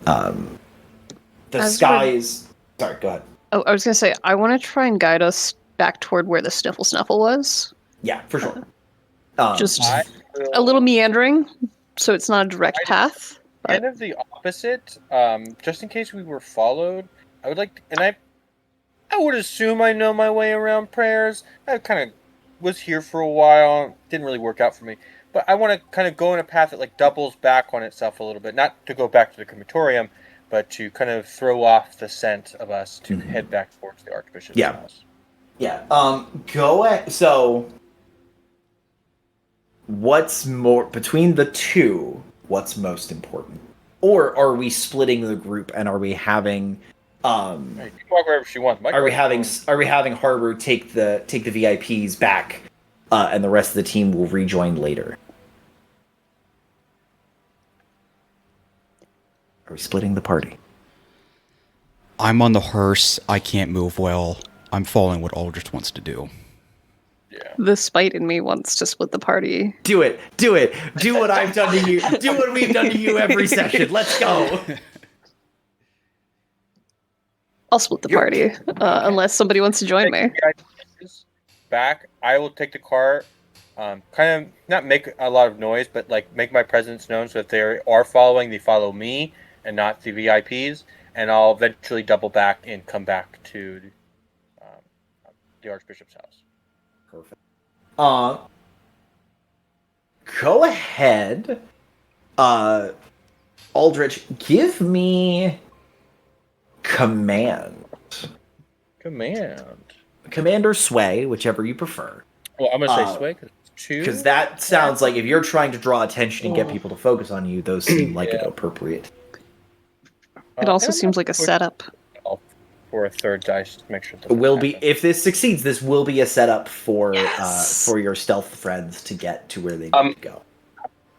The skies. Sorry, go ahead. Oh, I was gonna say I want to try and guide us back toward where the Snuffle was. Yeah, for sure. Just a little meandering, so it's not a direct path. Kind of the opposite. Just in case we were followed, I would like, and I would assume I know my way around prayers. I kind of was here for a while. Didn't really work out for me, but I want to kind of go in a path that like doubles back on itself a little bit. Not to go back to the crematorium, but to kind of throw off the scent of us to head back towards the Archbishop's house. Yeah. Go ahead. So, what's more between the two? What's most important? Or are we splitting the group and are we having? You can walk wherever she wants. Are we having Harbor take the VIPs back, and the rest of the team will rejoin later? Are we splitting the party? I'm on the hearse. I can't move well. I'm following what Aldrich wants to do. Yeah. The spite in me wants to split the party. Do it. Do what I've done to you. Do what we've done to you every session. Let's go. I'll split the party, unless somebody wants to join me. Back, I will take the car, kind of not make a lot of noise, but like make my presence known so if they are following, they follow me and not the VIPs, and I'll eventually double back and come back to the Archbishop's house. Perfect. Go ahead, Aldrich. Give me command. Command or sway, whichever you prefer. Well, I'm gonna say sway because that sounds like if you're trying to draw attention and get people to focus on you, those seem like an appropriate. It also seems like a setup. For a third dice to make sure. If this succeeds, this will be a setup for Yes. for your stealth friends to get to where they need to go.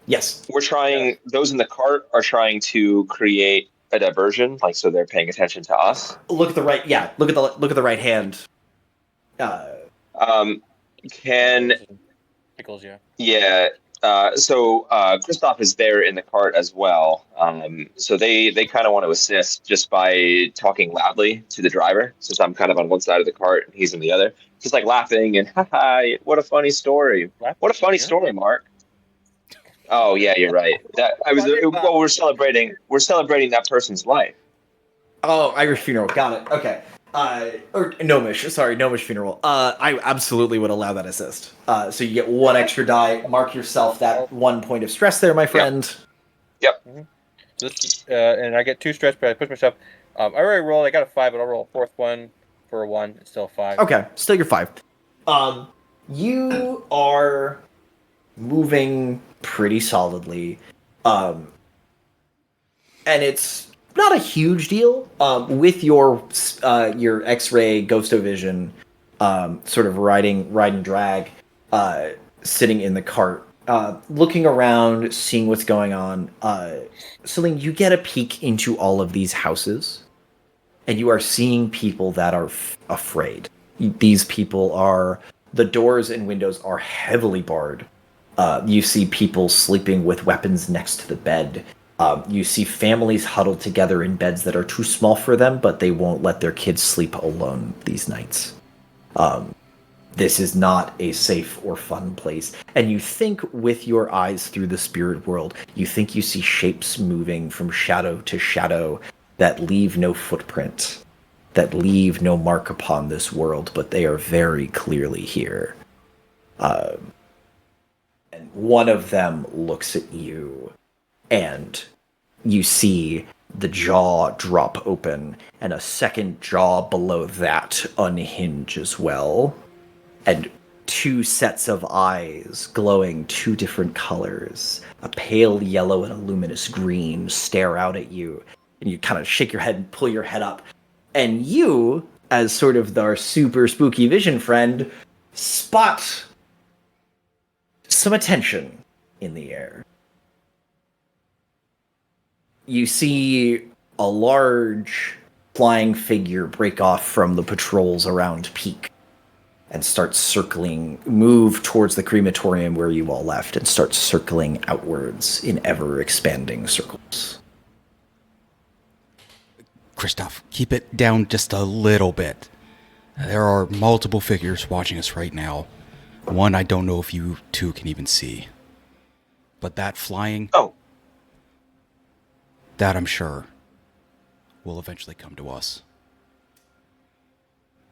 Yes, We're trying. Those in the cart are trying to create a diversion, like so they're paying attention to us. look at the right. Yeah, look at the right hand. Can Pickles, yeah. yeah. So Kristoff is there in the cart as well. So they kind of want to assist just by talking loudly to the driver, since I'm kind of on one side of the cart and he's on the other. Just like laughing and haha, what a funny story. What a funny story, Mark. Oh yeah, you're right. We're celebrating that person's life. Oh, Irish funeral. Got it. Okay. Or Gnomish. Sorry, Gnomish funeral. I absolutely would allow that assist. So you get one extra die. Mark yourself that 1 point of stress there, my friend. Yep. And I get 2 stress, but I push myself. I already rolled. I got a 5, but I'll roll a 4th one for a 1. It's still a 5. Okay, still your 5. You are moving pretty solidly. And it's not a huge deal with your X-ray ghostovision sort of riding drag, sitting in the cart, looking around, seeing what's going on. Celine, you get a peek into all of these houses, and you are seeing people that are afraid. These people are, the doors and windows are heavily barred. You see people sleeping with weapons next to the bed. You see families huddled together in beds that are too small for them, but they won't let their kids sleep alone these nights. This is not a safe or fun place. And you think with your eyes through the spirit world, you think you see shapes moving from shadow to shadow that leave no footprint. that leave no mark upon this world, but they are very clearly here. And one of them looks at you, and you see the jaw drop open, and a second jaw below that unhinge as well. And two sets of eyes glowing two different colors, a pale yellow and a luminous green, stare out at you. And you kind of shake your head and pull your head up. And you, as sort of our super spooky vision friend, spot some attention in the air. You see a large flying figure break off from the patrols around Peak and start circling, move towards the crematorium where you all left, and start circling outwards in ever-expanding circles. Kristoff, keep it down just a little bit. There are multiple figures watching us right now. One I don't know if you two can even see. But that flying... Oh. That, I'm sure, will eventually come to us.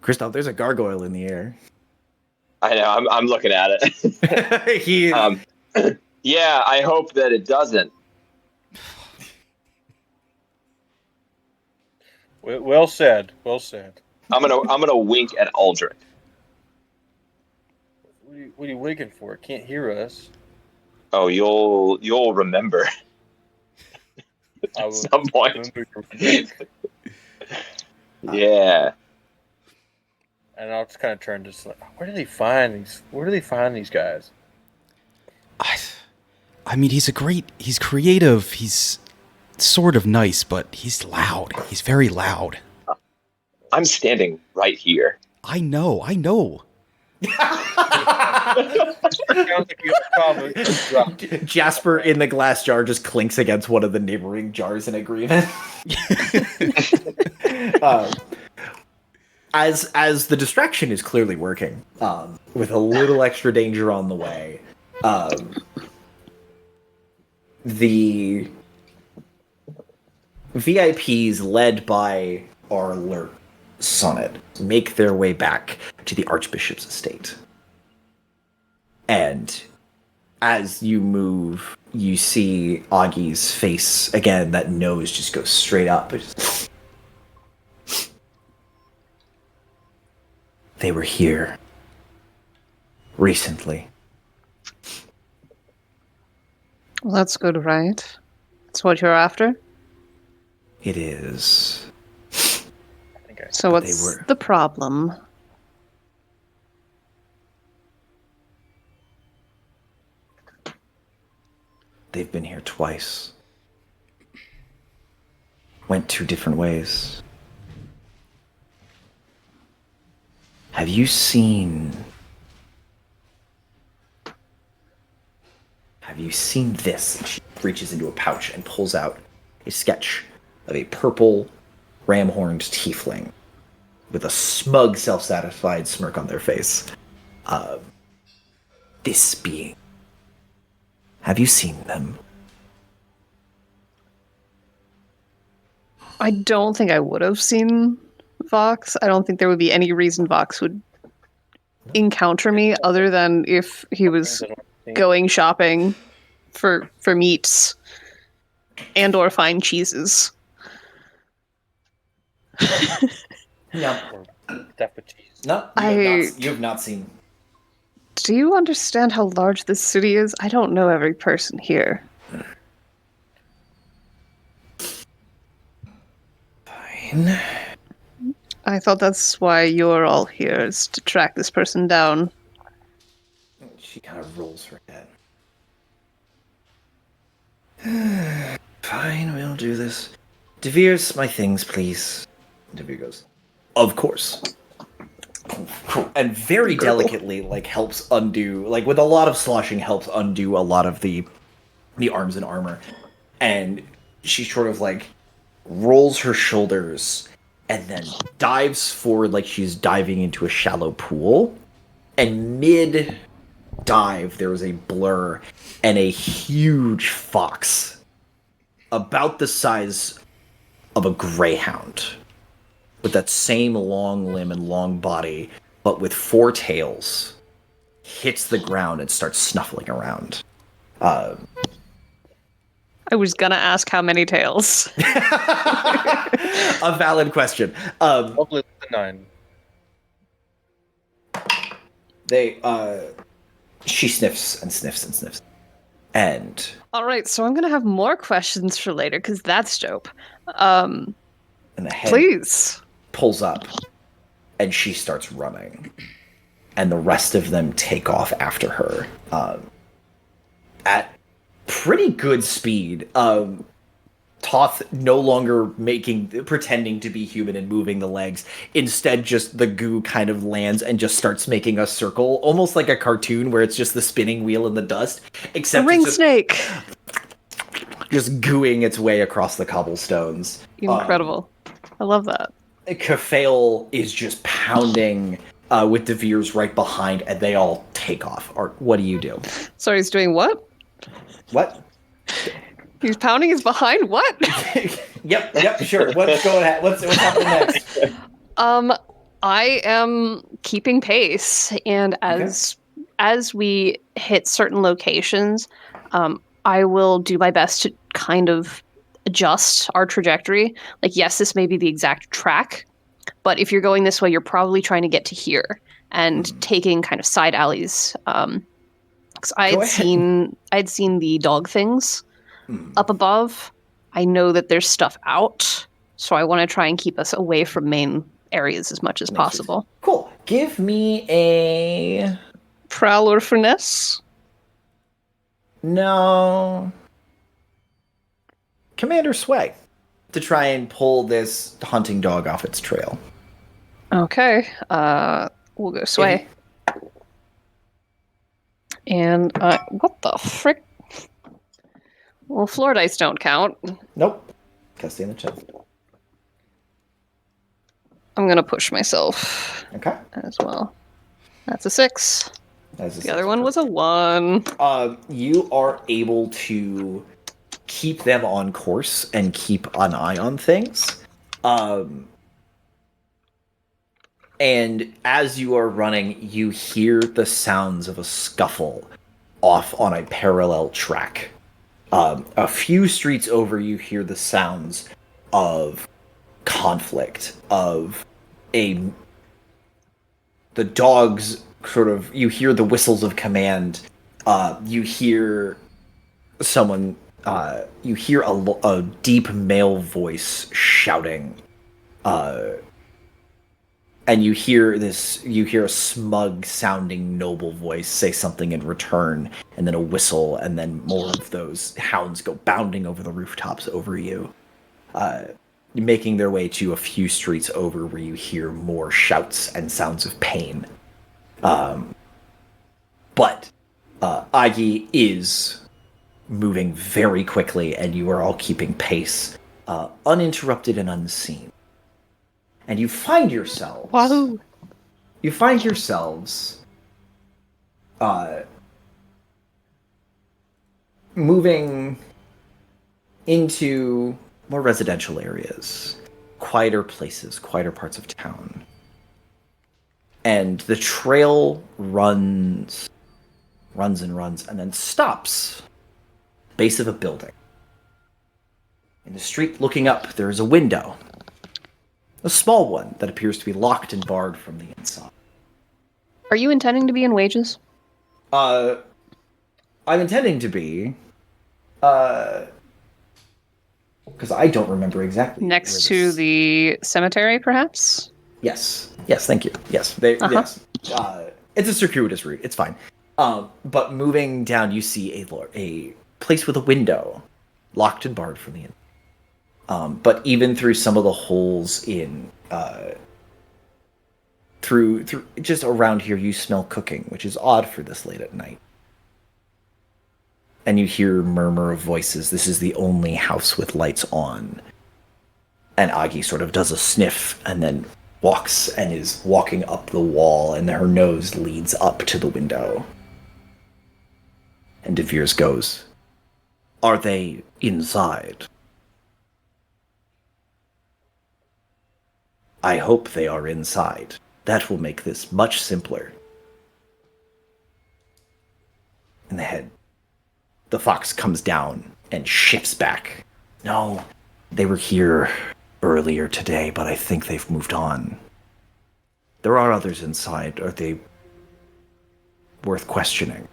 Kristoff, there's a gargoyle in the air. I know. I'm looking at it. He... Yeah, I hope that it doesn't. Well said. Well said. I'm gonna wink at Aldrich. What are you waiting for? It can't hear us. Oh, you'll remember I at will some point. remember your wink. Yeah. And I'll just kind of turn to like, where do they find these guys? I mean, he's creative, he's sort of nice, but he's loud. He's very loud. I'm standing right here. I know. Sounds like you have a problem. Jasper in the glass jar just clinks against one of the neighboring jars in agreement. As the distraction is clearly working, with a little extra danger on the way, the VIPs led by our alert Sonnet make their way back to the Archbishop's estate. And as you move, you see Augie's face again, that nose just goes straight up. They were here recently. Well, that's good, right? That's what you're after? It is. So But what's they were- the problem? They've been here twice. Went two different ways. Have you seen this? And she reaches into a pouch and pulls out a sketch of a purple ram-horned tiefling with a smug, self-satisfied smirk on their face. This being. Have you seen them? I don't think I would have seen Vox. I don't think there would be any reason Vox would encounter me other than if he was going shopping for meats and or fine cheeses. No. Or death with cheese. No, you have not seen. Do you understand how large this city is? I don't know every person here. Fine. I thought that's why you're all here, is to track this person down. She kind of rolls her head. Fine, we'll do this. DeVere's my things, please. DeVere goes, of course. And very delicately, helps undo, with a lot of sloshing, helps undo a lot of the arms and armor. And she sort of, rolls her shoulders and then dives forward like she's diving into a shallow pool. And mid-dive, there is a blur and a huge fox about the size of a greyhound with that same long limb and long body, but with 4 tails, hits the ground and starts snuffling around. I was gonna ask how many tails. A valid question. Hopefully it's a 9. She sniffs and sniffs and sniffs. And All right, so I'm gonna have more questions for later because that's dope. and the head Please. pulls up and she starts running. And the rest of them take off after her at pretty good speed. Toth no longer pretending to be human and moving the legs. Instead, just the goo kind of lands and just starts making a circle, almost like a cartoon where it's just the spinning wheel in the dust. A Except ring it's just, snake. just gooing its way across the cobblestones. Incredible. I love that. Kafale is just pounding with the Veers right behind, and they all take off. Or what do you do? Sorry, he's doing what? What? He's pounding his behind? What? Yep, sure. What's going on? What's happening next? I am keeping pace, and as we hit certain locations, I will do my best to kind of adjust our trajectory. Like, yes, this may be the exact track, but if you're going this way, you're probably trying to get to here and taking kind of side alleys. Because I'd seen the dog things up above. I know that there's stuff out, so I want to try and keep us away from main areas as much as possible. Cool. Give me a... Prowl or finesse? No. Commander Sway. To try and pull this hunting dog off its trail. Okay. We'll go sway. And, what the frick? Well, floor dice don't count. Nope. Gotta stay in the chest. I'm gonna push myself Okay. as well. That's a 6. That's a The other one was a 1. You are able to keep them on course and keep an eye on things. And as you are running, you hear the sounds of a scuffle off on a parallel track. A few streets over, you hear the sounds of conflict, of the dogs sort of, you hear the whistles of command. You hear someone, you hear a deep male voice shouting, and you hear a smug sounding noble voice say something in return, and then a whistle, and then more of those hounds go bounding over the rooftops over you, making their way to a few streets over where you hear more shouts and sounds of pain. But Agi is moving very quickly, and you are all keeping pace, uninterrupted and unseen. And you find yourselves... Wahoo! You find yourselves moving into more residential areas, quieter places, quieter parts of town. And the trail runs, and then stops base of a building. In the street looking up, there is a window. A small one that appears to be locked and barred from the inside. Are you intending to be in wages? I'm intending to be, because I don't remember exactly. Next to the cemetery, perhaps? Yes, thank you. Yes, yes. It's a circuitous route. It's fine. But moving down, you see a place with a window, locked and barred from the inside. But even through some of the holes in, through just around here, you smell cooking, which is odd for this late at night. And you hear murmur of voices. This is the only house with lights on. And Agi sort of does a sniff and then walks and is walking up the wall, and her nose leads up to the window. And De Veers goes, "Are they inside?" I hope they are inside. That will make this much simpler. In the head, the fox comes down and shifts back. No, they were here earlier today, but I think they've moved on. There are others inside. Are they worth questioning?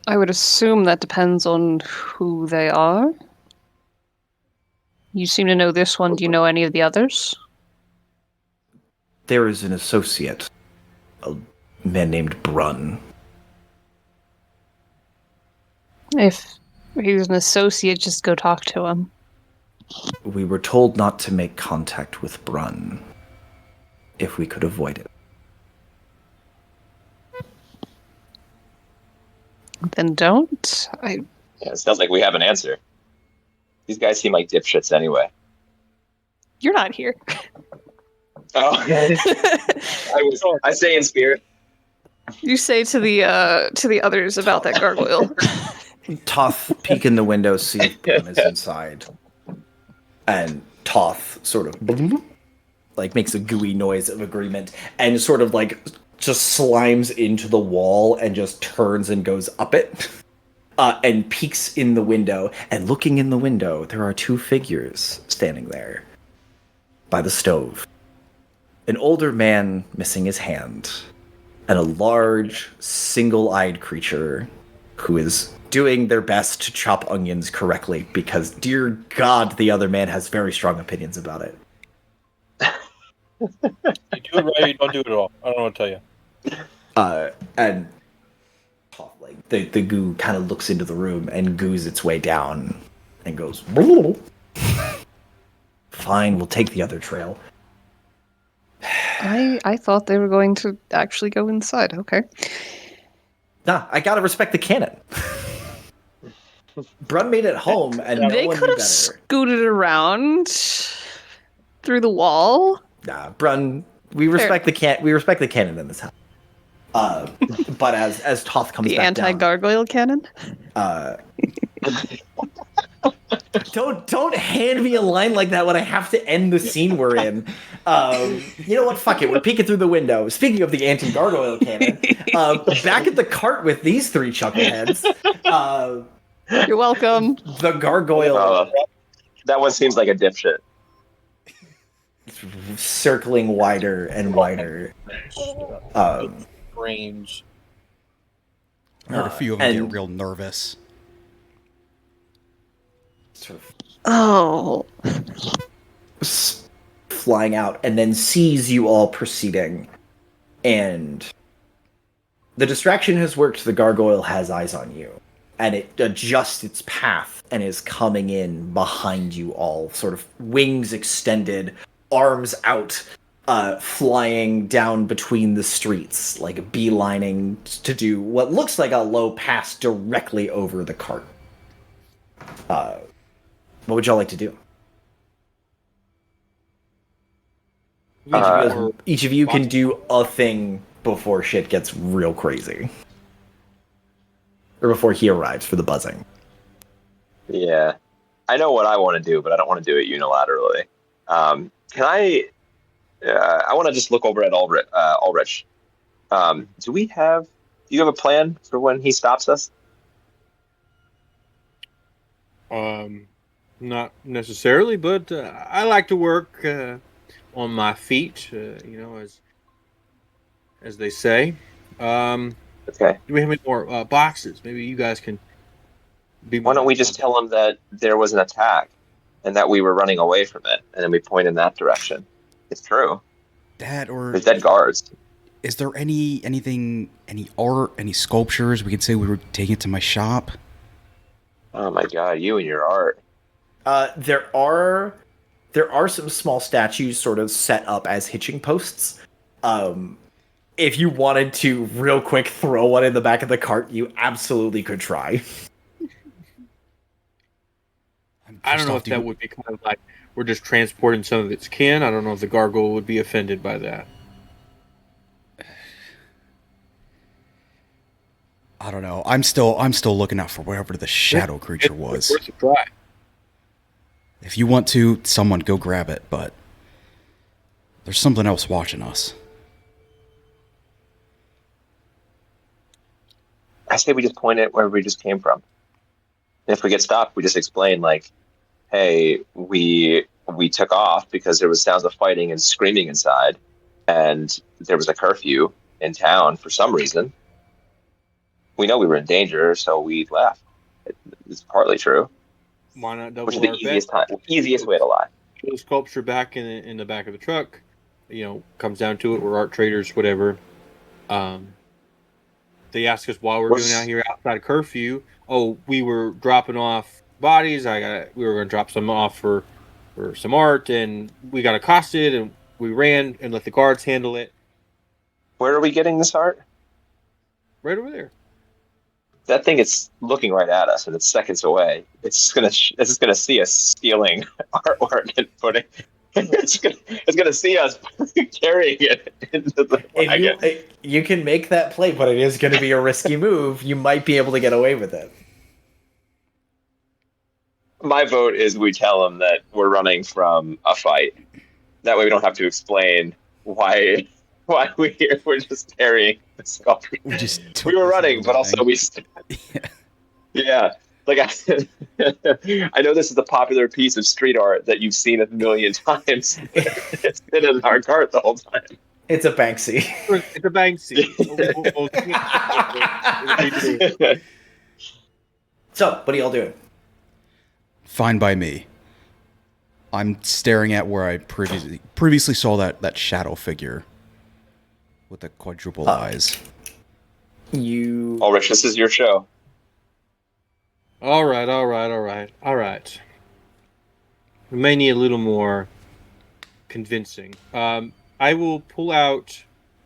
I would assume that depends on who they are. You seem to know this one. Do you know any of the others? There is an associate, a man named Brun. If he's an associate, just go talk to him. We were told not to make contact with Brun if we could avoid it. Then don't. Yeah, it sounds like we have an answer. These guys seem like dipshits anyway. You're not here. Oh, I say in spirit. You say to the others about that gargoyle. Toth peek in the window, see if Brun is inside. And Toth sort of like makes a gooey noise of agreement and sort of like just slimes into the wall and just turns and goes up it. And peeks in the window, and looking in the window, there are two figures standing there by the stove. An older man missing his hand, and a large, single-eyed creature who is doing their best to chop onions correctly, because, dear God, the other man has very strong opinions about it. You do it right, you don't do it at all. I don't know what to tell you. And like the goo kind of looks into the room and goos its way down and goes, fine, we'll take the other trail. I thought they were going to actually go inside. Okay. Nah, I gotta respect the canon. Brun made it home, and no They one could knew have better. scooted around through the wall. Nah, Brun, we respect the canon in this house. But as Toth comes The back down, anti-gargoyle cannon. don't hand me a line like that when I have to end the scene we're in. You know what? Fuck it. We're peeking through the window. Speaking of the anti-gargoyle cannon, back at the cart with these three chuckleheads. You're welcome. The gargoyle That one seems like a dipshit. circling wider and wider. Range. I heard a few of them and- get real nervous. Sort of Oh. flying out and then sees you all proceeding, and the distraction has worked. The gargoyle has eyes on you, and it adjusts its path and is coming in behind you all, sort of wings extended, arms out, flying down between the streets, like beelining to do what looks like a low pass directly over the cart. What would y'all like to do? Each of you can do a thing before shit gets real crazy. Or before he arrives for the buzzing. Yeah. I know what I want to do, but I don't want to do it unilaterally. Can I... I want to just look over at Ulrich. Do you have a plan for when he stops us? Not necessarily, but I like to work on my feet, as they say. Okay. Do we have any more boxes? Maybe you guys can be more... Why don't we just tell him that there was an attack and that we were running away from it, and then we point in that direction? It's true. That or There's dead guards. is there any art, any sculptures we could say we were taking it to my shop? Oh my god, you and your art. There are some small statues sort of set up as hitching posts. If you wanted to real quick throw one in the back of the cart, you absolutely could try. I don't know if that would be kind of like we're just transporting some of its kin. I don't know if the gargoyle would be offended by that. I don't know. I'm still looking out for whatever the shadow creature was. Worth a try. If you want to, someone go grab it, but there's something else watching us. I say we just point it where we just came from. If we get stopped, we just explain like, "Hey, we took off because there was sounds of fighting and screaming inside, and there was a curfew in town for some reason. We know we were in danger, so we left." It's partly true, Why not which double is our bet? easiest way to lie. Throw the sculpture back in the back of the truck. Comes down to it. We're art traders, whatever. They ask us why we're doing out here outside of curfew. Oh, we were dropping off bodies. We were going to drop some off for some art, and we got accosted, and we ran and let the guards handle it. Where are we getting this art? Right over there. That thing is looking right at us, and it's seconds away. It's just gonna see us stealing artwork and putting. It's gonna see us carrying it into the wagon. You can make that play, but it is going to be a risky move. You might be able to get away with it. My vote is we tell them that we're running from a fight. That way, we don't have to explain why we're just carrying the sculpture. We were running, but also we. Yeah. Like I know this is a popular piece of street art that you've seen a million times. It's been in our cart the whole time. It's a Banksy. It's a Banksy. So, what are y'all doing? Fine by me. I'm staring at where I previously saw that shadow figure with the quadruple eyes. Ulrich, this is your show. All right. We may need a little more convincing. I will pull out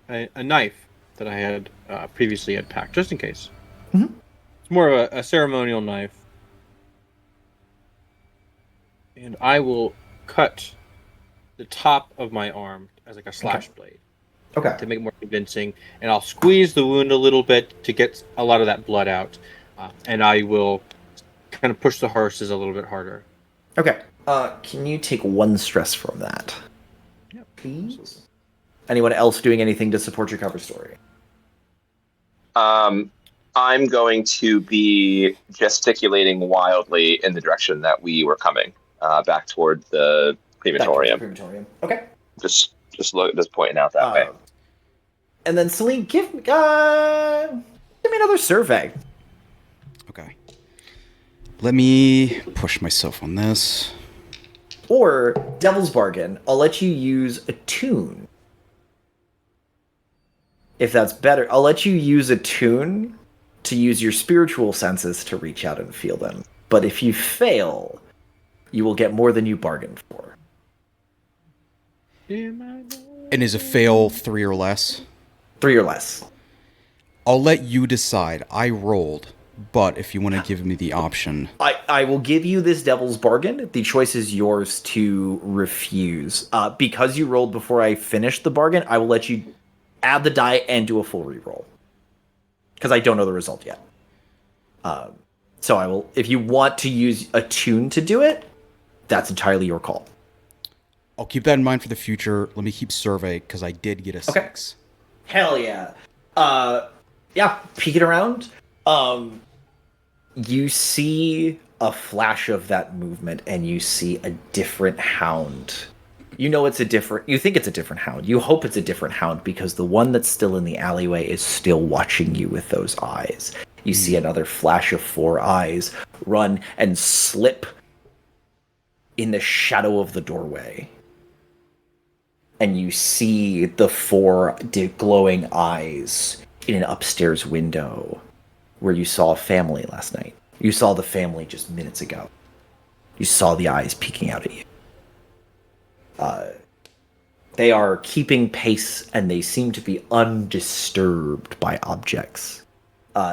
a knife that I had previously had packed, just in case. Mm-hmm. It's more of a ceremonial knife. And I will cut the top of my arm as like a slash blade. Okay. To make it more convincing. And I'll squeeze the wound a little bit to get a lot of that blood out. And I will kind of push the horses a little bit harder. Okay. Can you take one stress from that? Yeah, please. Anyone else doing anything to support your cover story? I'm going to be gesticulating wildly in the direction that we were coming, back toward the crematorium. Okay. Just pointing out that way. And then Celine, give me another survey. Okay. Let me push myself on this. Or Devil's Bargain, I'll let you use attune. If that's better, I'll let you use attune to use your spiritual senses to reach out and feel them. But if you fail, you will get more than you bargained for. And is a fail 3 or less? 3 or less. I'll let you decide. I rolled, but if you want to give me the option. I will give you this Devil's Bargain. The choice is yours to refuse. Because you rolled before I finished the bargain, I will let you add the die and do a full reroll. Because I don't know the result yet. So I will, if you want to use attune to do it, that's entirely your call. I'll keep that in mind for the future. Let me keep survey, because I did get a 6. Hell yeah. Yeah, peeking around. You see a flash of that movement, and you see a different hound. You know you think it's a different hound. You hope it's a different hound, because the one that's still in the alleyway is still watching you with those eyes. You see another flash of 4 eyes run and slip in the shadow of the doorway. And you see the 4 glowing eyes in an upstairs window where you saw a family last night. You saw the family just minutes ago. You saw the eyes peeking out at you. They are keeping pace, and they seem to be undisturbed by objects.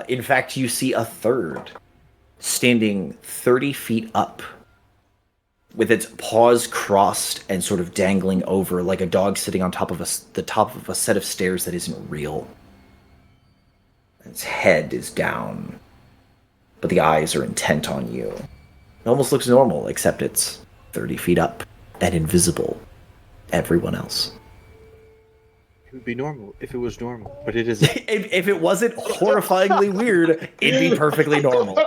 In fact, you see a third standing 30 feet up, with its paws crossed and sort of dangling over like a dog sitting on top of the top of a set of stairs that isn't real. Its head is down, but the eyes are intent on you. It almost looks normal, except it's 30 feet up and invisible. Everyone else. It would be normal if it was normal, but it isn't. If it wasn't horrifyingly weird, it'd be perfectly normal.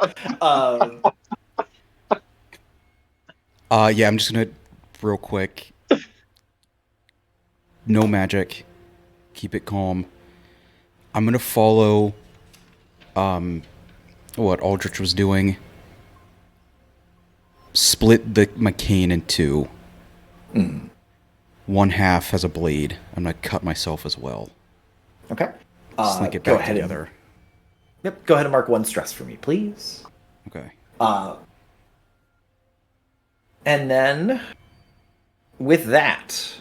Yeah, I'm just gonna real quick. No magic. Keep it calm. I'm gonna follow what Aldrich was doing. Split my cane in two. One half has a blade. I'm gonna cut myself as well. Okay. Slink it go back ahead together. Yep. Go ahead and mark 1 stress for me, please. Okay. And then, with that,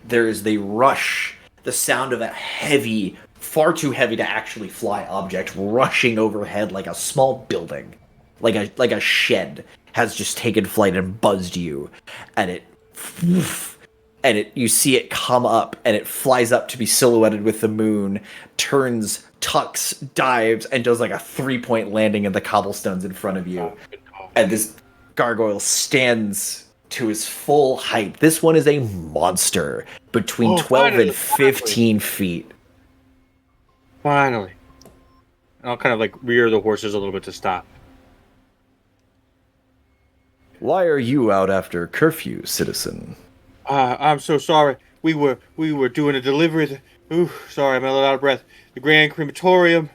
there is the rush, the sound of a heavy, far too heavy to actually fly object rushing overhead like a small building, like a shed has just taken flight and buzzed you, and you see it come up and it flies up to be silhouetted with the moon, turns, tucks, dives, and does like a 3-point landing in the cobblestones in front of you. And this gargoyle stands to his full height. This one is a monster between 12 and 15 feet. Finally. I'll kind of like rear the horses a little bit to stop. Why are you out after curfew, citizen? I'm so sorry. We were doing a delivery. Sorry, I'm a little out of breath. The Grand Crematorium.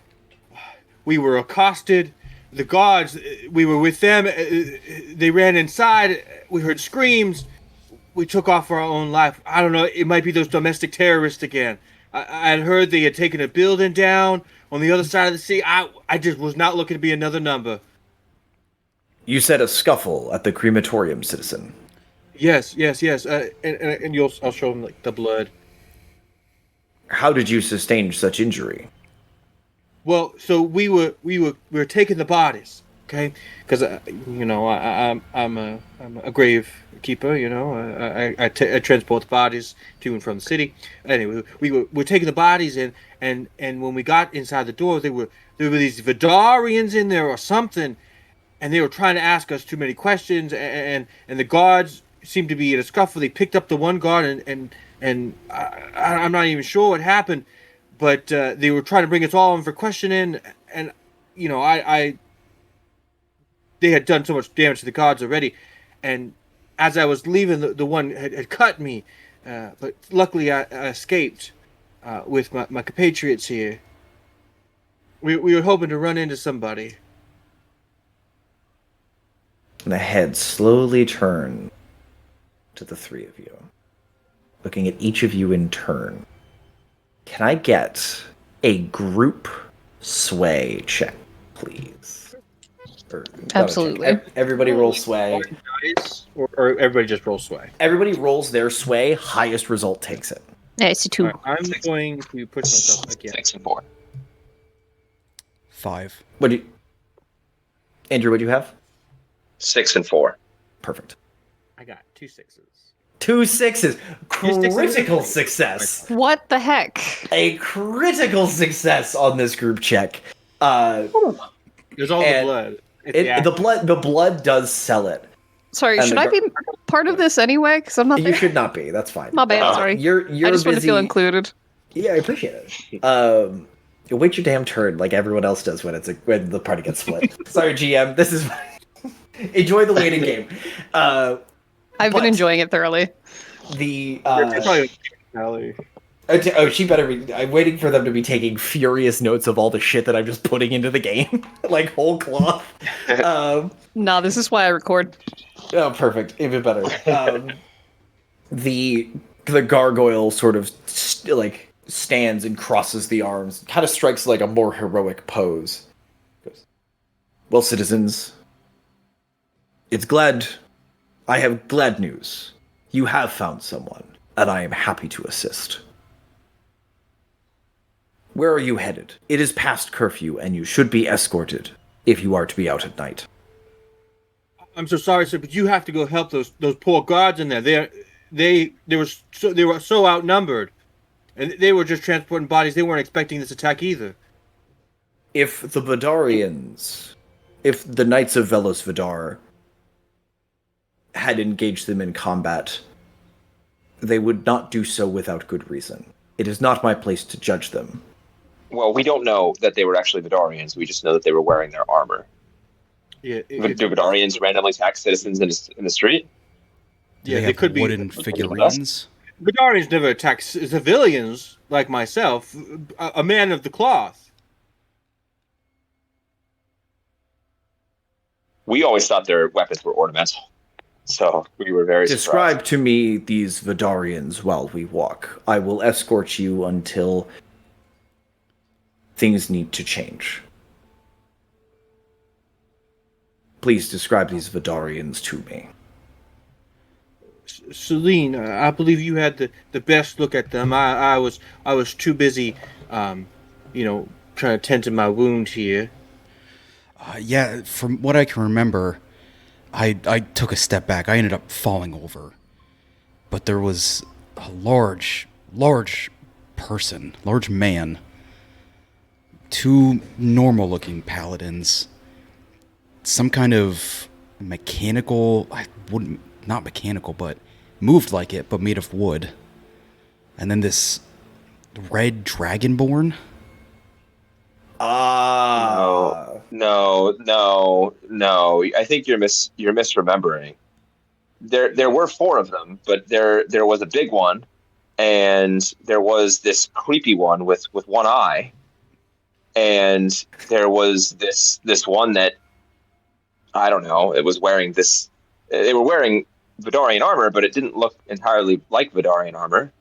We were accosted. The guards, we were with them. They ran inside. We heard screams. We took off our own life. I don't know. It might be those domestic terrorists again. I had heard they had taken a building down on the other side of the sea. I just was not looking to be another number. You said a scuffle at the crematorium, citizen. Yes. And I'll show him like the blood. How did you sustain such injury? Well, so we were taking the bodies, okay? Because I'm a grave keeper, you know. I transport the bodies to and from the city. Anyway, we're taking the bodies in, and when we got inside the door, there were these Vidarians in there or something, and they were trying to ask us too many questions, and the guards seemed to be in a scuffle. They picked up the one guard, and I'm not even sure what happened. But they were trying to bring us all in for questioning, and you know, they had done so much damage to the guards already. And as I was leaving, the one had cut me, but luckily I escaped with my compatriots here. We were hoping to run into somebody. And the head slowly turned to the three of you, looking at each of you in turn. Can I get a group sway check, please? Absolutely. Everybody roll sway. Or everybody just roll sway. Everybody rolls their sway. Highest result takes it. Yeah, it's a 2. I'm going to push myself again. 6 and 4. 5. Andrew, what do you have? 6 and 4. Perfect. I got 2 6s. 2 6s. sixes? Critical success. What the heck? A critical success on this group check. There's all the And blood. The blood does sell it. Sorry, And should the I be part of this anyway? Because I'm not You there. should not be. That's fine. My bad, sorry. You're I just want to busy. feel included. Yeah, I appreciate it. You wait your damn turn like everyone else does when when the party gets split. Sorry, GM. This is enjoy the waiting game. I've been enjoying it thoroughly. She better be. I'm waiting for them to be taking furious notes of all the shit that I'm just putting into the game, like whole cloth. Nah, this is why I record. Oh, perfect. Even better. The gargoyle sort of stands and crosses the arms, kind of strikes like a more heroic pose. Goes, well, citizens, I have glad news. You have found someone, and I am happy to assist. Where are you headed? It is past curfew, and you should be escorted if you are to be out at night. I'm so sorry, sir, but you have to go help those poor guards in there. They were so outnumbered, and they were just transporting bodies. They weren't expecting this attack either. If the Vidarians if the Knights of Velos Vidar had engaged them in combat, they would not do so without good reason. It is not my place to judge them. Well, we don't know that they were actually Vidarians. We just know that they were wearing their armor. Yeah, Do Vidarians randomly attack citizens in the street? Do yeah, they they have could be. wooden figurines? Vidarians never attack civilians like myself, a man of the cloth. We always thought their weapons were ornamental. So we were very Describe surprised. to me these Vidarians while we walk. I will escort you until things need to change. Please describe these Vidarians to me. Celine, I believe you had the best look at them. I was too busy, trying to tend to my wound here. Yeah, from what I can remember, I took a step back. I ended up falling over. But there was a large person, large man. Two normal-looking paladins. Some kind of mechanical, not mechanical, but moved like it, but made of wood. And then this red dragonborn. No. I think you're misremembering. There were four of them, but there was a big one, and there was this creepy one with one eye, and there was this one that, I don't know. It was wearing this. They were wearing Vidarian armor, but it didn't look entirely like Vidarian armor.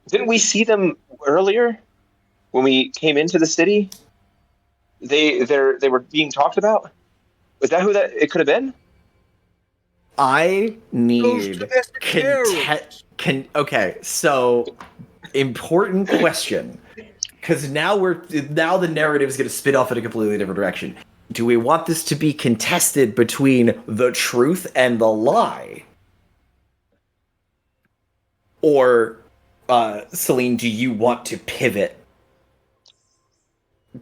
Didn't we see them earlier when we came into the city? They were being talked about. Was that who that it could have been? I need domestic okay, so important question, because now the narrative is going to spin off in a completely different direction. Do we want this to be contested between the truth and the lie, or Celine, do you want to pivot?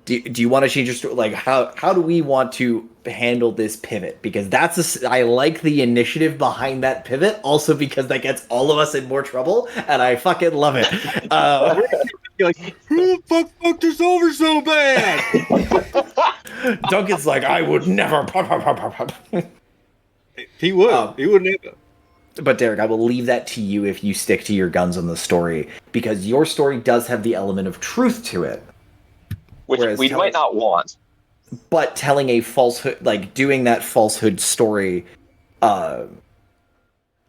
Do you want to change your story? Like, how do we want to handle this pivot? Because I like the initiative behind that pivot, also because that gets all of us in more trouble, and I fucking love it. You're like, who the fuck fucked us over so bad? Duncan's like, I would never. He would. He would never. But Derek, I will leave that to you if you stick to your guns on the story, because your story does have the element of truth to it. Which we might not want. But telling a falsehood, like doing that falsehood story,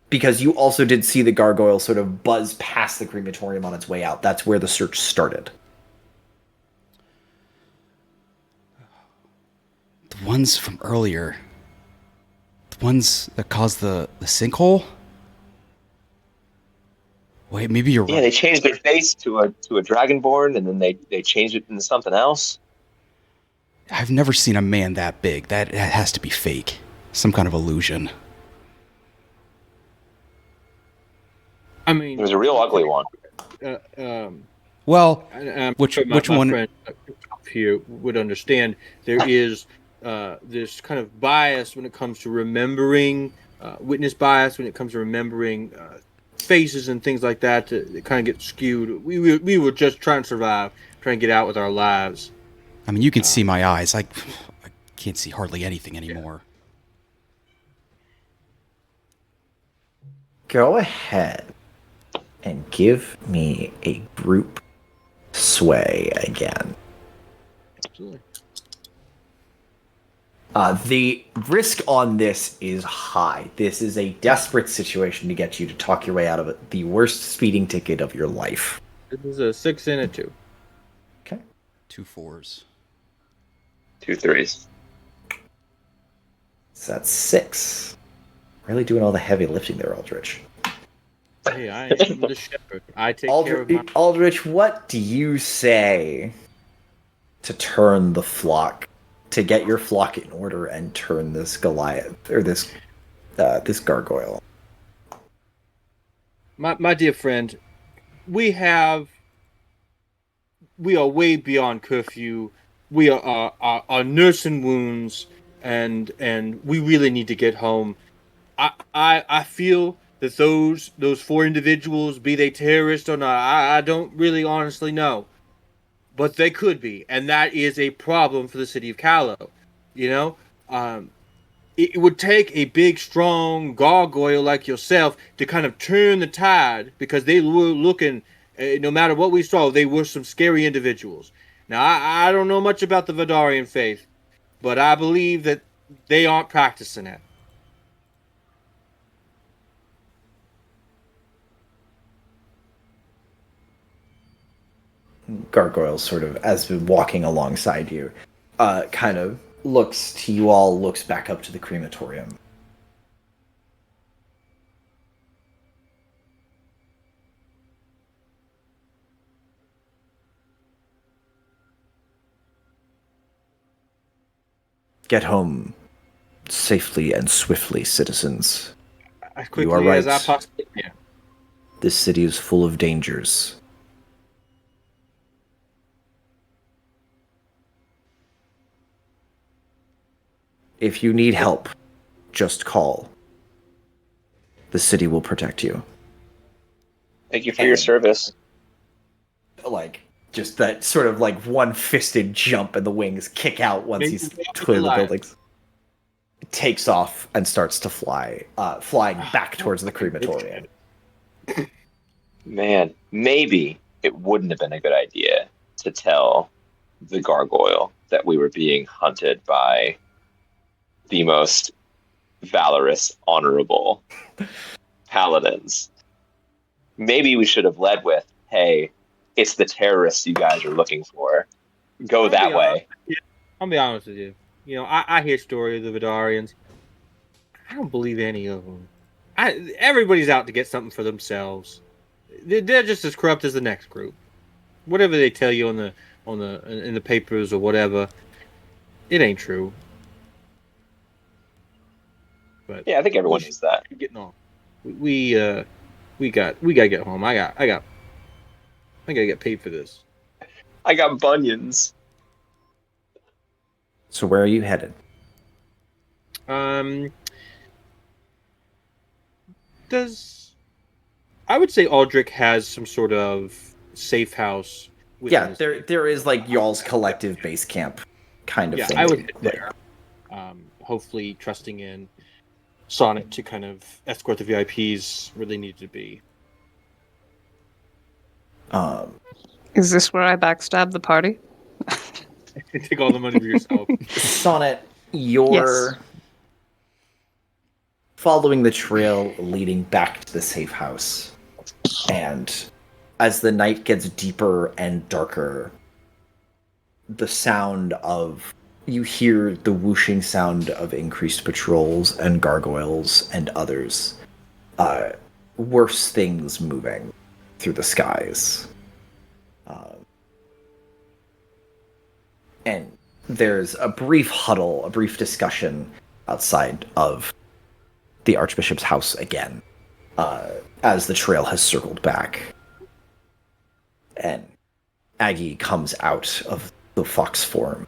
because you also did see the gargoyle sort of buzz past the crematorium on its way out. That's where the search started. The ones from earlier. The ones that caused the sinkhole? Wait, maybe you're right. Yeah, they changed their face to a dragonborn, and then they changed it into something else. I've never seen a man that big. That has to be fake. Some kind of illusion. I mean, There's a real ugly one. Well, which which one? friend here would understand. There is this kind of bias when it comes to remembering, witness bias when it comes to remembering faces and things like that. It kind of get skewed. We were just trying to survive, trying to get out with our lives. I mean, you can see my eyes. I can't see hardly anything anymore. Go ahead and give me a group sway again. Absolutely. The risk on this is high. This is a desperate situation to get you to talk your way out of it. The worst speeding ticket of your life. This is a 6 and a 2. Okay. 2 4s. 2 3s. So that's 6. Really doing all the heavy lifting there, Aldrich. Hey, I am the shepherd. I take care of my... Aldrich, what do you say to turn the flock, to get your flock in order and turn this Goliath, or this gargoyle? My dear friend, we are way beyond curfew. we are nursing wounds, and we really need to get home. I feel that those four individuals, be they terrorists or not, I don't really honestly know, but they could be, and that is a problem for the city of Callow. You know, it would take a big, strong gargoyle like yourself to kind of turn the tide, because they were looking. No matter what we saw, they were some scary individuals. Now, I don't know much about the Vidarian faith, but I believe that they aren't practicing it. Gargoyle sort of, as we're walking alongside you, kind of looks to you all, looks back up to the crematorium. Get home safely and swiftly, citizens. As You are quickly as I right. possibly can. This city is full of dangers. If you need help, just call. The city will protect you. Thank you for your service. Like, just that sort of like one-fisted jump and the wings kick out once Maybe he's we'll be clear the alive. buildings. Takes off and starts to fly, flying back towards the crematorium. Man, maybe it wouldn't have been a good idea to tell the gargoyle that we were being hunted by the most valorous, honorable paladins. Maybe we should have led with, hey, it's the terrorists you guys are looking for. Go I'll that be way. I'll be honest with you. You know, I hear stories of the Vidarians. I don't believe any of them. Everybody's out to get something for themselves. They're just as corrupt as the next group. Whatever they tell you in the papers or whatever, it ain't true. But Yeah, I think everyone knows that. we're getting on. We gotta get home. I gotta get paid for this. I got bunions. So where are you headed? I would say Aldrich has some sort of safe house. within Yeah, his- there is like y'all's collective base camp kind of Yeah, thing. I would head there. Hopefully, trusting in Sonnet to kind of escort the VIPs where they need to be. Is this where I backstab the party? Take all the money for yourself. Sonnet, you're Yes. following the trail leading back to the safe house. And as the night gets deeper and darker, the sound of you hear the whooshing sound of increased patrols and gargoyles and others. Worse things moving through the skies. And there's a brief huddle, a brief discussion outside of the Archbishop's house again, as the trail has circled back. And Aggie comes out of the fox form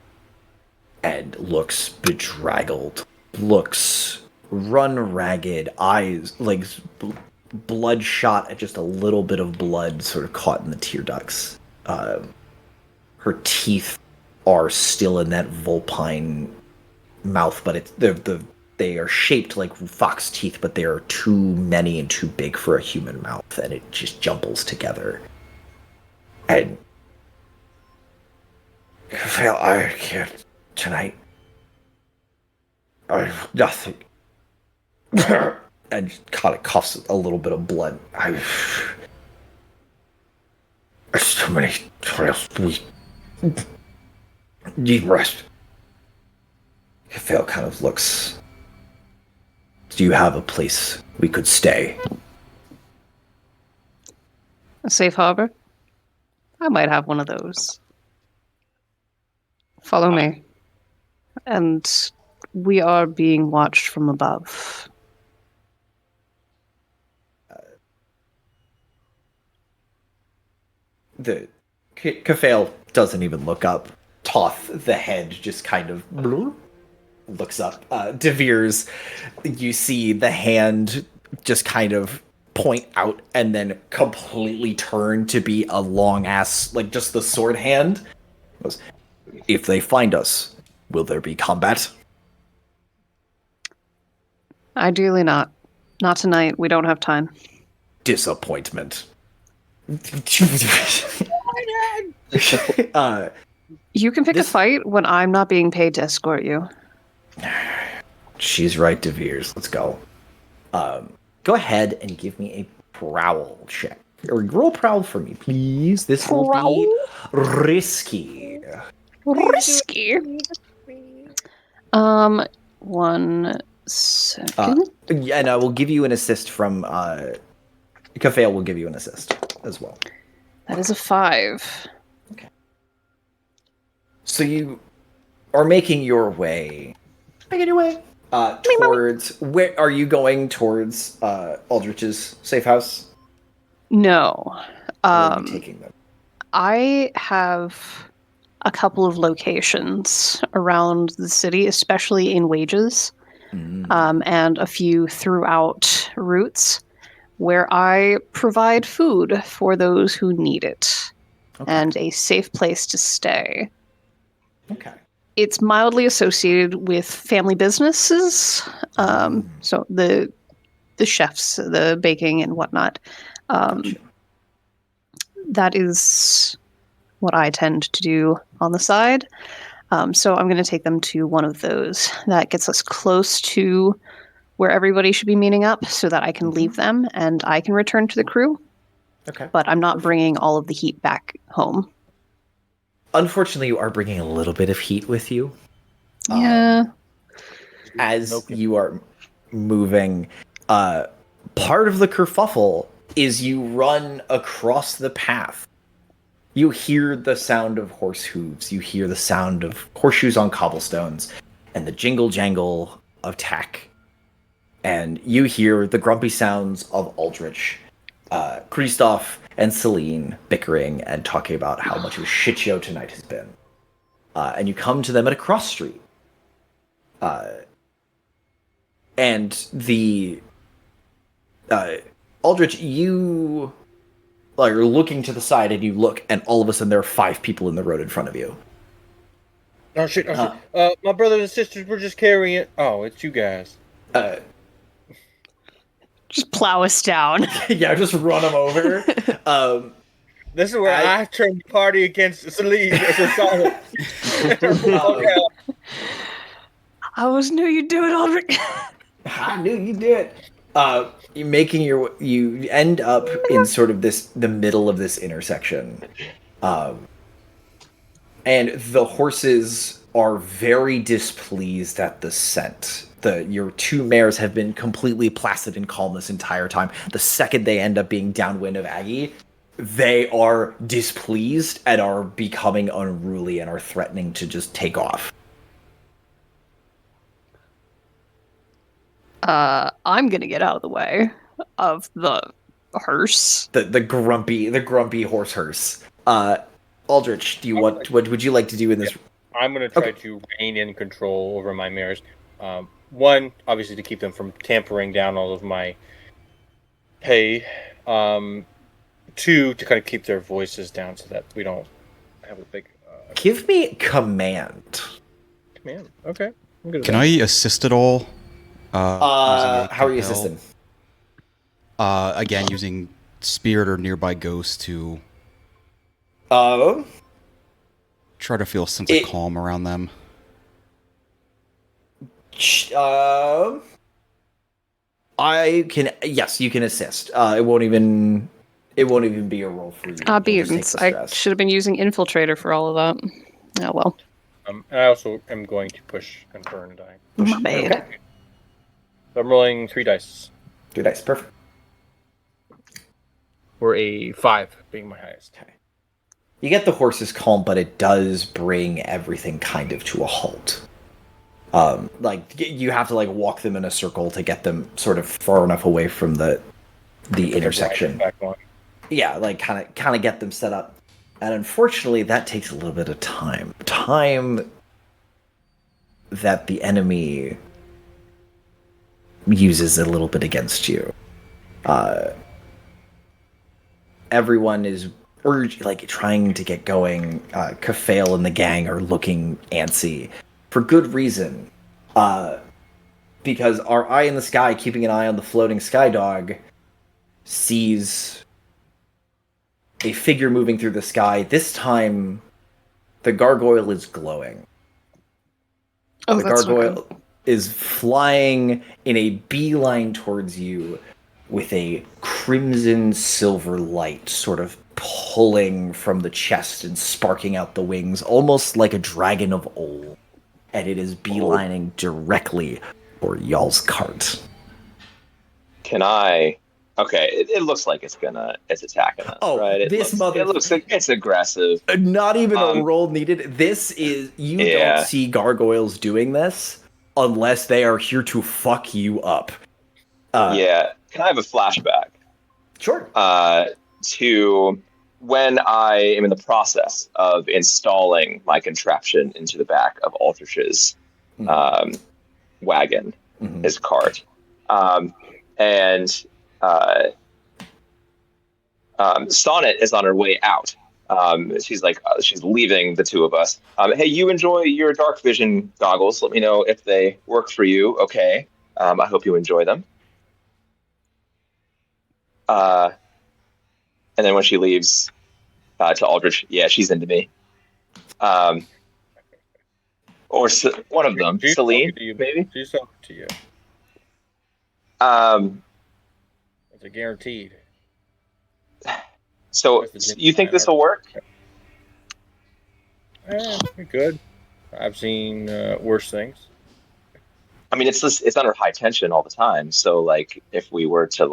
and looks bedraggled, looks run ragged, eyes like bloodshot, at just a little bit of blood sort of caught in the tear ducts. Her teeth are still in that vulpine mouth, but they are shaped like fox teeth, but they are too many and too big for a human mouth, and it just jumbles together. And well, I can't tonight. I have nothing. And kind of coughs a little bit of blood. There's so many trails. We need rest. Kafale kind of looks. Do you have a place we could stay? A safe harbor? I might have one of those. Follow me. And we are being watched from above. The Kafale doesn't even look up Toth, the head, just kind of looks up. De Veers, you see the hand just kind of point out and then completely turn to be a long ass, like just the sword hand. Goes, if they find us, will there be combat? Ideally not. Not tonight. We don't have time. Disappointment. You can pick This- a fight when I'm not being paid to escort you. She's right, De Veers. Let's go. Go ahead and give me a prowl check. Or roll prowl for me, please. This will be risky. Risky. 1 second. Yeah, and I will give you an assist from Kafale will give you an assist as well. That is a 5. So you are making your way. Towards where are you going? Towards Aldrich's safe house? No. Where are you taking them? I have a couple of locations around the city, especially in wages, and a few throughout routes, where I provide food for those who need it and a safe place to stay. Okay. It's mildly associated with family businesses, so the chefs, the baking and whatnot. That is what I tend to do on the side. So I'm going to take them to one of those. That gets us close to where everybody should be meeting up so that I can leave them and I can return to the crew. Okay. But I'm not bringing all of the heat back home. Unfortunately, you are bringing a little bit of heat with you. Yeah. As you are moving, part of the kerfuffle is you run across the path. You hear the sound of horse hooves. You hear the sound of horseshoes on cobblestones and the jingle jangle of tack. And you hear the grumpy sounds of Aldrich, Kristoff, and Celine bickering and talking about how much of a shit show tonight has been. And you come to them at a cross street. And the Aldrich, you are looking to the side and you look, and all of a sudden there are 5 people in the road in front of you. Oh shit! My brothers and sisters were just carrying it. Oh, it's you guys. Just plow us down. Yeah, just run them over. This is where I turned the party against Celine. I always knew you'd do it, Aldrich. I knew you did. You end up in sort of the middle of this intersection. And the horses are very displeased at the scent. Your 2 mares have been completely placid and calm this entire time. The second they end up being downwind of Aggie, they are displeased and are becoming unruly and are threatening to just take off. I'm gonna get out of the way of the hearse. The grumpy horse hearse. Aldrich, what would you like to do in this? I'm going to try to rein in control over my mares. 1, obviously, to keep them from tampering down all of my pay. 2, to kind of keep their voices down so that we don't have a big... Give me command. Command. Okay. I'm good at Can that. I assist at all? How are you assisting? Again, using spirit or nearby ghost to try to feel a sense of calm around them. I can. Yes, you can assist. It won't even be a roll for you. Beans. I should have been using Infiltrator for all of that. Oh well. I also am going to push and burn die. My bad. Okay. So I'm rolling 3 dice. 2 dice, perfect. Or a 5 being my highest. Okay. You get the horses calm, but it does bring everything kind of to a halt. You have to walk them in a circle to get them sort of far enough away from the intersection. Back on. Yeah, kind of get them set up. And unfortunately, that takes a little bit of time. Time that the enemy uses a little bit against you. Everyone is trying to get going. Kafale and the gang are looking antsy for good reason. Because our eye in the sky, keeping an eye on the floating sky dog, sees a figure moving through the sky. This time, the gargoyle is glowing. Oh, The that's not gargoyle good. is flying in a beeline towards you with a crimson silver light sort of pulling from the chest and sparking out the wings, almost like a dragon of old. And it is beelining directly for y'all's cart. Can I? Okay, it looks like it's attacking us. Oh, right? It this looks like it's aggressive. Not even a roll needed. This is you Yeah. don't see gargoyles doing this unless they are here to fuck you up. Yeah. Can I have a flashback Sure. to when I am in the process of installing my contraption into the back of Aldrich's wagon, Mhm. his cart, and Sonnet is on her way out. She's leaving the two of us. Hey, you enjoy your dark vision goggles. Let me know if they work for you. Okay. I hope you enjoy them. And then when she leaves to Aldrich, yeah, she's into me. Or one of them, She's Celine, talking to you, maybe. She's talking to you. It's a guaranteed. So you think this will work? Good. I've seen worse things. I mean, it's under high tension all the time. So like, if we were to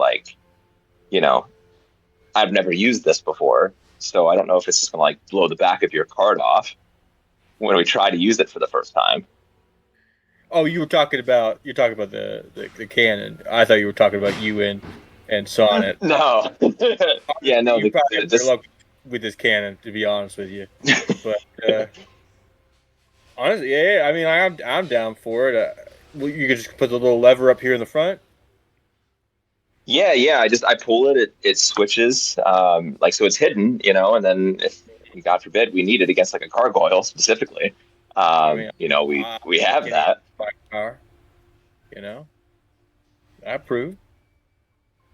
I've never used this before, so I don't know if it's just gonna like blow the back of your card off when we try to use it for the first time. Oh, you're talking about the cannon. I thought you were talking about you and Sonnet. No. Yeah, no. You probably have better luck with this cannon, to be honest with you. But honestly, yeah. I mean, I'm down for it. You could just put the little lever up here in the front. Yeah. I pull it. It switches. So it's hidden, and then if God forbid we need it against like a gargoyle specifically, we have that. Power. I approve.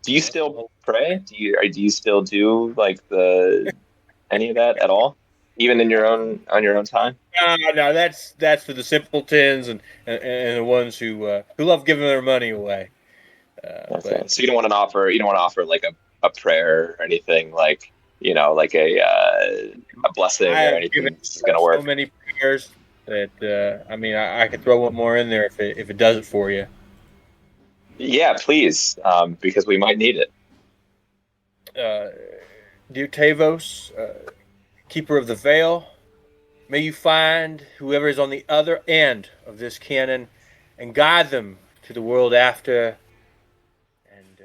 Do you still pray? Do you still do like any of that at all, even on your own time? No, that's for the simpletons and the ones who love giving their money away. Okay. So you don't want to offer like a prayer or anything like like a blessing or anything that's going to work. So many prayers that I could throw one more in there if it does it for you. Yeah, please, because we might need it. Dear Tavos, keeper of the veil, may you find whoever is on the other end of this cannon and guide them to the world after. And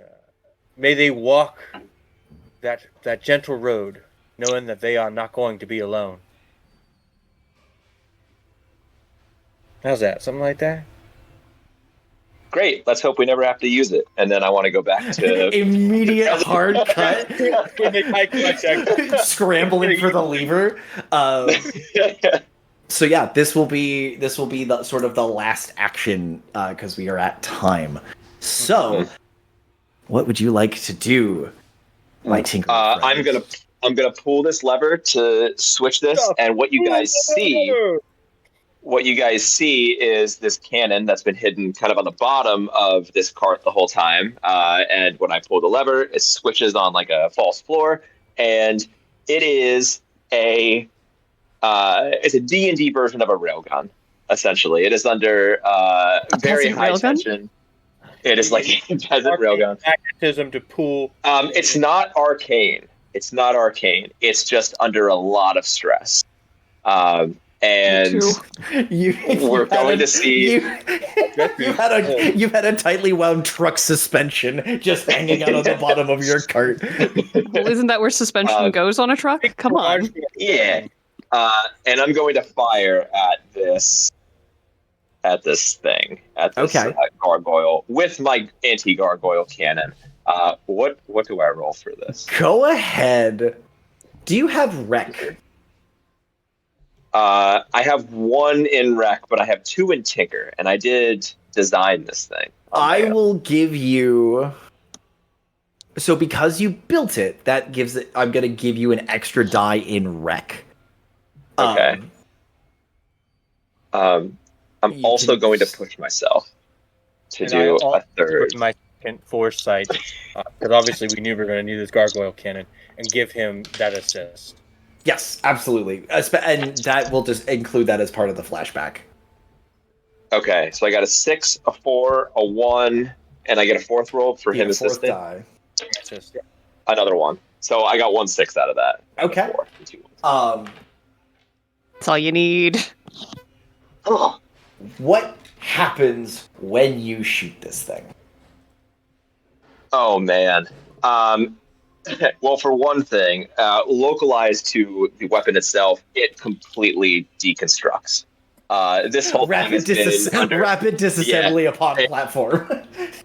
may they walk that gentle road, knowing that they are not going to be alone. How's that? Something like that? Great. Let's hope we never have to use it. And then I want to go back to Immediate hard cut. We make eye contact. Scrambling for the lever. So yeah, this will be the sort of the last action because we are at time. So, what would you like to do, my tinker? I'm gonna pull this lever to switch this, and what you guys see is this cannon that's been hidden kind of on the bottom of this cart the whole time. And when I pull the lever, it switches on like a false floor, and it is it's a D&D version of a railgun. Essentially, it is under very high tension. It is like a peasant railgun. Magnetism to pull. It's not arcane. It's just under a lot of stress. and too. We're going to see- You've had a tightly wound truck suspension just hanging out on the bottom of your cart. Well, isn't that where suspension goes on a truck? Come on. yeah, and I'm going to fire at this Okay. gargoyle with my anti-gargoyle cannon. What do I roll for this? Go ahead. Do you have rec? I have 1 in rec, but I have 2 in tinker, and I did design this thing. I will give you. So because you built it, that gives it. I'm gonna give you an extra die in rec. Okay. I'm you also can- going to push myself to And do I'll a third. put my second foresight, because obviously we knew we were going to need this gargoyle cannon, and give him that assist. Yes, absolutely, and that will just include that as part of the flashback. Okay, so I got a 6, a 4, a 1, and I get a 4th roll for him Fourth assisting. die. Assist. Another 1. So I got 1 6 out of that. Okay. 4, and 2 ones. That's all you need. Oh, What happens when you shoot this thing? oh man. Well, for one thing, localized to the weapon itself, it completely deconstructs. This whole thing has been under... Rapid disassembly upon platform.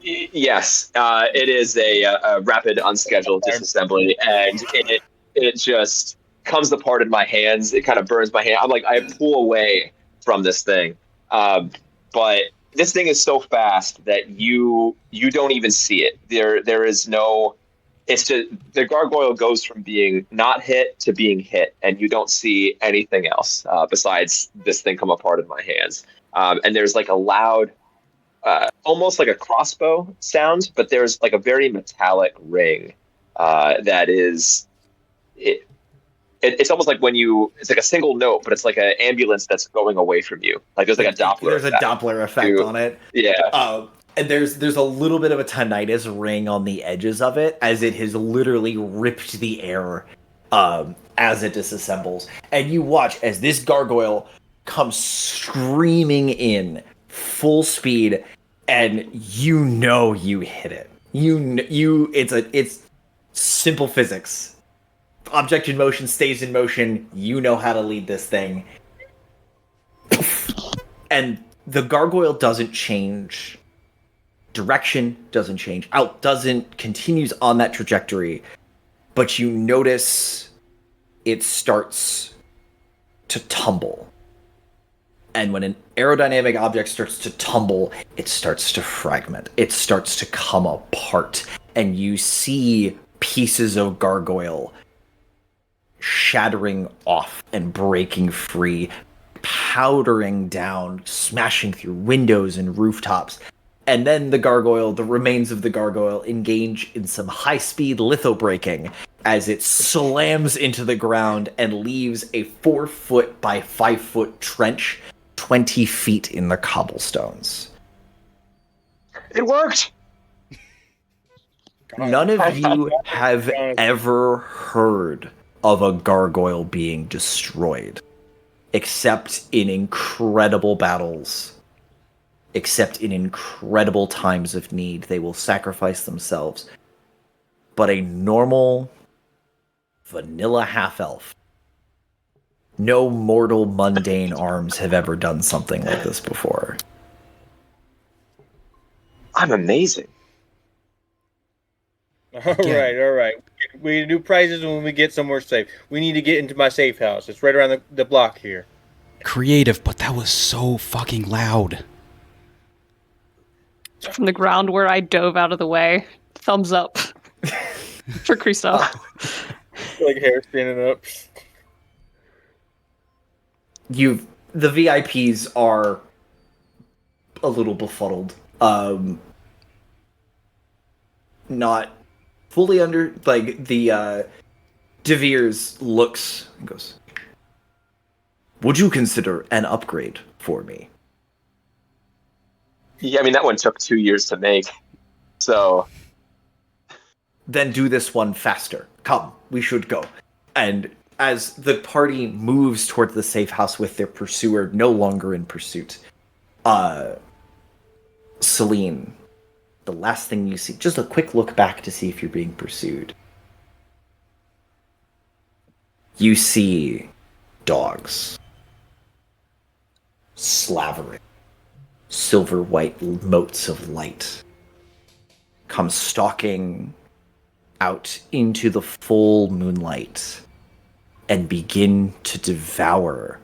Yes, it is a rapid, unscheduled disassembly, and it just comes apart in my hands. It kind of burns my hand. I'm like, I pull away from this thing, but this thing is so fast that you don't even see it. There is no. It's just the gargoyle goes from being not hit to being hit, and you don't see anything else besides this thing come apart in my hands. And there's like a loud, almost like a crossbow sound, but there's like a very metallic ring that is. It's almost like it's like a single note, but it's like an ambulance that's going away from you. Like there's like a Doppler. There's a Doppler effect on it. Yeah. And there's a little bit of a tinnitus ring on the edges of it, as it has literally ripped the air as it disassembles. And you watch as this gargoyle comes screaming in full speed, and you know you hit it. It's simple physics. Object in motion stays in motion. You know how to lead this thing. And the gargoyle doesn't change. Direction doesn't change. Continues on that trajectory. But you notice it starts to tumble. And when an aerodynamic object starts to tumble, it starts to fragment. It starts to come apart. And you see pieces of gargoyle shattering off and breaking free, powdering down, smashing through windows and rooftops. And then the remains of the gargoyle engage in some high-speed litho-breaking as it slams into the ground and leaves a 4-foot by 5-foot trench 20 feet in the cobblestones. It worked! None of you have ever heard of a gargoyle being destroyed, except in incredible battles, except in incredible times of need. They will sacrifice themselves. But a normal, vanilla half-elf, no mortal mundane arms have ever done something like this before. I'm amazing. All right. We do prizes when we get somewhere safe. We need to get into my safe house. It's right around the block here. Creative, but that was so fucking loud. From the ground where I dove out of the way. Thumbs up for Christoph. Like hair standing up. The VIPs are a little befuddled. Not fully under, like, the De Veers looks and goes, "Would you consider an upgrade for me?" Yeah, I mean, that one took 2 years to make. So, Then do this one faster. Come, we should go. And as the party moves towards the safe house with their pursuer no longer in pursuit, Celine, the last thing you see, just a quick look back to see if you're being pursued. You see dogs slavering, silver white motes of light come stalking out into the full moonlight and begin to devour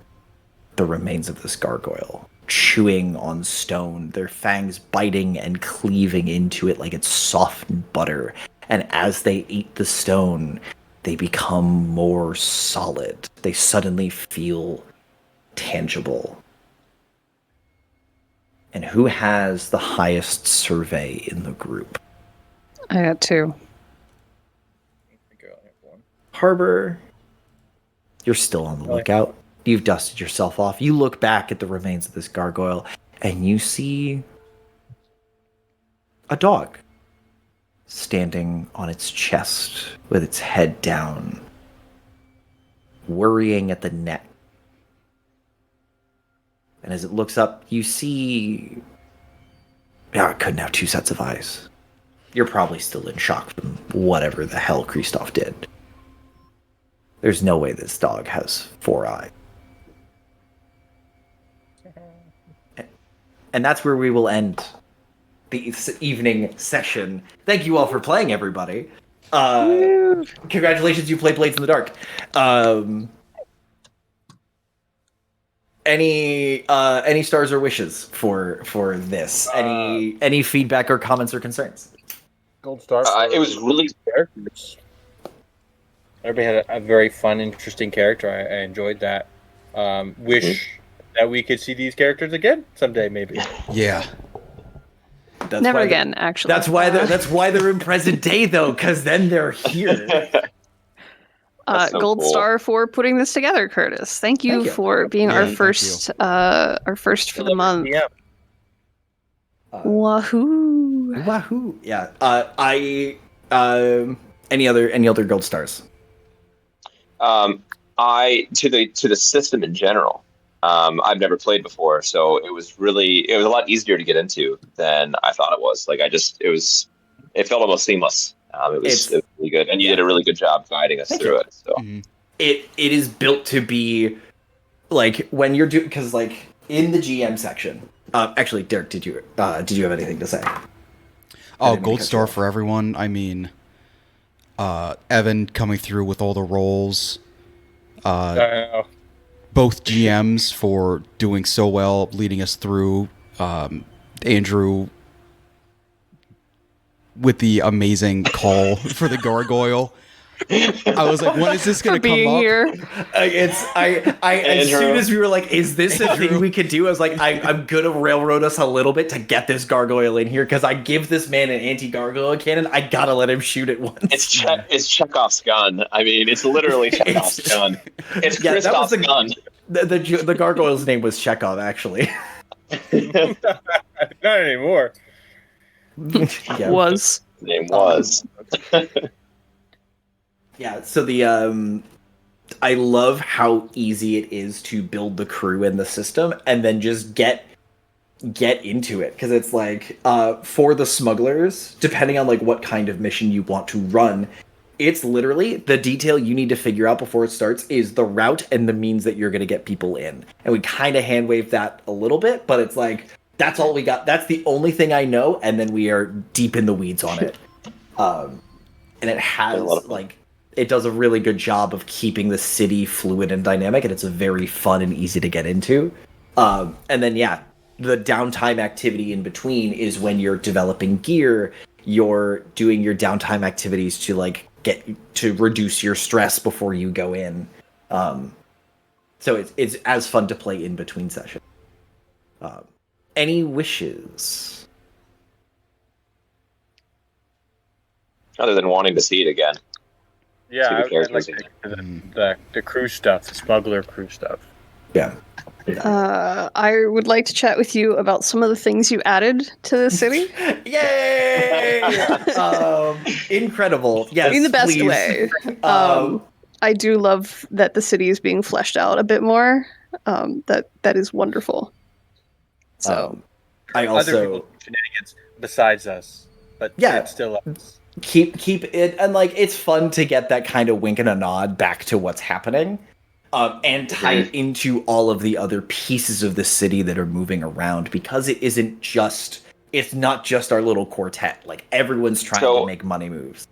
the remains of this gargoyle, chewing on stone, their fangs biting and cleaving into it like it's soft butter. And as they eat the stone, they become more solid. They suddenly feel tangible. And who has the highest survey in the group? I got 2. Harbor, you're still on the lookout. You've dusted yourself off. You look back at the remains of this gargoyle, and you see a dog standing on its chest with its head down, worrying at the neck. And as it looks up, you see... Yeah, it couldn't have 2 sets of eyes. You're probably still in shock from whatever the hell Kristoff did. There's no way this dog has 4 eyes. And that's where we will end the evening session. Thank you all for playing, everybody. Congratulations, you played Blades in the Dark. Any stars or wishes for this? Any feedback or comments or concerns? Gold star. It was really characters. Everybody had a very fun, interesting character. I enjoyed that. Wish that we could see these characters again someday, maybe. Yeah. That's Never why again, actually. That's why they're in present day though, because then they're here. That's so Gold cool. star for putting this together, Curtis. Thank you, Thank you. for being Yeah, our thank first for the month. Yeah. Wahoo! Wahoo! Yeah. Any other gold stars? to the system in general. I've never played before, so it was a lot easier to get into than I thought it was. Like it felt almost seamless. It was really good, and you did a really good job guiding us through it. So It is built to be like when you're doing, because like in the GM section. Actually, Derek, did you have anything to say? Oh, gold star for everyone. I mean, Evan coming through with all the roles. Both GMs for doing so well, leading us through. Andrew with the amazing call for the gargoyle. I was like, when is this going to come up? Here. As soon as we were like, is this a thing we could do? I was like, I'm gonna railroad us a little bit to get this gargoyle in here, because I give this man an anti-gargoyle cannon. I gotta let him shoot it once. it's Chekhov's gun. I mean, it's literally Chekhov's gun. It's Yeah, that was Kristoff's gun. The gargoyle's name was Chekhov, actually. Not anymore. Yeah. Was. His name was. Yeah, so I love how easy it is to build the crew in the system and then just get into it, because it's like for the smugglers, depending on like what kind of mission you want to run, it's literally the detail you need to figure out before it starts is the route and the means that you're going to get people in. And we kind of hand wave that a little bit, but it's like that's all we got. That's the only thing I know, and then we are deep in the weeds on it. And it has like it does a really good job of keeping the city fluid and dynamic, and it's a very fun and easy to get into. And then, yeah, the downtime activity in between is when you're developing gear, you're doing your downtime activities to like get to reduce your stress before you go in. So it's as fun to play in between sessions. Any wishes? Other than wanting to see it again. Yeah, See the I'd like characters to in get the crew stuff, the smuggler crew stuff. Yeah. I would like to chat with you about some of the things you added to the city. Yay! Incredible. Yes, in the best please. way. I do love that the city is being fleshed out a bit more. That is wonderful. So I Other also people do shenanigans besides us, but Yeah. it's still us. keep it, and like it's fun to get that kind of wink and a nod back to what's happening, and tie it into all of the other pieces of the city that are moving around, because it's not just our little quartet. Like everyone's trying So- to make money moves.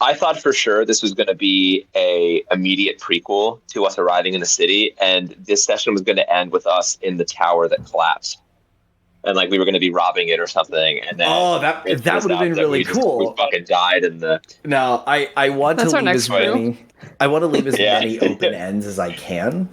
I thought for sure this was going to be a immediate prequel to us arriving in the city, and this session was going to end with us in the tower that collapsed, and like we were going to be robbing it or something. And then That it would turns have out been that really we cool. fucking died in the. No, I want That's to our leave next as many. I want to leave as Yeah. many open ends as I can,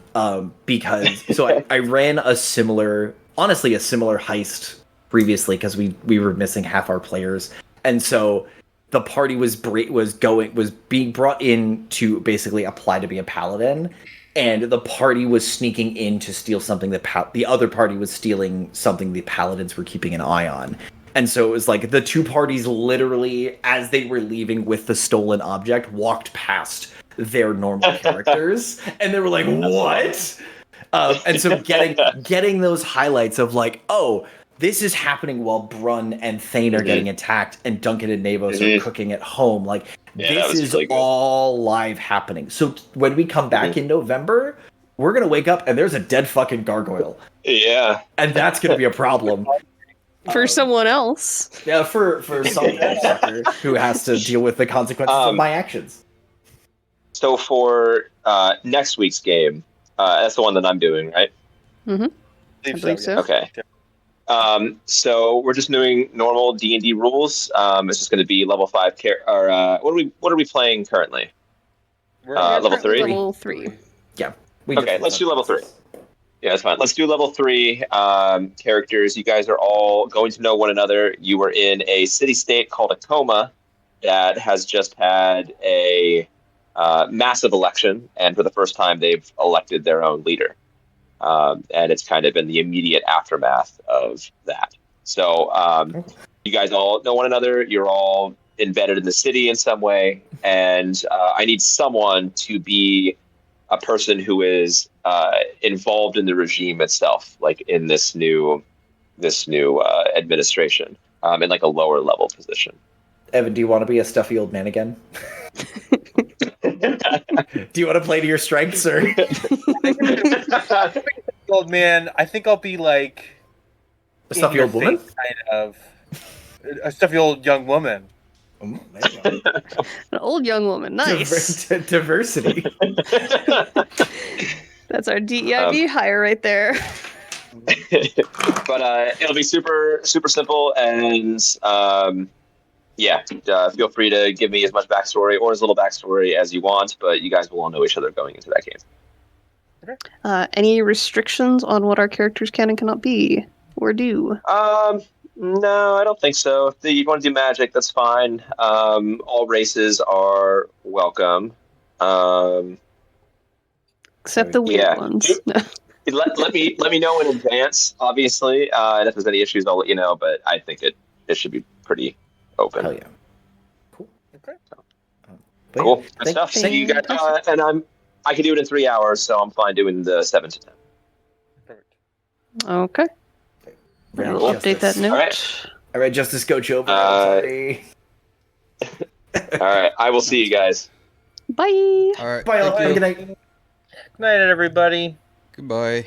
because I ran honestly a similar heist previously, because we were missing half our players, and so the party was being brought in to basically apply to be a paladin, and the party was sneaking in to steal something that the other party was stealing something the paladins were keeping an eye on. And so it was like the two parties literally, as they were leaving with the stolen object, walked past their normal characters, and they were like, "What?" And so getting those highlights of like, oh, this is happening while Brun and Thane are getting attacked, and Duncan and Navos are cooking at home. Like, Yeah, that this was is really good. all live happening. So when we come back in November, we're gonna wake up and there's a dead fucking gargoyle, Yeah. and that's gonna be a problem. for someone else, Yeah, for some sucker who has to deal with the consequences of my actions. So for next week's game, that's the one that I'm doing, right? I believe so. Okay. So we're just doing normal D&D rules. It's just going to be level 5 what are we playing currently? Level 3? Level 3. Yeah. Okay, let's do level 3. Yeah, that's fine. Let's do level 3 characters. You guys are all going to know one another. You were in a city-state called Acoma that has just had a massive election, and for the first time they've elected their own leader. And it's kind of in the immediate aftermath of that. So you guys all know one another. You're all embedded in the city in some way, and I need someone to be a person who is involved in the regime itself, like in this new administration, in like a lower level position. Evan, do you want to be a stuffy old man again? Do you want to play to your strengths, or? Old man, I think I'll be like A stuffy old woman? kind of a stuffy old young woman. There you go. An old young woman. Nice. Diversity. That's our DEIB hire right there. But it'll be super super simple, and feel free to give me as much backstory or as little backstory as you want, but you guys will all know each other going into that game. Any restrictions on what our characters can and cannot be or do? No, I don't think so. If you want to do magic, that's fine. All races are welcome. Except the weird yeah. ones. Let me know in advance, obviously. And if there's any issues, I'll let you know. But I think it should be pretty open. Hell yeah. Cool. Okay. But Cool. yeah, Good stuff. See you guys. Fantastic. And I can do it in 3 hours, so I'm fine doing the 7 to 10. Perfect. Okay. Ready, We'll update that Justice. note. All right. All right, Justice, coach over. All right. I will see you guys. Bye. All right. Bye, all. Thank you. Good night. Good night, everybody. Goodbye.